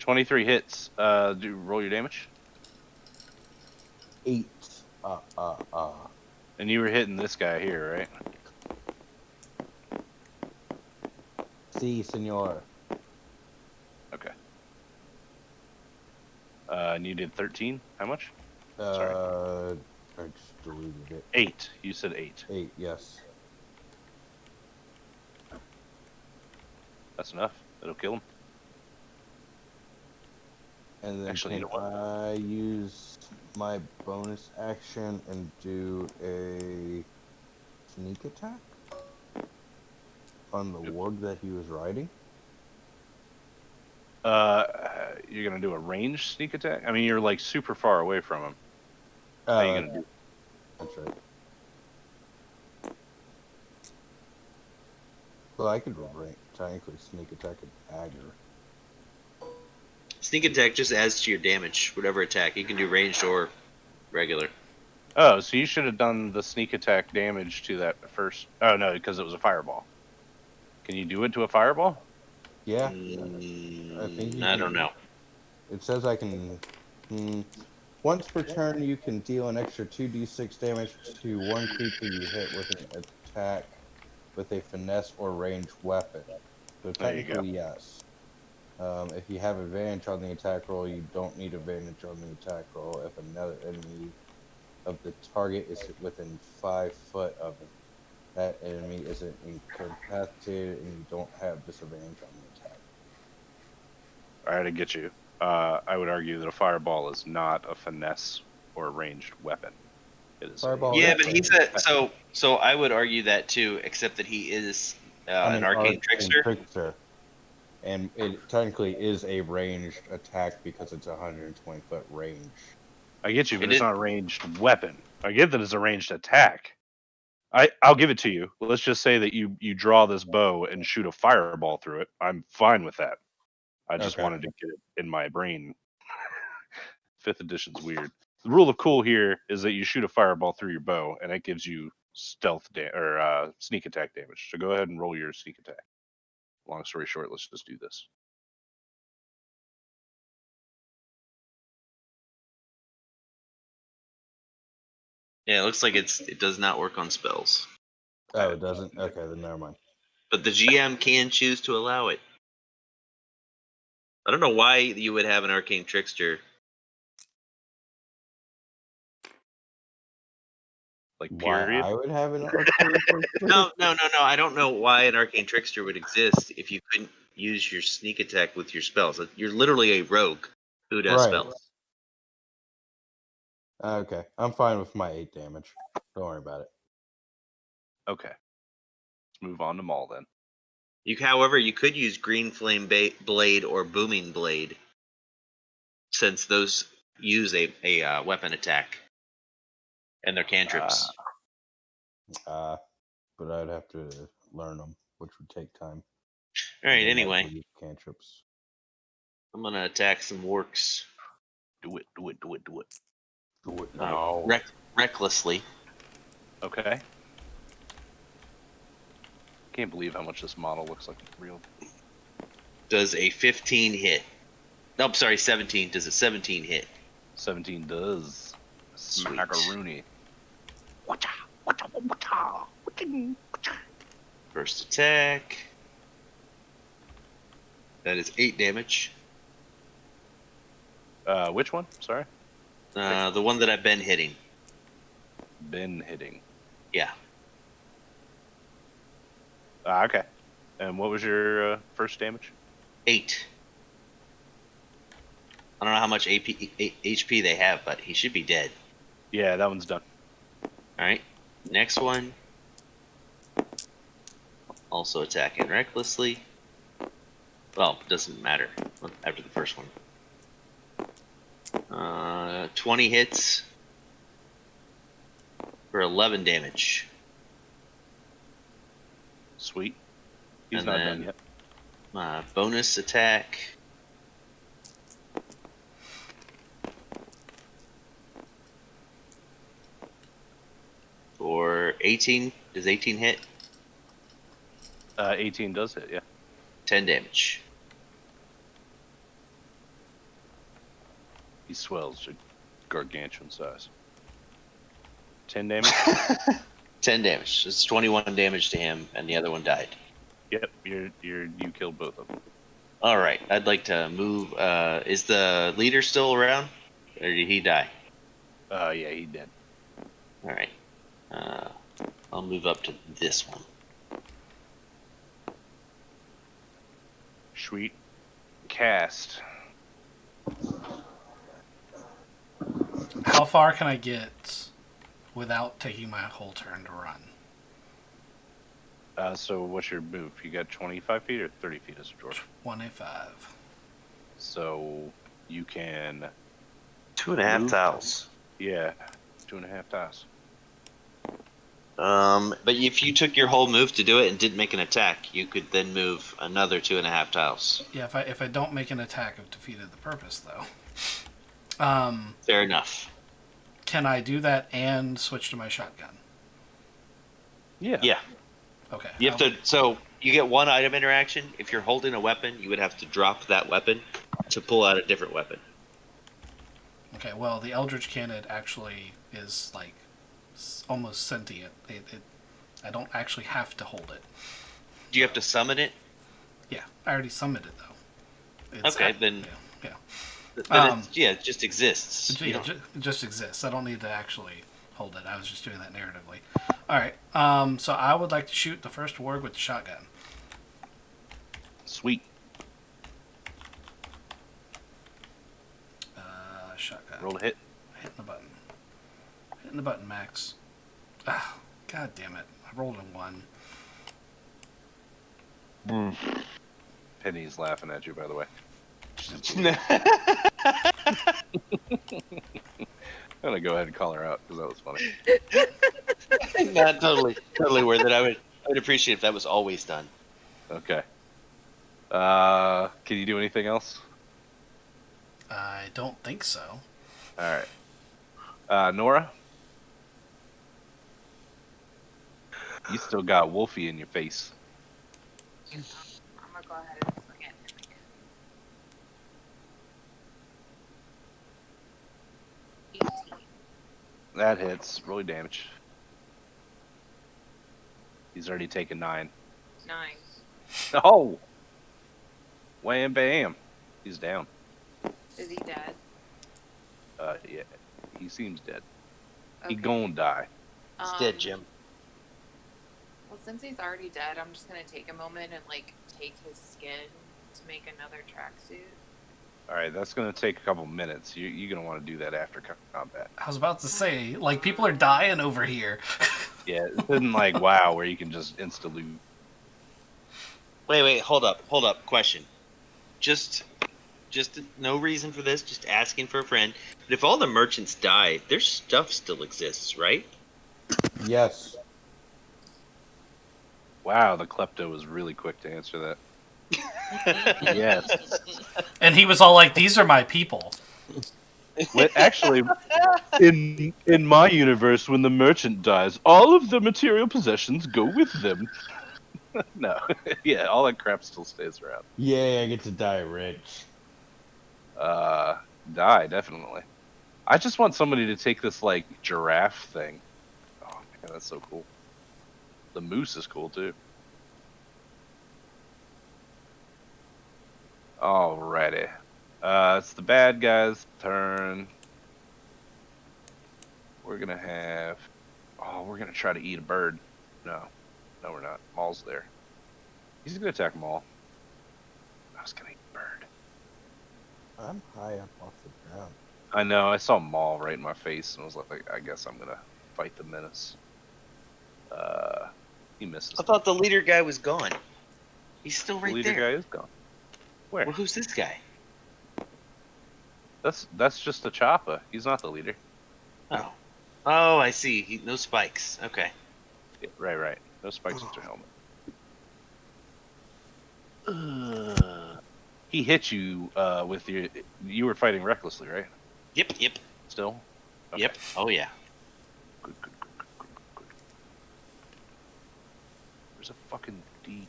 23 hits. Roll your damage. 8. And you were hitting this guy here, right? Si, senor. Okay. And you did 13. How much? Sorry. I just deleted it. 8. You said 8. 8, yes. That's enough. That'll kill him. And then Actually, you can know what? I use my bonus action and do a sneak attack on the warg that he was riding? You're gonna do a ranged sneak attack? I mean, you're like super far away from him. How are you gonna do? That's right. Well, I could technically sneak attack a dagger. Sneak attack just adds to your damage, whatever attack. You can do ranged or regular. Oh, so you should have done the sneak attack damage to that first. Oh no, because it was a fireball. Can you do it to a fireball? Yeah, I think you I can. don't know. It says I can. Once per turn, you can deal an extra 2d6 damage to one creature you hit with an attack with a finesse or ranged weapon. So There you go. technically, yes. If you have advantage on the attack roll, you don't need advantage on the attack roll if another enemy of the target is within 5 foot of it. That enemy isn't incapacitated and you don't have disadvantage on the attack. All right, I get you. I would argue that a fireball is not a finesse or a ranged weapon. It is Fireball Yeah, is but he ranged. said so. So I would argue that too, except that he is an arcane trickster. And it technically is a ranged attack because it's 120-foot range. I get you, but It it's is- not a ranged weapon. I get that it's a ranged attack. I'll give it to you. Let's just say that you draw this bow and shoot a fireball through it. I'm fine with that. I just Okay. wanted to get it in my brain. Fifth edition's weird. The rule of cool here is that you shoot a fireball through your bow, and it gives you sneak attack damage. So go ahead and roll your sneak attack. Long story short, let's just do this. Yeah, it looks like it does not work on spells, Oh, it doesn't? Okay, then never mind. but the GM can choose to allow it. I don't know why you would have an arcane trickster. Like Why period. I would have an arcane trickster? No. I don't know why an arcane trickster would exist if you couldn't use your sneak attack with your spells. You're literally a rogue who does Right. spells. Okay, I'm fine with my 8 damage. Don't worry about it. Okay. Let's move on to Maul then. However, you could use green flame blade or booming blade, since those use a weapon attack, and they're cantrips. But I'd have to learn them, which would take time. All right. And then I Anyway, believe cantrips. I'm gonna attack some orcs Do it. Do it. Do it. Do it. Do it now. recklessly. Okay. Can't believe how much this model looks like real. Does a 15 hit? Nope, sorry, 17. Does a 17 hit? 17 does. Sweet. Smackaroonie. First attack. That is 8 damage. Which one? Sorry. The one that I've been hitting. Been hitting. Yeah. Okay. And what was your first damage? 8. I don't know how much HP they have, but he should be dead. Yeah, that one's done. Alright. Next one. Also attacking recklessly. Well, doesn't matter after the first one. 20 hits for 11 damage. Sweet. He's And not then done yet. Bonus attack. For 18. Does 18 hit? 18 does hit, yeah. 10 damage. He swells to gargantuan size. 10 damage? 10 damage. It's 21 damage to him, and the other one died. Yep, you killed both of them. All right, I'd like to move. Is the leader still around, or did he die? Yeah, he did. All right. I'll move up to this one. Sweet. Cast. How far can I get without taking my whole turn to run? So what's your move? You got 25 feet or 30 feet as a dwarf? 25. So you can... 2.5 Move. tiles. Yeah, 2.5 tiles. But if you took your whole move to do it and didn't make an attack, you could then move another 2.5 tiles. Yeah, if I don't make an attack, I've defeated the purpose, though. Fair enough. Can I do that and switch to my shotgun? Yeah. Yeah. Okay. You have to. So you get one item interaction. If you're holding a weapon, you would have to drop that weapon to pull out a different weapon. Okay. Well, the Eldritch Cannon actually is like almost sentient. I don't actually have to hold it. Do you have to summon it? Yeah, I already summoned it though. Okay, then. Yeah. Then it just exists. It just exists. I don't need to actually hold it. I was just doing that narratively. All right. So I would like to shoot the first warg with the shotgun. Sweet. Shotgun. Roll a hit. Hitting the button. Hitting the button, Max. Ah, God damn it. I rolled a 1. Penny's laughing at you, by the way. I'm gonna go ahead and call her out because that was funny. Not totally worth it. I would appreciate if that was always done. Okay. Can you do anything else? I don't think so. All right. Nora? You still got Wolfie in your face. I'm gonna go ahead and swing it. That hits. Roll your damage. He's already taken 9. 9. Oh! Wham bam. He's down. Is he dead? Yeah. He seems dead. Okay. He gon' die. He's dead, Jim. Well, since he's already dead, I'm just gonna take a moment and like take his skin to make another tracksuit. Alright, that's gonna take a couple minutes. You're gonna want to do that after combat. I was about to say, like, people are dying over here. Yeah, it isn't like WoW where you can just insta-loot. Wait, hold up. Question. Just no reason for this, just asking for a friend. But if all the merchants die, their stuff still exists, right? Yes. Wow, the klepto was really quick to answer that. Yes. And he was all like, these are my people. Well, actually, in my universe, when the merchant dies, all of the material possessions go with them. No. Yeah, all that crap still stays around. Yay, I get to die rich. Die, definitely. I just want somebody to take this, like, giraffe thing. Oh, man, that's so cool. The moose is cool, too. Alrighty. It's the bad guy's turn. We're gonna have... Oh, we're gonna try to eat a bird. No, we're not. Maul's there. He's gonna attack Maul. I was gonna eat a bird. I'm high up off the ground. I know, I saw Maul right in my face and was like, I guess I'm gonna fight the menace. He misses. I thought the leader guy was gone. He's still The right leader there. guy is gone. Where? Well, who's this guy? That's just a chopper. He's not the leader. Oh, I see. No spikes. Okay. Yeah, right. No spikes with your helmet. He hit you with your... You were fighting recklessly, right? Yep. Still? Okay. Yep. Oh yeah. Good. Where's a fucking D?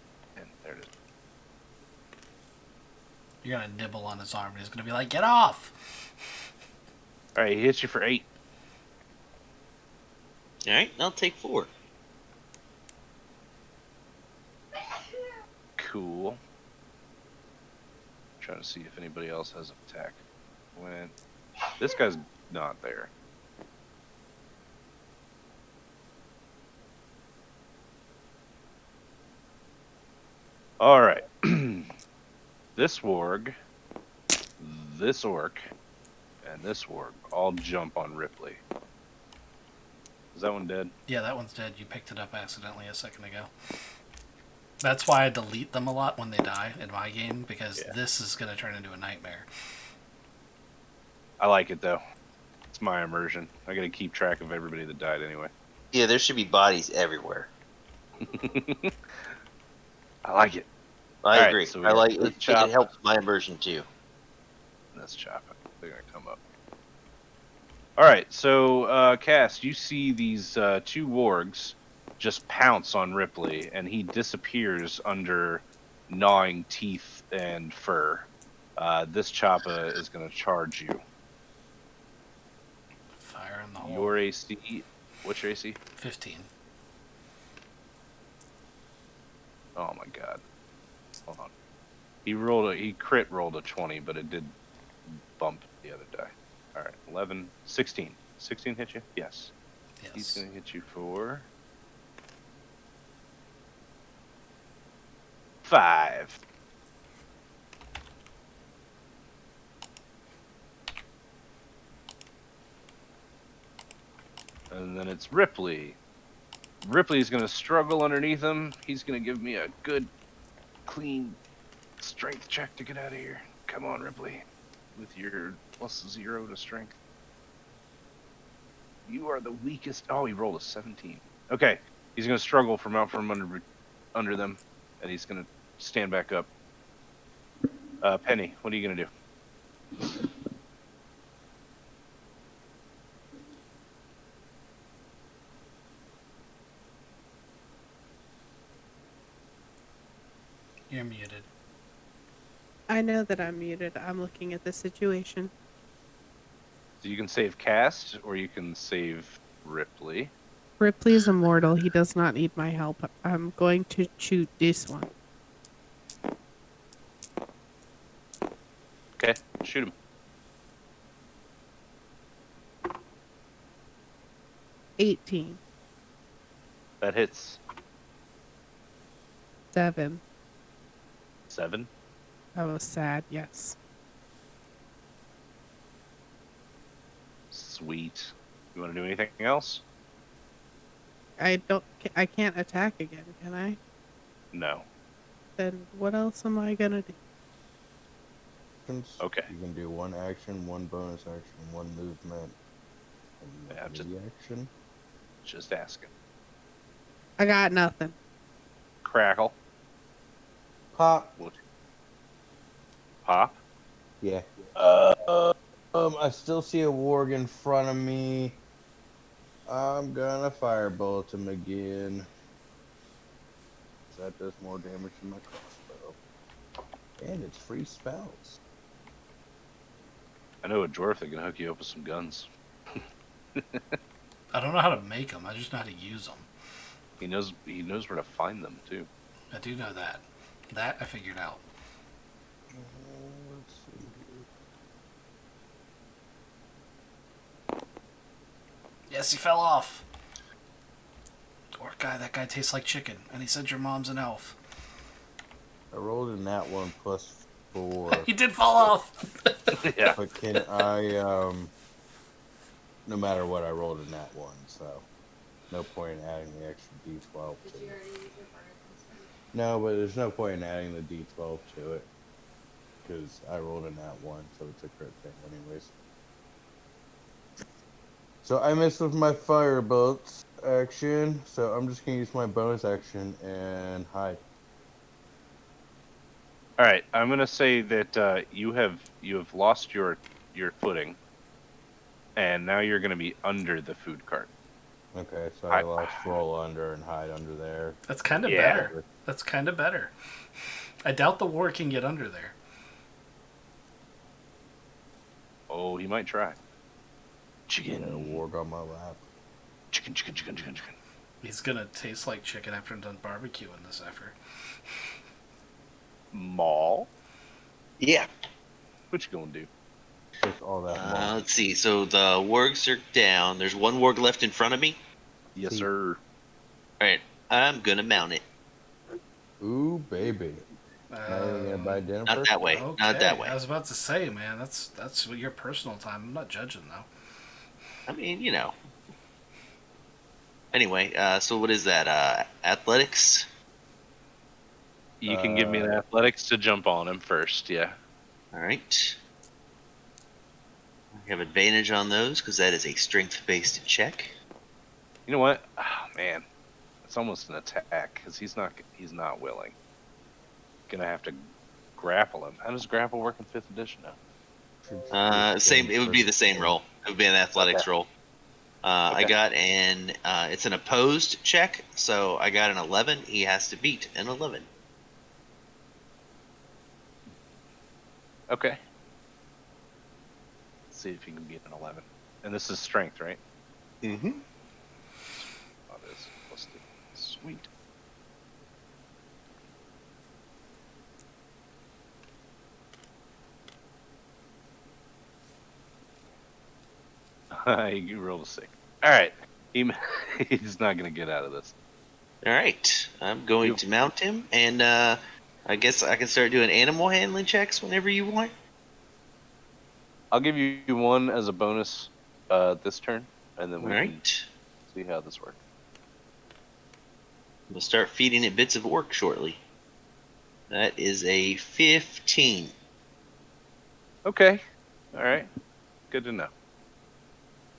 There it is. You're gonna nibble on his arm, and he's gonna be like, "Get off!" All right, he hits you for 8. All right, I'll take 4. Cool. Trying to see if anybody else has an attack. When this guy's not there. All right. This warg, this orc, and this warg all jump on Ripley. Is that one dead? Yeah, that one's dead. You picked it up accidentally a second ago. That's why I delete them a lot when they die in my game, because this is gonna turn into a nightmare. I like it though. It's my immersion. I gotta keep track of everybody that died anyway. Yeah, there should be bodies everywhere. I like it. I All agree. right, so we I got like this it. chop. It helps my immersion too. Let's chop it. They're gonna come up. All right, so Cass, you see these 2 wargs just pounce on Ripley, and he disappears under gnawing teeth and fur. This choppa is gonna charge you. Fire in the hole. Your AC. What's your AC? 15. Oh my god. Hold on. He crit rolled a 20, but it did bump the other die. Alright, 11, 16. 16 hit you? Yes. Yes. He's gonna hit you for 5. And then it's Ripley. Ripley's gonna struggle underneath him. He's gonna give me a good, clean strength check to get out of here. Come on, Ripley. With your +0 to strength. You are the weakest. Oh, he rolled a 17. Okay, he's gonna struggle from out from under them, and he's gonna stand back up. Penny, what are you gonna do? You're muted. I know that I'm muted. I'm looking at the situation. So you can save Cast, or you can save Ripley. Ripley's immortal. He does not need my help. I'm going to shoot this one. Okay, shoot him. $18. That hits. 7. 7. I was sad, yes. Sweet. You want to do anything else? I can't attack again, can I? No. Then what else am I gonna do? Actions. Okay. You can do 1 action, 1 bonus action, 1 movement, and Yeah, just- action. Just asking. I got nothing. Crackle. Pop. What? Pop. Yeah. I still see a warg in front of me. I'm gonna firebolt him again. That does more damage than my crossbow. And it's free spells. I know a dwarf that can hook you up with some guns. I don't know how to make them. I just know how to use them. He knows where to find them too. I do know that. That I figured out. Let's see here. Yes, he fell off. Orc guy, that guy tastes like chicken, and he said your mom's an elf. I rolled in that one +4. He did fall off. Yeah. But can I, no matter what, I rolled in that one, so no point in adding the extra D12 to it. No, but there's no point in adding the D12 to it, because I rolled in that one, so it's a crit thing anyways. So I missed with my firebolt action, so I'm just going to use my bonus action and hide. All right. I'm gonna say that you have lost your footing, and now you're gonna be under the food cart. Okay, so I- let's roll under and hide under there. That's kind of Yeah. better. That's kind of better. I doubt the war can get under there. Oh, he might try. Yeah, Chicken. warg on my lap. Chicken, chicken, chicken, chicken, chicken. He's gonna taste like chicken after I'm done barbecuing this effort. Maul? Yeah. What you gonna do? Just all that monk. Let's see. So the wargs are down. There's one warg left in front of me. Yes, See. sir. All right. I'm gonna mount it. Ooh, baby. Not even gonna buy dinner Not first? that way. Okay. Not that way. I was about to say, man, that's your personal time. I'm not judging though. I mean, you know. Anyway, so what is that? Athletics? You can give me an athletics to jump on him first, yeah. All right. I have advantage on those because that is a strength-based check. You know what? Oh, man. It's almost an attack because he's not willing. Gonna have to grapple him. How does grapple work in 5th edition now? Same. It would be the same roll. It would be an athletics roll. I Okay. got it's an opposed check, so I got an 11. He has to beat an 11. Okay. Let's see if you can beat an 11. And this is strength, right? Mm-hmm. Oh, it is. Let's do it. Sweet. You rolled a 6. All right. He's not going to get out of this. All right. I'm going to mount him, and I guess I can start doing animal handling checks whenever you want. I'll give you one as a bonus this turn, and then All we can right. see how this works. We'll start feeding it bits of orc shortly. That is a 15. Okay. All right. Good to know.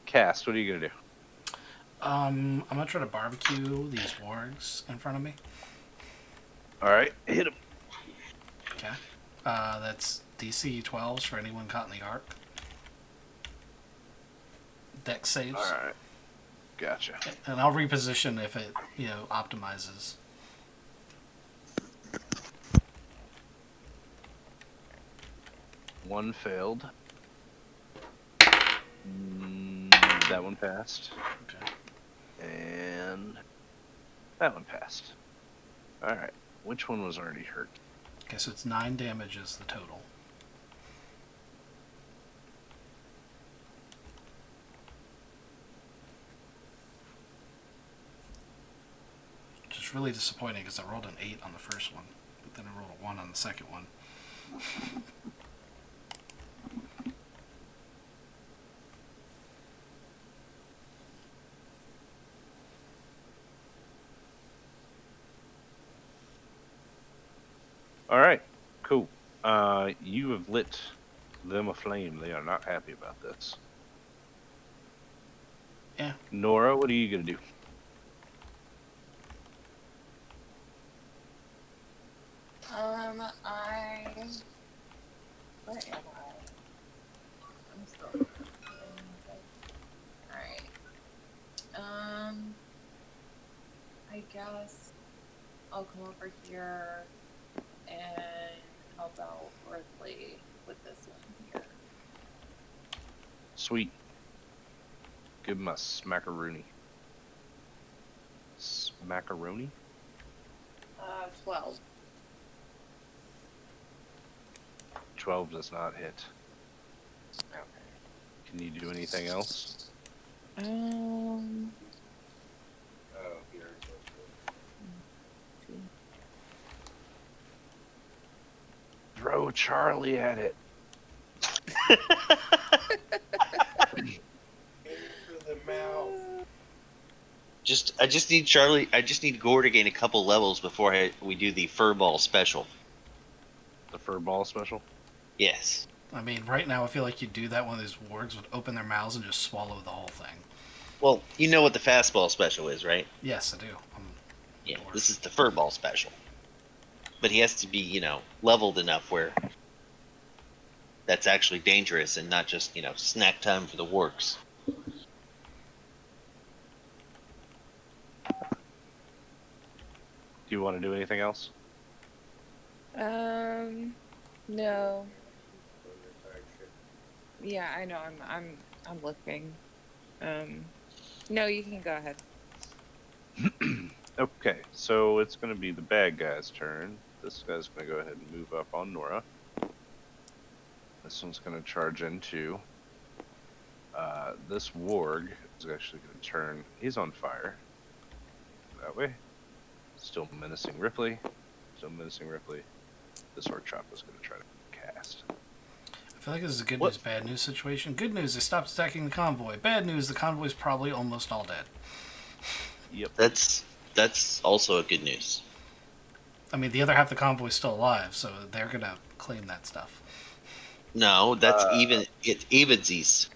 Cast, what are you going to do? I'm gonna try to barbecue these wargs in front of me. All right. Hit him. Okay. That's DC 12s for anyone caught in the arc. Dex saves. All right. Gotcha. And I'll reposition if it, optimizes. One failed. That one passed. Okay. And that one passed. Alright. Which one was already hurt? Okay, so it's 9 damage is the total. Which is really disappointing because I rolled an 8 on the first one, but then I rolled a 1 on the second one. Alright. Cool. You have lit them aflame. They are not happy about this. Yeah. Nora, what are you going to do? Where am I? I'm still. Alright. I guess I'll come over here and help out Earthly with this one here. Sweet. Give him a smackaroonie. Smackaroonie? 12. 12 does not hit. Okay. Can you do anything else? Oh, here. Throw Charlie at it. Aim for the mouth. I just need Charlie. I just need Gore to gain a couple levels before we do the furball special. The fur ball special? Yes. I mean, right now I feel like you do that one of these wargs would open their mouths and just swallow the whole thing. Well, you know what the fastball special is, right? Yes, I do. Yeah. This is the furball special. But he has to be, leveled enough where that's actually dangerous and not just, snack time for the wargs. Do you want to do anything else? No. Yeah, I know. I'm looking. No, you can go ahead. Okay, so it's going to be the bad guy's turn. This guy's going to go ahead and move up on Nora. This one's going to charge into. This warg is actually going to turn. He's on fire. That way. Still menacing Ripley. Still menacing Ripley. This orc chop is going to try to cast. I feel like this is a good What? news, bad news situation. Good news, they stopped attacking the convoy. Bad news, the convoy's probably almost all dead. Yep. That's also a good news. I mean, the other half of the convoy's still alive, so they're gonna claim that stuff. No, that's even. It's evensies.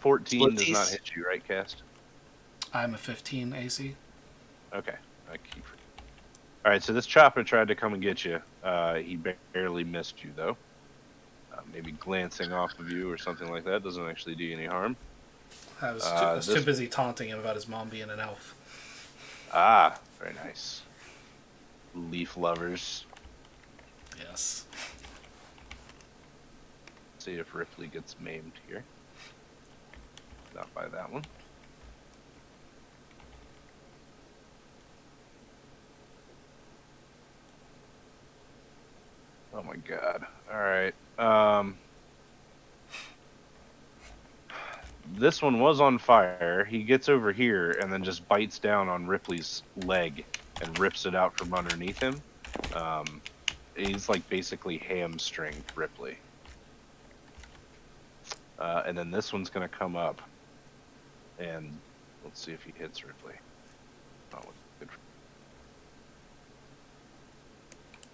14 does not Splitsies? hit you, right, Cast? I'm a 15 AC. Okay. I keep. All right, so this chopper tried to come and get you. He barely missed you, though. Maybe glancing off of you or something like that doesn't actually do you any harm. I was too busy taunting him about his mom being an elf. Ah, very nice. Leaf lovers. Yes. See if Ripley gets maimed here. Not by that one. Oh my god. Alright. This one was on fire. He gets over here and then just bites down on Ripley's leg and rips it out from underneath him. He's like basically hamstringed Ripley. And then this one's going to come up. And let's see if he hits Ripley. Oh, good.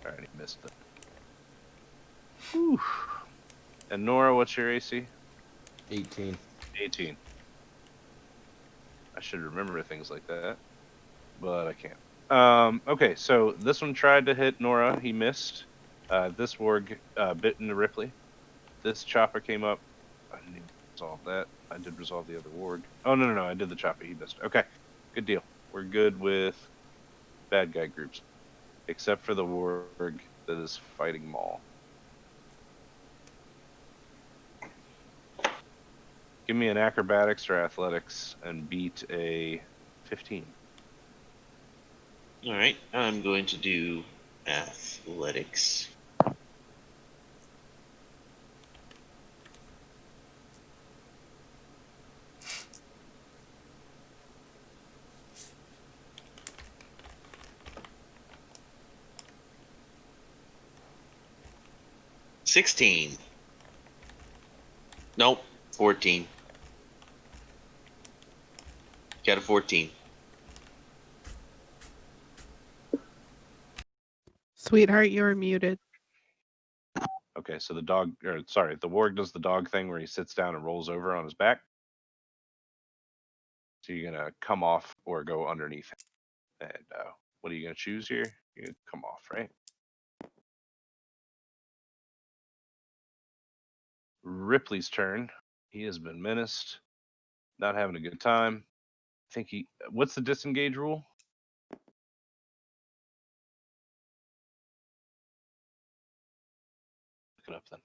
Alright, he missed it. Whew. And Nora, what's your AC? 18. 18. I should remember things like that, but I can't. Okay, so this one tried to hit Nora. He missed. This warg bit into Ripley. This chopper came up. I didn't even resolve that. I did resolve the other warg. Oh, no. I did the chopper. He missed. Okay, good deal. We're good with bad guy groups, except for the warg that is fighting Maul. Give me an acrobatics or athletics and beat a 15. All right, I'm going to do athletics. $16. Nope, 14. Got a 14. Sweetheart, you're muted. Okay, so the warg does the dog thing where he sits down and rolls over on his back. So you're gonna come off or go underneath him. And what are you gonna choose here? You're gonna come off, right? Ripley's turn. He has been menaced, not having a good time. I think he. What's the disengage rule? Look it up then.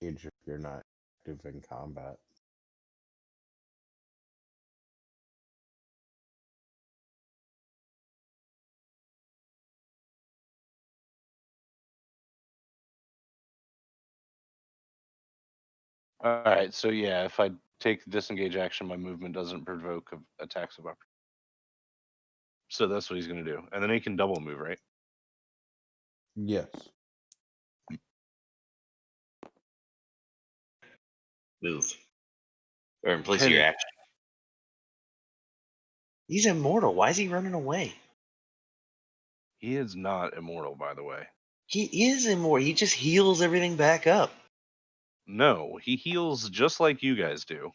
Age if you're not active in combat. All right, so yeah, if I take the disengage action, my movement doesn't provoke attacks of opportunity. So that's what he's gonna do, and then he can double move, right? Yes. Move. Or in place of your Ten. action. He's immortal. Why is he running away? He is not immortal, by the way. He is immortal. He just heals everything back up. No, he heals just like you guys do.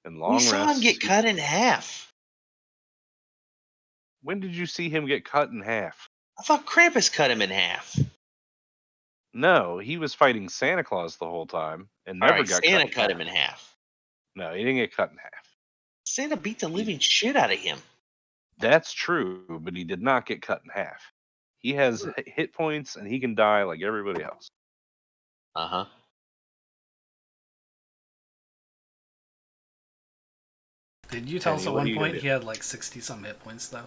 And long We saw him rests. get cut in half. When did you see him get cut in half? I thought Krampus cut him in half. No, he was fighting Santa Claus the whole time and All never right, got Santa cut cut in him in half. half. No, he didn't get cut in half. Santa beat the living shit out of him. That's true, but he did not get cut in half. He has hit points, and he can die like everybody else. Uh huh. Did you tell us Penny, at what are one you gonna point do? he had like 60 some hit points though?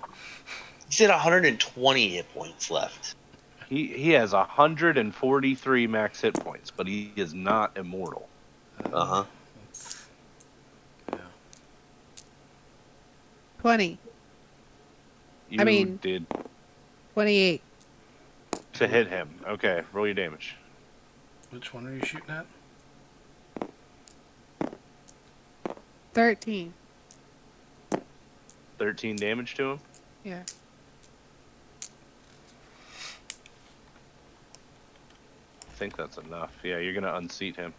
He's at 120 hit points left. He has 143 max hit points, but he is not immortal. Uh huh. That's- yeah. 20. You mean- did 28. to hit him. Okay, roll your damage. Which one are you shooting at? 13. 13 damage to him. Yeah. I think that's enough. Yeah, you're gonna unseat him.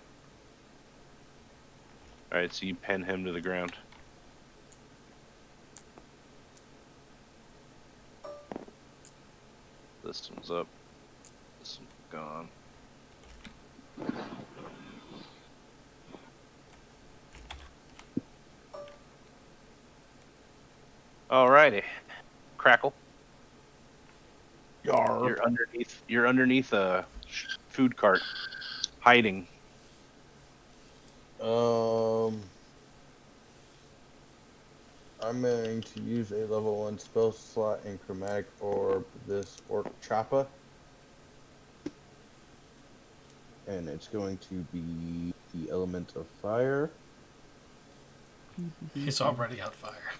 All right, so you pin him to the ground. This one's up. This one's gone. Alrighty, Crackle. Yar. You're underneath a food cart, hiding. I'm going to use a level 1 spell slot in Chromatic Orb this Orc Choppa. And it's going to be the element of fire. He's already on fire.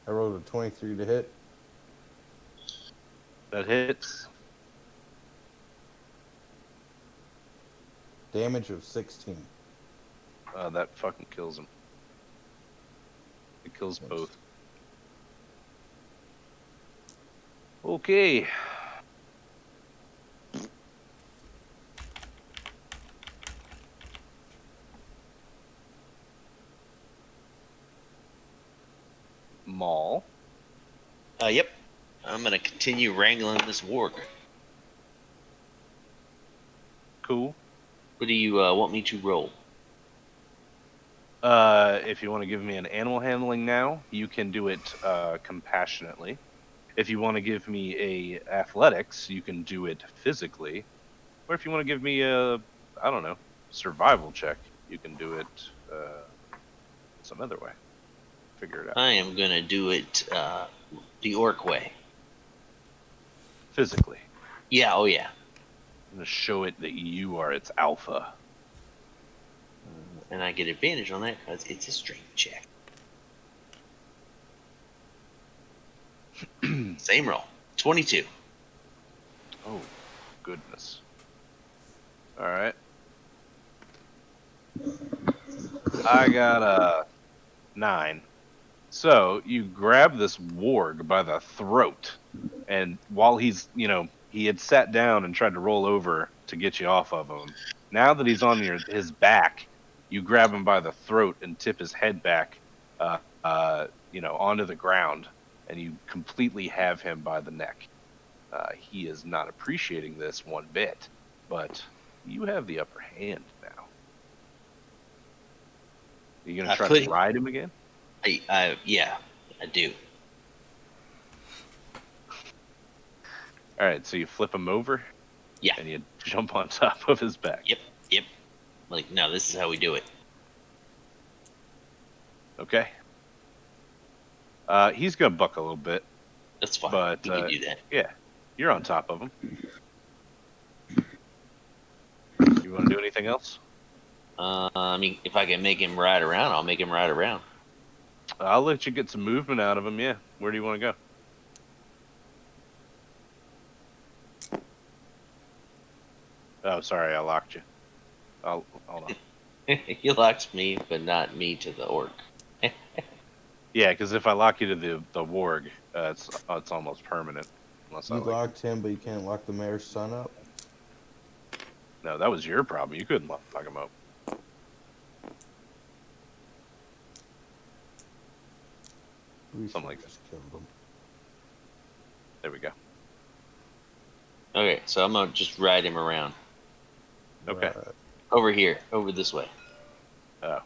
I rolled a 23 to hit. That hits. Damage of 16. That fucking kills him. It kills both. Okay. Maul. Yep. I'm gonna continue wrangling this warg. Cool. What do you want me to roll? If you want to give me an animal handling now, you can do it compassionately. If you want to give me a athletics, you can do it physically. Or if you want to give me a, I don't know, survival check, you can do it some other way. Figure it out. I am gonna do it the orc way. Physically. Yeah. Oh yeah. I'm going to show it that you are its alpha. And I get advantage on that because it's a strength check. Same roll. 22. Oh, goodness. All right. I got a 9. So you grab this warg by the throat, and while he's, he had sat down and tried to roll over to get you off of him. Now that he's on his back, you grab him by the throat and tip his head back, onto the ground, and you completely have him by the neck. He is not appreciating this one bit, but you have the upper hand now. Are you gonna try to ride him again? Yeah, I do. All right, so you flip him over. Yeah. And you jump on top of his back. Yep. Like, no, this is how we do it. Okay. He's gonna buck a little bit. That's fine. But we can do that. Yeah, you're on top of him. You want to do anything else? I mean, if I can make him ride around, I'll make him ride around. I'll let you get some movement out of him. Yeah. Where do you want to go? Oh, sorry, I locked you. Hold on. He locked me, but not me to the orc. Yeah, because if I lock you to the warg, it's almost permanent. Unless You locked him, but you can't lock the mayor's son up. No, that was your problem. You couldn't lock him up. We Something like just killed him. There we go. Okay, so I'm gonna just ride him around. Okay. Right. Over here, over this way. Oh.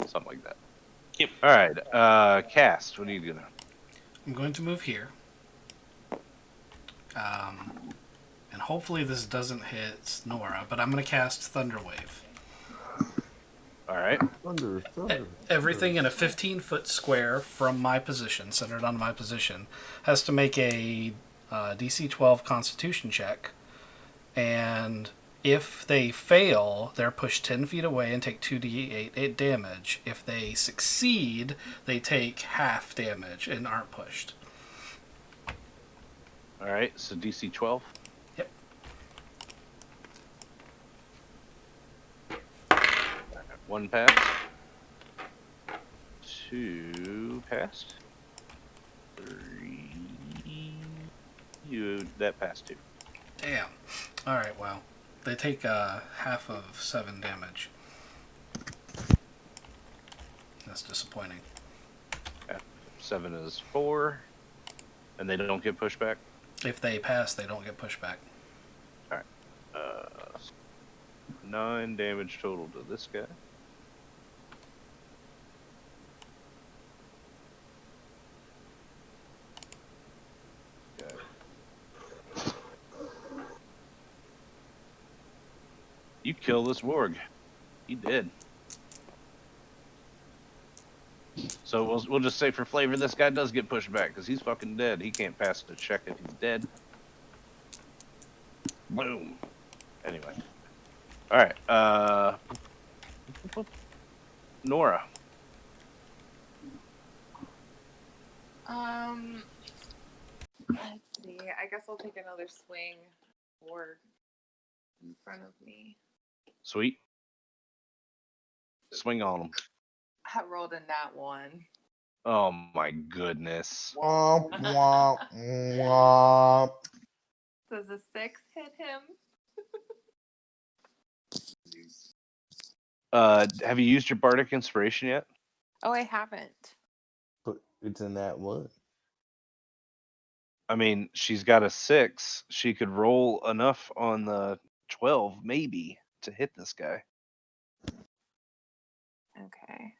Something like that. Yep. All right. Cast. What are you gonna? I'm going to move here. And hopefully this doesn't hit Nora, but I'm going to cast Thunder Wave. All right. Thunder. Everything in a 15-foot square from my position, centered on my position, has to make a DC 12 Constitution check. And if they fail, they're pushed 10 feet away and take 2d8 damage. If they succeed, they take half damage and aren't pushed. All right. So DC 12. Yep. One passed. Two passed. Three. That passed too. Damn. Alright, well. They take half of 7 damage. That's disappointing. 7 is 4, and they don't get pushed back. If they pass, they don't get pushed back. 9 damage total to this guy. You kill this warg. He did. So we'll just say for flavor, this guy does get pushed back because he's fucking dead. He can't pass the check if he's dead. Boom. Anyway. All right. Nora. Let's see. I guess I'll take another swing or in front of me. Sweet. Swing on him. I rolled a nat 1. Oh my goodness. Womp, womp, womp. Does a 6 hit him? Have you used your bardic inspiration yet? Oh, I haven't. But it's in that one. I mean, she's got a 6. She could roll enough on the 12, maybe, to hit this guy. Okay.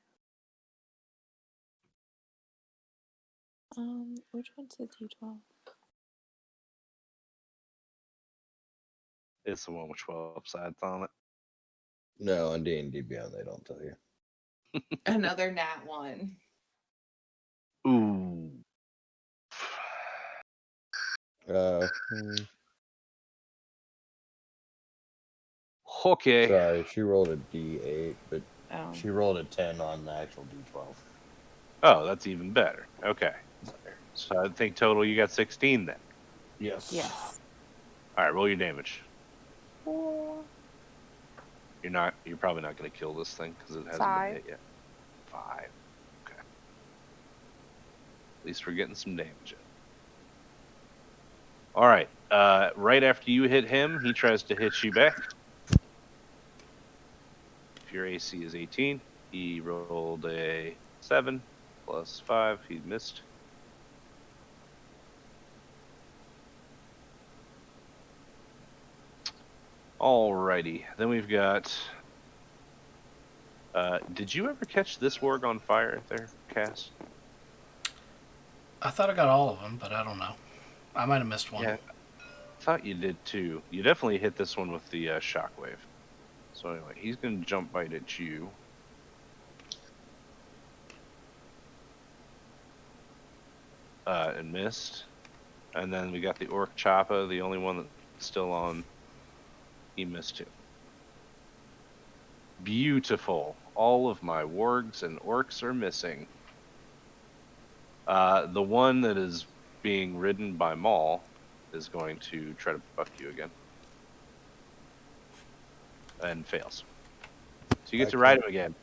Which one's the D12? It's the one with 12 sides on it. No, on D&D Beyond they don't tell you. Another nat 1. Ooh. Okay. Sorry, she rolled a D8, but Oh. she rolled a 10 on the actual D12. Oh, that's even better. Okay. So I think total you got 16 then. Yes. Yes. All right, roll your damage. 4. You're probably not going to kill this thing because it hasn't 5. been hit yet. 5. Okay. At least we're getting some damage in. All right. Right after you hit him, he tries to hit you back. If your AC is 18, he rolled a 7 plus 5. He missed. Alrighty. Then we've got. Did you ever catch this warg on fire there, Cass? I thought I got all of them, but I don't know. I might have missed one. Yeah, I thought you did too. You definitely hit this one with the shockwave. So anyway, he's gonna jump bite at you. And missed. And then we got the orc choppa, the only one that's still on. He missed too. Beautiful. All of my wargs and orcs are missing. The one that is being ridden by Maul is going to try to buck you again. And fails. So you get to ride him again.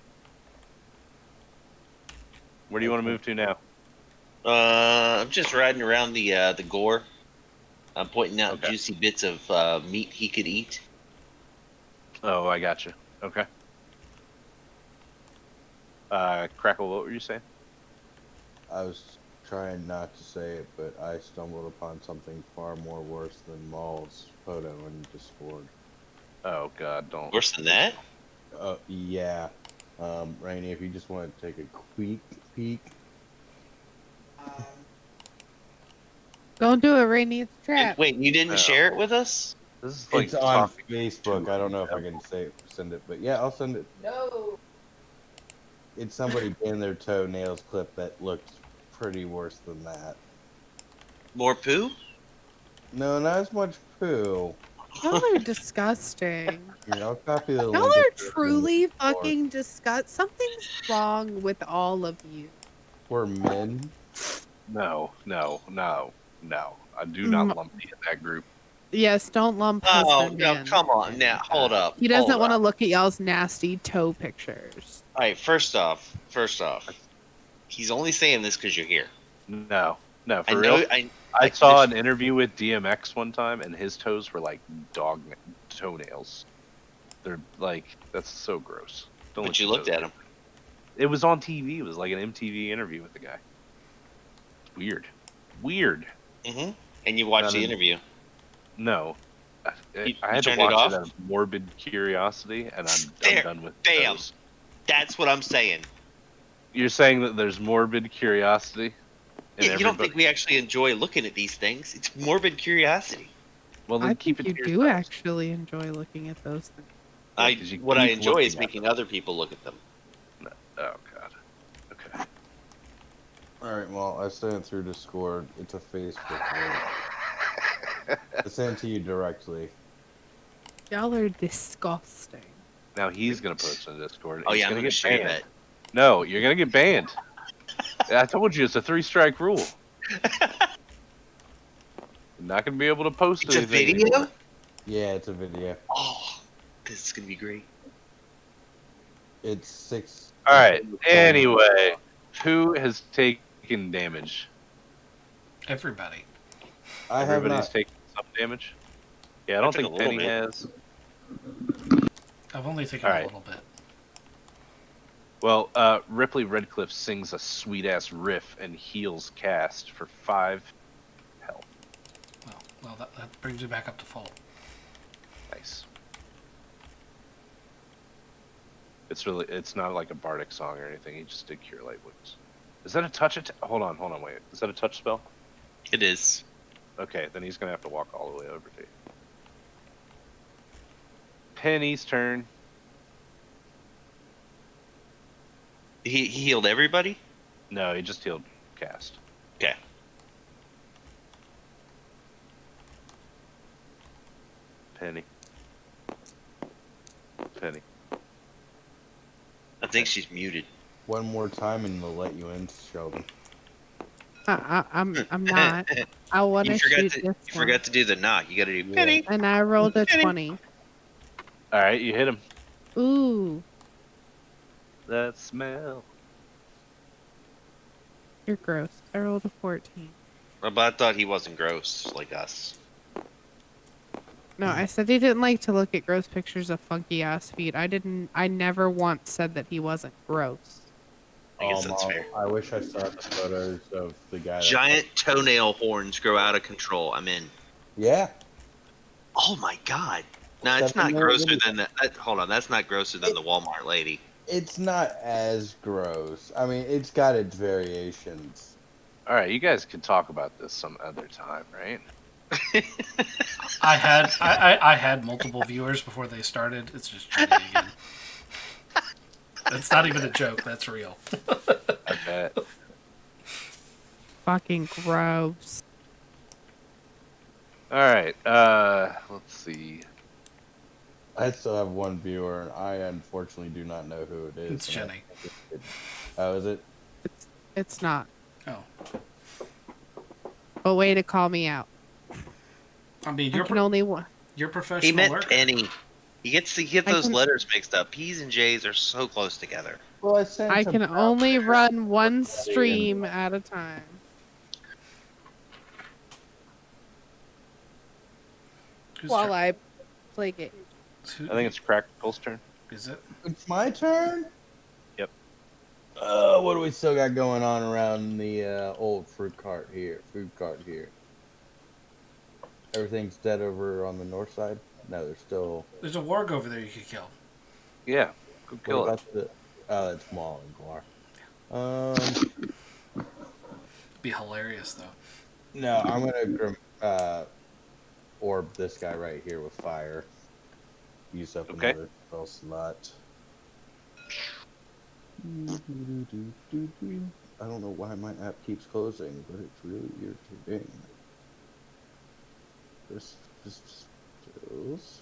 Where do you want to move to now? I'm just riding around the gore. I'm pointing out Okay. juicy bits of meat he could eat. Oh, I got you. Okay. Crackle, what were you saying? I was trying not to say it, but I stumbled upon something far more worse than Maul's photo in Discord. Oh God, don't. Worse than that? Yeah. Rainey, if you just want to take a quick peek. Don't do it, Rainy. It's a trap. Wait, you didn't No. share it with us? This is like It's on talking Facebook. to I don't know if I them. can send it, but yeah, I'll send it. No. It's somebody getting their toenails clipped that looked pretty worse than that. More poo? No, not as much poo. Y'all are disgusting. Here, I'll copy the Y'all link. are and put it in the truly Discord. fucking Something's wrong with all of you. We're men. No. I do Mm. not lump me in that group. Yes, don't lump Oh, husband no, in. come on. Now, hold up. He doesn't hold want to up. look at y'all's nasty toe pictures. All right, first off, he's only saying this because you're here. No, I for know. real. I I saw an interview with DMX one time, and his toes were like dog toenails. They're like, that's so gross. Don't But you your looked toes. at him. It was on TV. It was like an MTV interview with the guy. It's weird. Mm-hmm. And you watched Not the an- interview. No, You I had to turned it watch off? it out of morbid curiosity, and I'm There, done with bam. those. That's what I'm saying. You're saying that there's morbid curiosity? in Yeah, you don't everybody- think we actually enjoy looking at these things? It's morbid curiosity. Well, then I keep think it you to do yourselves. actually enjoy looking at those things. Yeah, 'cause you What I keep enjoy is looking at making other people look at them. Oh God. Okay. All right, well, I sent it through Discord. It's a Facebook link. I sent it to you directly. Y'all are disgusting. Now he's gonna post on Discord. Oh He's yeah, I'm gonna gonna get share banned. that. No, you're gonna get banned. I told you it's a 3-strike rule. You're not gonna be able to post It's a anything video. anymore. Yeah, it's a video. Oh, this is gonna be great. It's 6. All right. Anyway, who has taken damage? Everybody. I have Everybody's not. taken some damage. Yeah, I don't took think a little Penny bit. has. I've only taken All a right. little bit. Well, Ripley Redcliffe sings a sweet ass riff and heals cast for 5 health. Well, that brings me back up to full. Nice. It's not like a bardic song or anything. He just did cure light wounds. Is that a touch hold on, wait. Is that a touch spell? It is. Okay, then he's gonna have to walk all the way over to you. Penny's turn. He healed everybody. No, he just healed cast. Okay. Penny. I think she's muted. One more time and they'll let you in, Sheldon. I'm not. I want You to forgot shoot to. this You one. forgot to do the knock. You got to do Yeah. Penny. And I rolled a Penny. 20. All right, you hit him. Ooh, That smell. you're gross. I rolled a 14. But I thought he wasn't gross like us. No, I said he didn't like to look at gross pictures of funky ass feet. I never once said that he wasn't gross. I guess that's Mom, fair. I wish I saw the photos of the guy. Giant toenail horns grow out of control. I'm in. Yeah. Oh my god. No, it's Except not in the grosser video. than that. Hold on, that's not grosser than the Walmart lady. It's not as gross. I mean, it's got its variations. All right, you guys can talk about this some other time, right? I had multiple viewers before they started. It's just cheating again. That's not even a joke. That's real. I bet. Fucking gross. All right. Let's see. I still have one viewer, and I unfortunately do not know who it is. It's and I Jenny. think oh, is it? It's not. Oh, But way to call me out. I mean, I you're can only one. you're professional He meant worker. Penny. He gets to get I those can- letters mixed up. P's and J's are so close together. Well, I sent I to can Brown only Bear. run one stream at a time. Who's While turn- I play games. I think it's Crackle's turn. Is it? It's my turn. Yep. What do we still got going on around the old food cart here? Everything's dead over on the north side. No, there's still. There's a warg over there you could kill. Yeah, go What kill it. about the? Oh, it's Maul and Glar. Um, Be hilarious though. no, I'm gonna orb this guy right here with fire. Use up Okay. another spell slot. I don't know why my app keeps closing, but it's really irritating. This skills.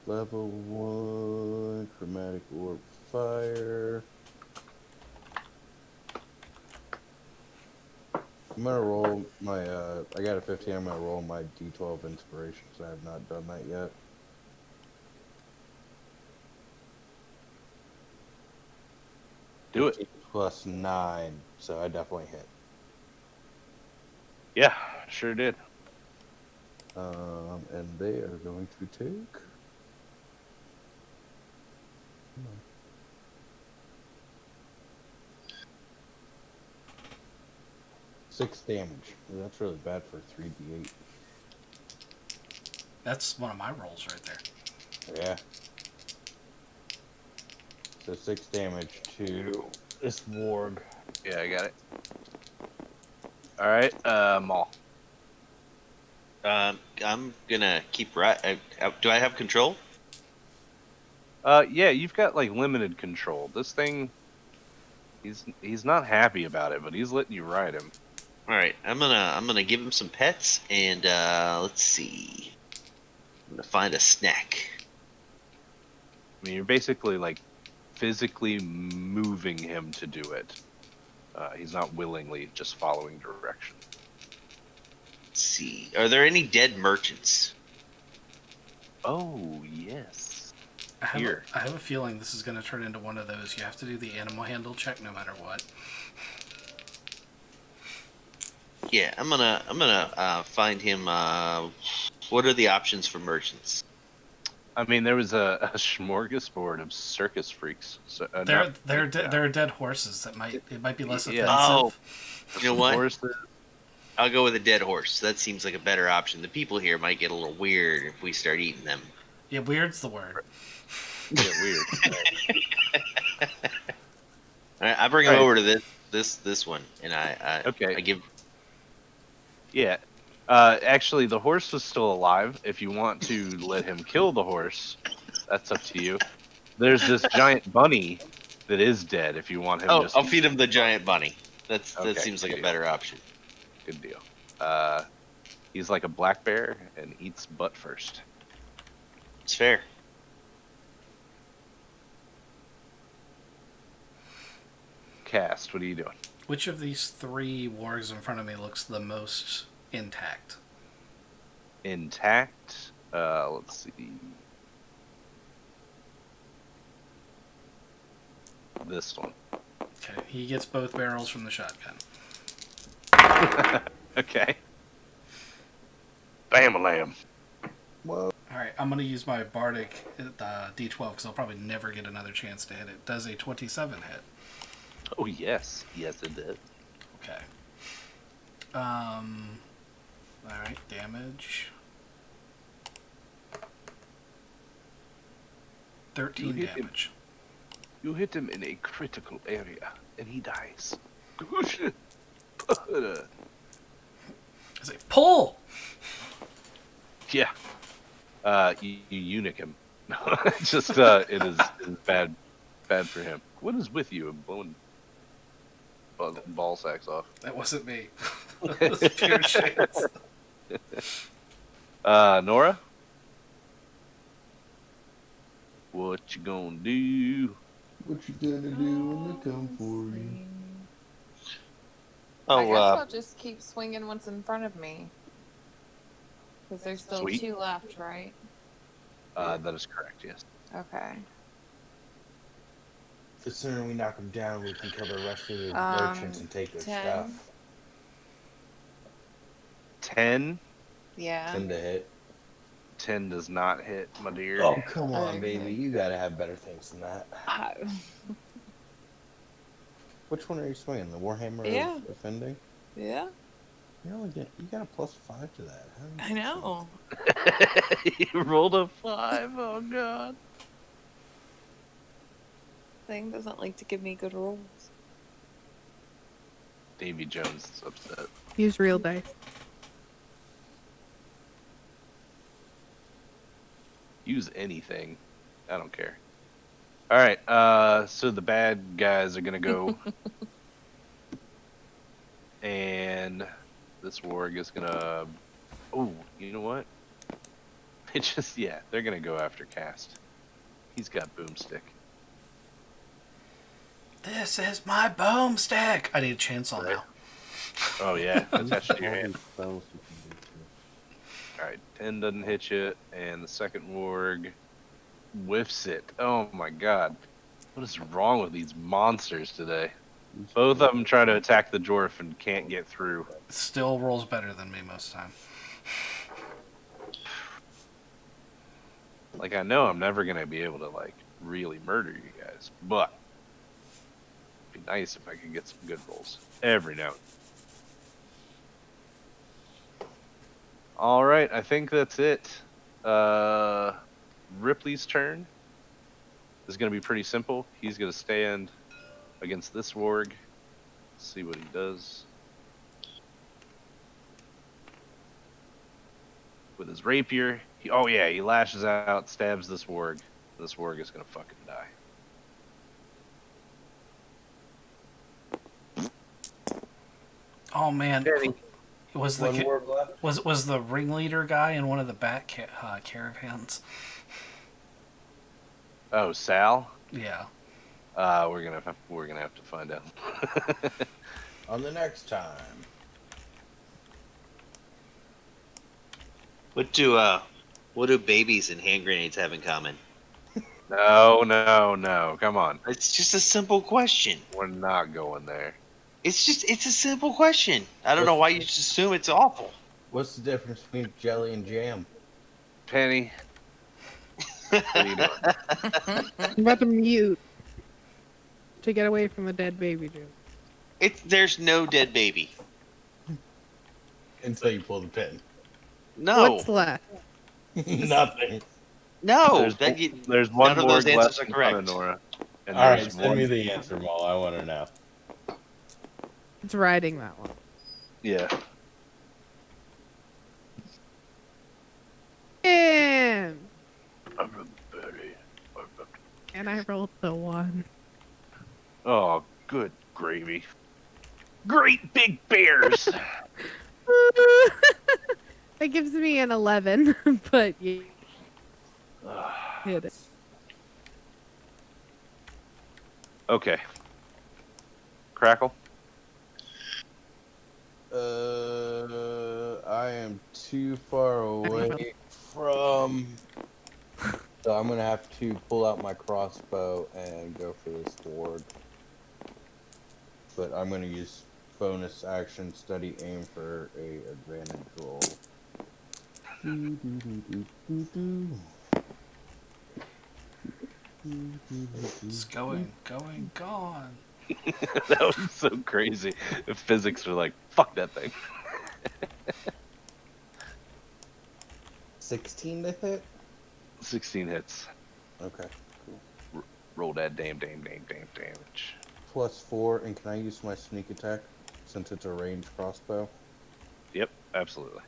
Level 1, chromatic orb fire. I'm gonna roll my I got a 15, I'm gonna roll my D12 inspiration because I have not done that yet. Do it. 15 plus 9, so I definitely hit. Yeah, sure did. And they are going to take. Come on. 6 damage. That's really bad for 3d8. That's one of my rolls right there. Yeah. So 6 damage to this warg. Yeah, I got it. All right, Maul. I'm gonna keep right. Do I have control? Yeah, you've got like limited control. This thing, he's not happy about it, but he's letting you ride him. All right, I'm gonna give him some pets, and let's see. I'm gonna find a snack. I mean, you're basically like physically moving him to do it. He's not willingly just following direction. Let's see. Are there any dead merchants? Oh yes. I Here. have a feeling this is going to turn into one of those. You have to do the animal handle check no matter what. Yeah, I'm gonna find him. What are the options for merchants? I mean, there was a smorgasbord of circus freaks. So, There are dead horses that might be less offensive. Yeah. Oh, you know what? Horses. I'll go with a dead horse. That seems like a better option. The people here might get a little weird if we start eating them. Yeah, weird's the word. Yeah, weird. All right, I bring him Right. over to this one, and I Okay. give. Yeah. Actually, the horse was still alive. If you want to let him kill the horse, that's up to you. There's this giant bunny that is dead. If you want him, Oh, just I'll feed him the giant bunny. That Okay, seems like a good better option. Good deal. He's like a black bear and eats butt first. It's fair. Cast, what are you doing? Which of these three wargs in front of me looks the most intact? Intact. Let's see. This one. Okay, he gets both barrels from the shotgun. Okay. Bam lamb. Whoa. Alright, I'm going to use my bardic D12 because I'll probably never get another chance to hit it. Does a 27 hit? Oh yes, yes it did. Okay. Alright, damage. 13 You hit him. damage. You hit him in a critical area, and he dies. I say, pull! Yeah. You eunuch him. Just it is bad for him. What is with you? I'm blowing ball sacks off. That wasn't me. That was pure chance. Nora, what you gonna do? What you gonna do when they come for you? I Oh, guess I'll just keep swinging what's in front of me. Because there's still Sweet. 2 left, right? That is correct. Yes. Okay. The sooner we knock them down, we can kill the rest of the Um, merchants and take their 10. stuff. 10. Yeah. 10 to hit. 10 does not hit, my dear. Oh, come on, Okay. baby. You gotta have better things than that. Which one are you swinging? The Warhammer Yeah. of Defending? Yeah, You got a +5 to that. How I know. You rolled a 5. Oh god. Thing doesn't like to give me good rolls. Davy Jones is upset. Use real dice. Use anything. I don't care. All right. So the bad guys are gonna go, and this warg is gonna. Oh, you know what? They're gonna go after Cast. He's got boomstick. This is my boomstick. I need a chainsaw Right. now. Oh yeah, attached to your All hand. these spells you can do too. All right, 10 doesn't hit you, and the second warg whiffs it. Oh my god, what is wrong with these monsters today? Both of them try to attack the dwarf and can't get through. Still rolls better than me most of the time. Like, I know I'm never gonna be able to like really murder you guys, but it'd be nice if I could get some good rolls every now and then. All right, I think that's it. Ripley's turn is going to be pretty simple. He's going to stand against this warg, see what he does. With his rapier, he lashes out, stabs this warg. This warg is going to fucking die. Oh man, Danny. was One more left. was the ringleader guy in one of the bat caravans? Oh, Sal. Yeah. We're gonna have to find out. On the next time. What do babies and hand grenades have in common? No. Come on. It's just a simple question. We're not going there. It's a simple question. I don't know why you just assume it's awful. What's the difference between jelly and jam? Penny. What are you doing? I'm about to mute to get away from the dead baby joke. There's no dead baby. Until you pull the pin. No. What's left? Nothing. No. There's one none of more those answers left are in front of correct. Nora. And All right, there's send one- me the answer, Maul. I want to know. It's riding that one. Yeah. And I'm from Betty. and I rolled the 1. Oh, good gravy. Great big bears. That gives me an 11, but you hit it. Okay. Crackle. I am too far away from. So I'm gonna have to pull out my crossbow and go for this ward. But I'm gonna use bonus action study aim for a advantage roll. It's going, gone. That was so crazy. The physics are like, fuck that thing. 16 to hit? 16 hits. Okay. Roll that damn damage. +4, and can I use my sneak attack since it's a ranged crossbow? Yep, absolutely.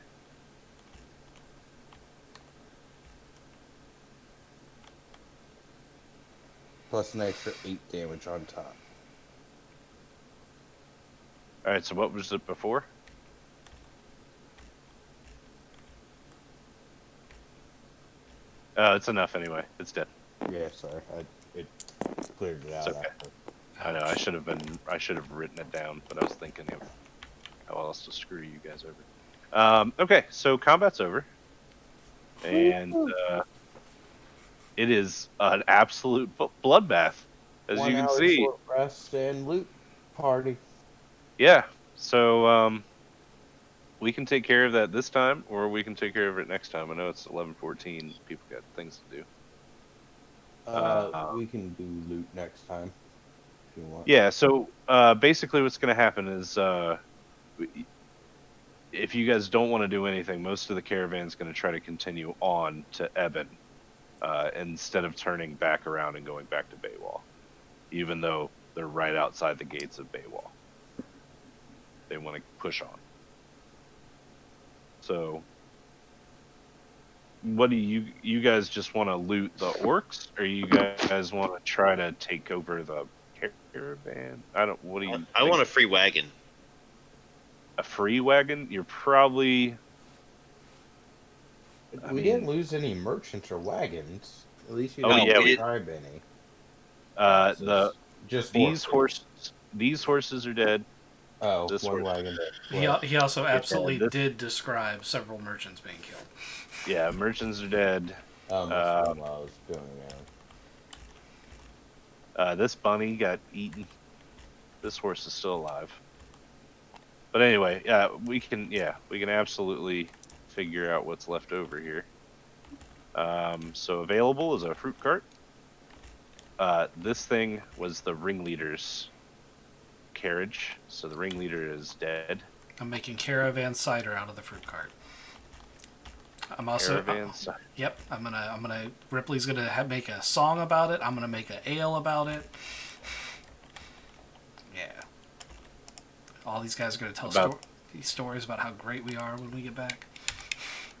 Plus an extra 8 damage on top. All right, so what was it before? It's enough anyway. It's dead. Yeah, sorry. It cleared it out It's okay. after. I know. I should have written it down, but I was thinking of how else to screw you guys over. Okay, so combat's over, and it is an absolute bloodbath, as you can 1 hour see. short rest and loot party. Yeah. So we can take care of that this time, or we can take care of it next time. I know it's 11:14. People got things to do. We can do loot next time if you want. Yeah. So basically, what's going to happen is if you guys don't want to do anything, most of the caravan's going to try to continue on to Eben instead of turning back around and going back to Baywall, even though they're right outside the gates of Baywall. They want to push on. So, what do you guys just want to loot the orcs, or you guys want to try to take over the caravan? I don't. What do you? I want a free wagon. A free wagon? You're probably. We didn't lose any merchants or wagons. At least you Oh, didn't yeah, we tribe any. Just these horses. horses are dead. Oh, This one horse. wagon. He also absolutely this- did describe several merchants being killed. Yeah, merchants are dead. Must have been while I was going around. This bunny got eaten. This horse is still alive. But anyway, we can absolutely figure out what's left over here. So available is a fruit cart. This thing was the ringleader's carriage, so the ringleader is dead. I'm making caravan cider out of the fruit cart. I'm also Caravan cider. Yep, I'm gonna. Ripley's gonna make a song about it. I'm gonna make an ale about it. Yeah. All these guys are gonna tell these stories about how great we are when we get back.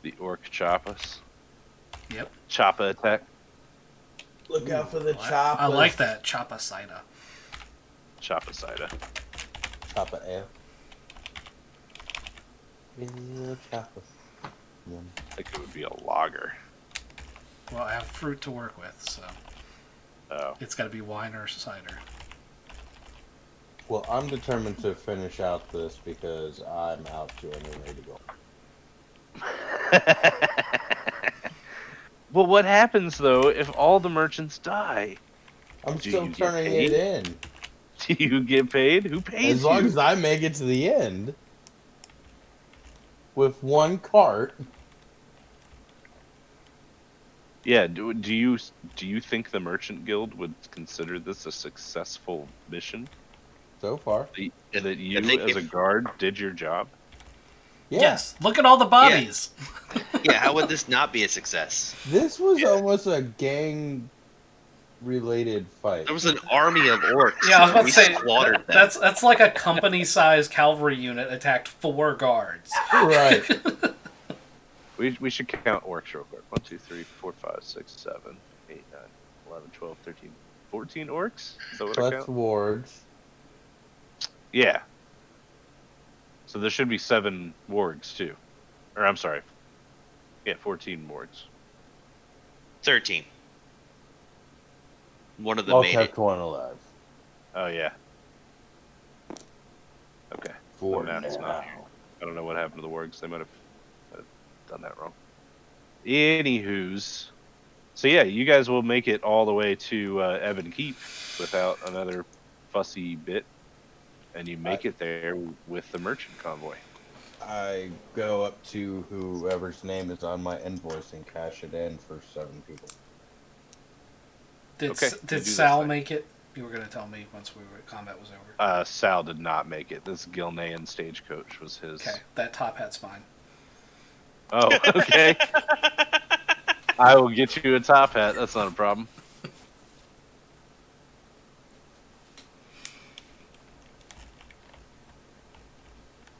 The orc choppas. Yep. Choppa attack. Look out for the I chopper. like that choppa cider. Choppa cider. Chopper F. Chopper. I think it would be a lager. Well, I have fruit to work with, so Oh. it's got to be wine or cider. Well, I'm determined to finish out this because I'm out to and ready to go. Well, what happens though if all the merchants die? I'm Do still you get turning paid? it in. Do you get paid? Who pays As long you? as I make it to the end. With one cart. Yeah. Do you think the Merchant Guild would consider this a successful mission? So far. That you, think as a guard, did your job? Yeah. Yes, look at all the bodies. Yeah, how would this not be a success? This was almost a gang related fight. There was an army of orcs. Yeah, I was about we to say slaughtered them. that's like a company-sized cavalry unit attacked 4 guards. Right. We should count orcs real quick. 1, 2, 3, 4, 5, 6, 7, 8, 9, 11, 12, 13, 14 orcs? Is that what I Plus count? wards. Yeah. So there should be 7 wargs too. Or I'm sorry. Yeah, 14 wargs. 13. One of them All made kept it. one alive. Oh yeah. Okay. For The math's not now. here. I don't know what happened to the wargs. They might have done that wrong. Anywho's. So yeah, you guys will make it all the way to Ebon Keep without another fussy bit. And you make it there with the merchant convoy. I go up to whoever's name is on my invoice and cash it in for 7 people. Okay, you do Did this Sal thing. make it? You were going to tell me once combat was over. Sal did not make it. This Gilnean stagecoach was his. Okay, that top hat's mine. Oh, okay. I will get you a top hat. That's not a problem.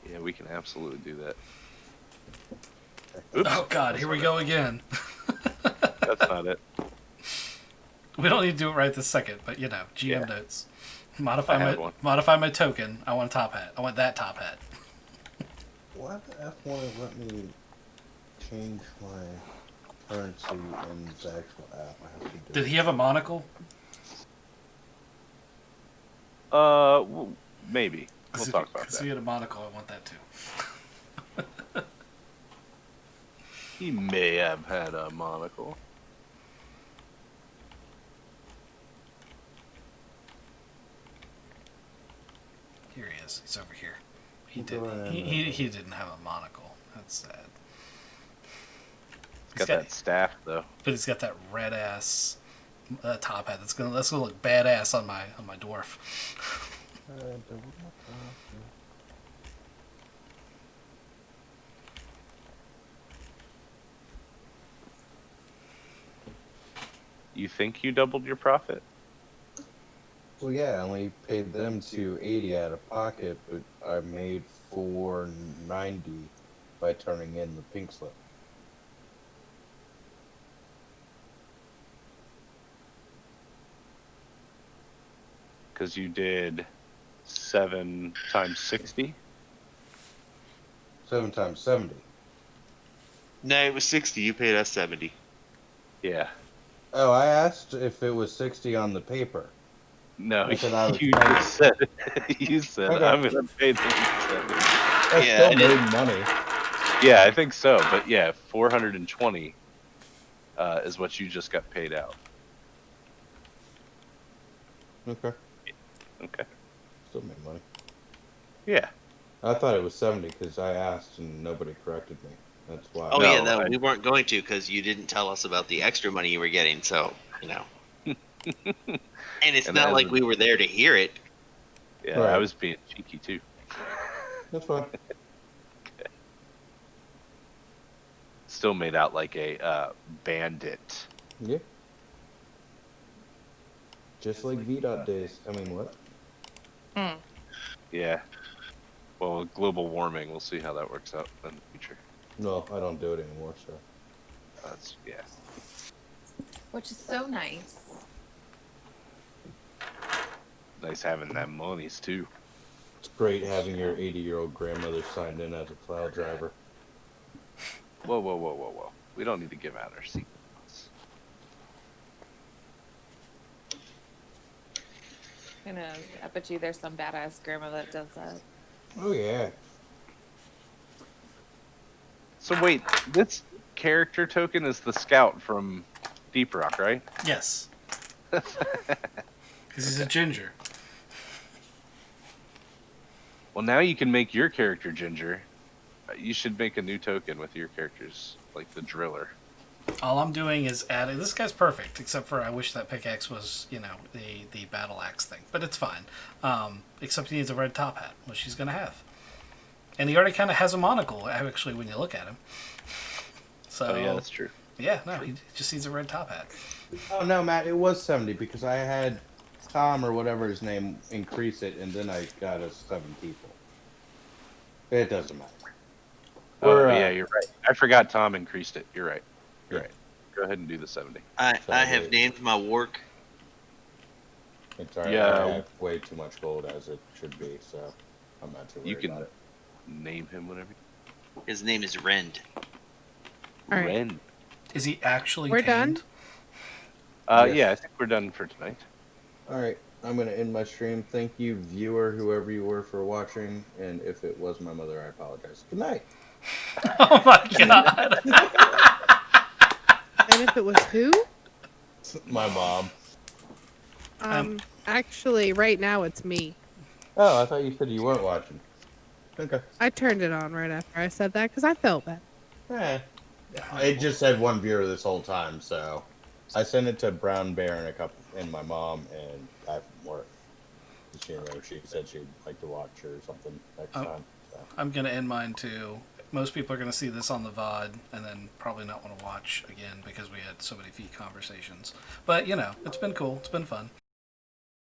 Yeah, we can absolutely do that. Oops. Oh God, That's here we not go again. it. That's not it. We don't need to do it right this second, but you know, GM Yeah. notes. I Modify have one. my token. I want a top hat. I want that top hat. Why the F won't let me change my currency in the actual app? I have to do Did he have a monocle? Maybe. We'll talk about Because he that. had a monocle, I want that too. He may have had a monocle. Here he is. He's over here. he Go didn't. ahead. He didn't have a monocle. That's sad. Got that staff though. But he's got that red ass top hat. That's gonna look badass on my dwarf. You think you doubled your profit? Well, yeah, I only paid them $280 out of pocket, but I made $490 by turning in the pink slip. Because you did 7 times 60. 7 times 70. No, it was 60. You paid us 70. Yeah. Oh, I asked if it was 60 on the paper. No, I said I was you paying. just said you said Okay. I'm gonna pay them 70. I Yeah, still made money. Yeah, I think so. But yeah, 420 is what you just got paid out. Okay. Okay. Still made money. Yeah. I thought it was 70 because I asked and nobody corrected me. That's why. Oh, No, yeah, no, I- we weren't going to because you didn't tell us about the extra money you were getting, so, And it's And not as like a- we were there to hear it. Yeah, I Right. was being cheeky too. That's fine. Still made out like a bandit. Yeah. Just like VDOT days. I mean, what? Hmm. Yeah. Well, global warming, we'll see how that works out in the future. No, I don't do it anymore, so. That's yeah. Which is so nice. Nice having them monies too. It's great having your 80-year-old grandmother signed in as a plow driver. Whoa, whoa, whoa, whoa, whoa. We don't need to give out our secrets. Who knows? I bet you there's some badass grandma that does that. Oh, yeah. So wait, this character token is the scout from Deep Rock, right? Yes. Because he's a ginger. Well, now you can make your character Ginger. You should make a new token with your characters, like the driller. All I'm doing is adding. This guy's perfect, except for I wish that pickaxe was, the battle axe thing. But it's fine. Except he needs a red top hat, which he's gonna have. And he already kind of has a monocle, actually, when you look at him. So Oh yeah, that's true. yeah, no, he just needs a red top hat. Oh, no, Matt, it was 70 because I had Tom or whatever his name increase it, and then I got us 7 people. It doesn't matter. Oh We're, yeah, you're right. I forgot Tom increased it. You're right. You're Yeah. right. Go ahead and do the 70. I have wait. named my work. It's alright. Yeah. I have way too much gold as it should be, so I'm not too worried You can about it. name him whatever. His name is Rend. All right. Ren. Is he actually We're tamed? Yes. Yeah, I think we're done for tonight. Alright, I'm going to end my stream. Thank you, viewer, whoever you were, for watching. And if it was my mother, I apologize. Good night. Oh my god! And if it was who? My mom. Actually, right now it's me. Oh, I thought you said you weren't watching. Okay. I turned it on right after I said that because I felt bad. It just said one viewer this whole time, so I sent it to Brown Bear and my mom, and that didn't work. She said she'd like to watch or something next time. So. I'm gonna end mine too. Most people are gonna see this on the VOD and then probably not want to watch again because we had so many feet conversations. But it's been cool. It's been fun.